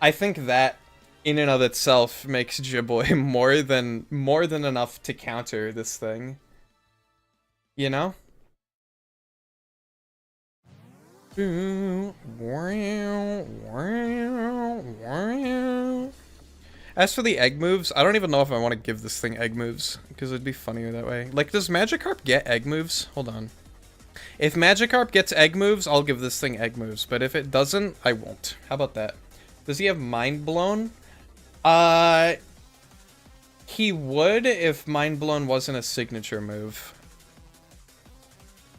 I think that, in and of itself, makes Jiboy more than enough to counter this thing. You know? As for the egg moves, I don't even know if I want to give this thing egg moves, because it'd be funnier that way. Like, does Magikarp get egg moves? Hold on. If Magikarp gets egg moves, I'll give this thing egg moves, but if it doesn't, I won't. How about that? Does he have Mind Blown? He would if Mind Blown wasn't a signature move.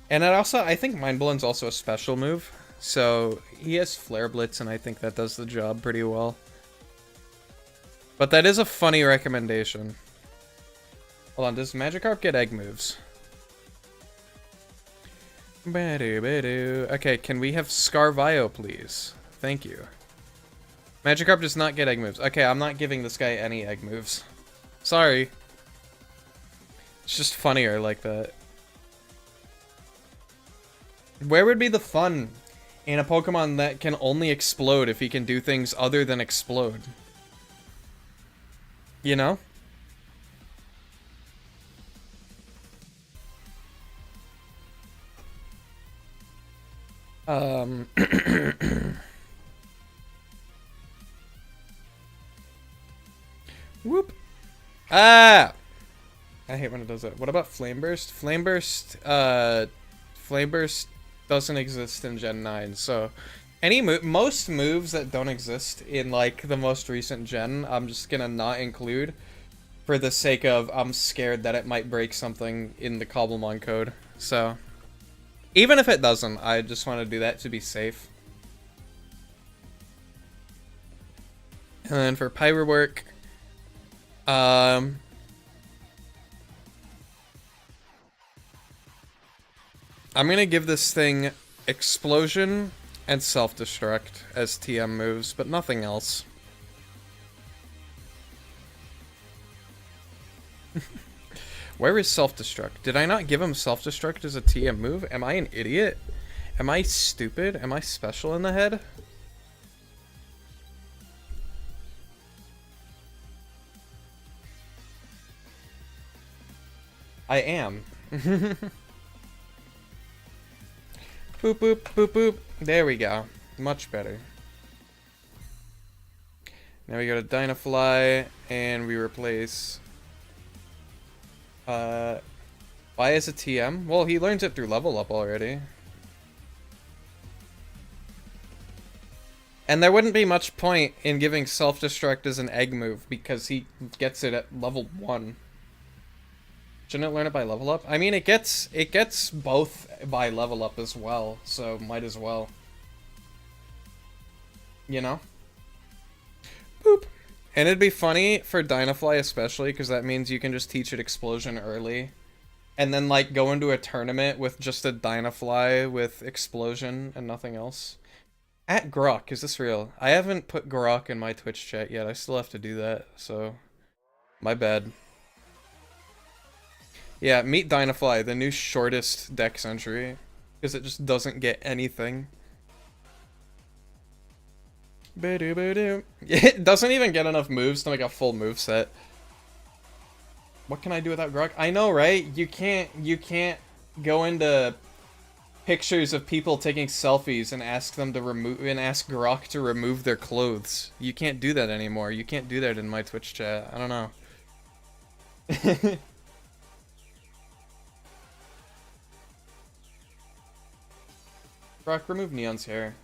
And I think Mind Blown's also a special move, so he has Flare Blitz, and I think that does the job pretty well. But that is a funny recommendation. Hold on, does Magikarp get egg moves? Okay, can we have Scarvio, please? Thank you. Magikarp does not get egg moves. Okay, I'm not giving this guy any egg moves. Sorry. It's just funnier like that. Where would be the fun in a Pokemon that can only explode if he can do things other than explode? You know? Whoop. Ah! I hate when it does that. What about Flame Burst? Flame Burst doesn't exist in Gen 9, so most moves that don't exist in, like, the most recent gen, I'm just gonna not include for the sake of I'm scared that it might break something in the Cobblemon code. So, even if it doesn't, I just want to do that to be safe. And then for Pyrowork, I'm gonna give this thing Explosion and Self-Destruct as TM moves, but nothing else. Where is Self-Destruct? Did I not give him Self-Destruct as a TM move? Am I an idiot? Am I stupid? Am I special in the head? I am. Boop, boop, boop, boop. There we go. Much better. Now we go to Dynafly, and we replace... why is it TM? Well, he learns it through level up already. And there wouldn't be much point in giving Self-Destruct as an egg move, because he gets it at level 1. Shouldn't it learn it by level up? I mean, it gets both by level up as well, so might as well. You know? Boop. And it'd be funny for Dynafly especially, because that means you can just teach it Explosion early. And then, like, go into a tournament with just a Dynafly with Explosion and nothing else. At Grok, is this real? I haven't put Grok in my Twitch chat yet. I still have to do that, so... my bad. Yeah, meet Dynafly, the new shortest dex entry, because it just doesn't get anything. It doesn't even get enough moves to make a full moveset. What can I do without Grok? I know, right? You can't go into pictures of people taking selfies and ask them to ask Grok to remove their clothes. You can't do that anymore. You can't do that in my Twitch chat. I don't know. Grok, remove Neon's hair.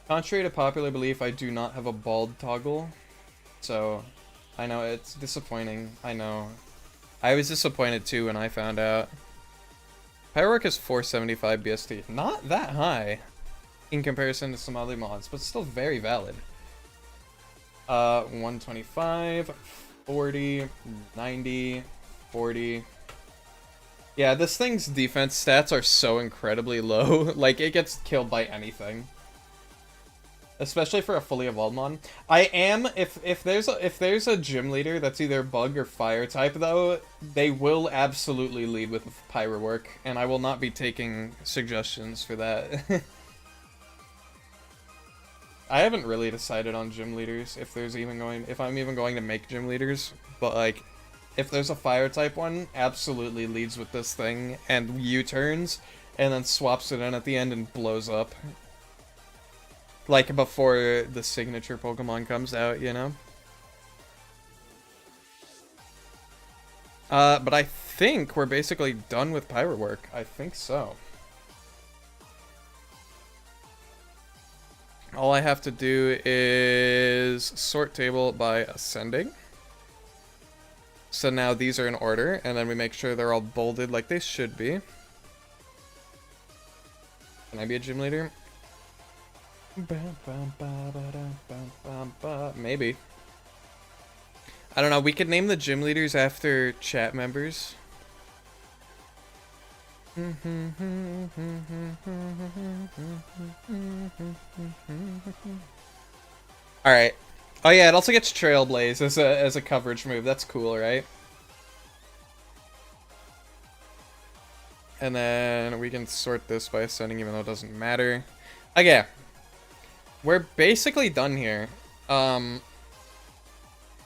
Contrary to popular belief, I do not have a bald toggle. So, I know, it's disappointing. I know. I was disappointed too when I found out. Pyrowork is 475 BST. Not that high in comparison to some other mods, but still very valid. 125, 40, 90, 40. Yeah, this thing's defense stats are so incredibly low. Like, it gets killed by anything. Especially for a fully evolved mon. I am, if there's a gym leader that's either bug or fire type though, they will absolutely lead with Pyrowork, and I will not be taking suggestions for that. I haven't really decided on gym leaders if I'm even going to make gym leaders, but like, if there's a fire type one, absolutely leads with this thing and U-turns, and then swaps it in at the end and blows up. Like, before the signature Pokemon comes out, you know? But I think we're basically done with Pyrowork. I think so. All I have to do is sort table by ascending. So now these are in order, and then we make sure they're all bolded like they should be. Can I be a gym leader? Maybe. I don't know, we could name the gym leaders after chat members. Alright. Oh yeah, it also gets Trailblaze as a coverage move. That's cool, right? And then we can sort this by ascending even though it doesn't matter. Okay. We're basically done here.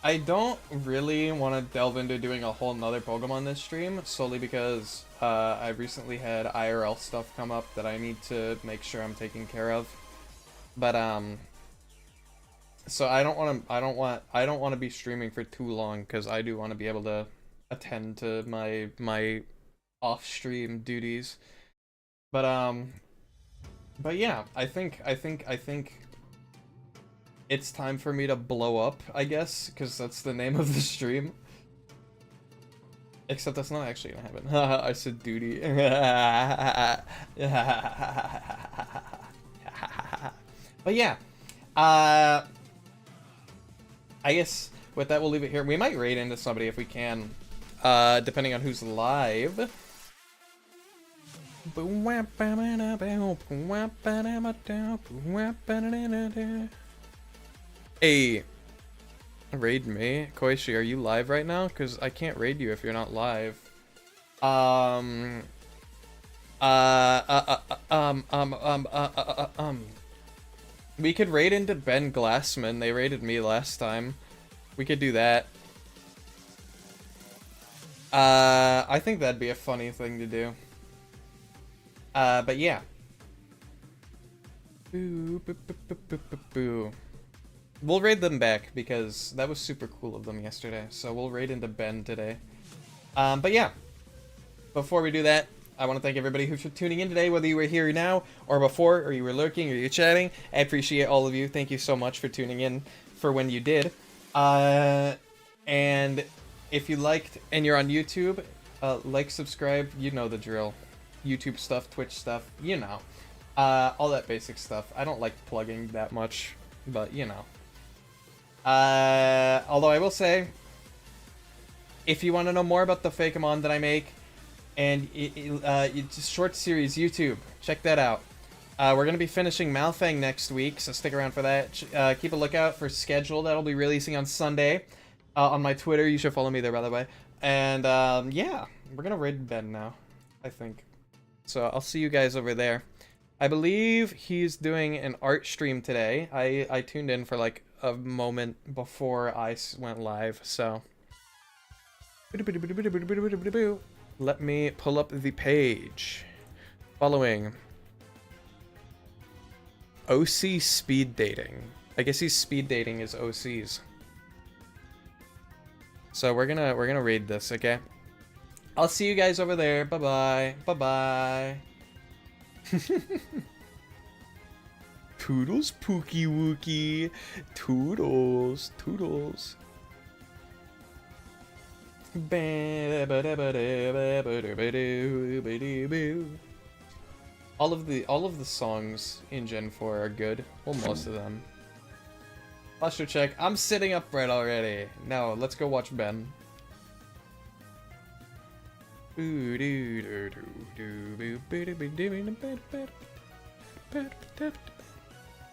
I don't really want to delve into doing a whole nother Pokemon this stream, solely because I recently had IRL stuff come up that I need to make sure I'm taking care of. But so I don't want to be streaming for too long because I do want to be able to attend to my off-stream duties. But yeah, I think it's time for me to blow up, I guess, because that's the name of the stream. Except that's not actually gonna happen. I said duty. But yeah, I guess with that we'll leave it here. We might raid into somebody if we can, depending on who's live. Hey, raid me. Koishi, are you live right now? Because I can't raid you if you're not live. We could raid into Ben Glassman. They raided me last time. We could do that. I think that'd be a funny thing to do. But yeah. Boo, boo, boo, boo, boo, boo, boo. We'll raid them back because that was super cool of them yesterday. So we'll raid into Ben today. But yeah, before we do that, I want to thank everybody who's tuning in today, whether you were here now or before, or you were lurking or you're chatting. I appreciate all of you. Thank you so much for tuning in for when you did. And if you liked and you're on YouTube, like, subscribe, you know the drill. YouTube stuff, Twitch stuff, you know. All that basic stuff. I don't like plugging that much, but you know. Although I will say, if you want to know more about the Fakemon that I make, and it's short series YouTube, check that out. We're going to be finishing Malfang next week, so stick around for that. Keep a lookout for schedule that'll be releasing on Sunday. On my Twitter, you should follow me there, by the way. And yeah, we're going to raid Ben now, I think. So I'll see you guys over there. I believe he's doing an art stream today. I tuned in for like a moment before I went live, so. Let me pull up the page. Following. OC speed dating. I guess he's speed dating his OCs. So we're gonna raid this, okay? I'll see you guys over there. Bye-bye. Bye-bye. Toodles, Pookie Wookie. Toodles, toodles. All of the songs in Gen 4 are good. Well, most of them. Posture check. I'm sitting upright already. Now let's go watch Ben.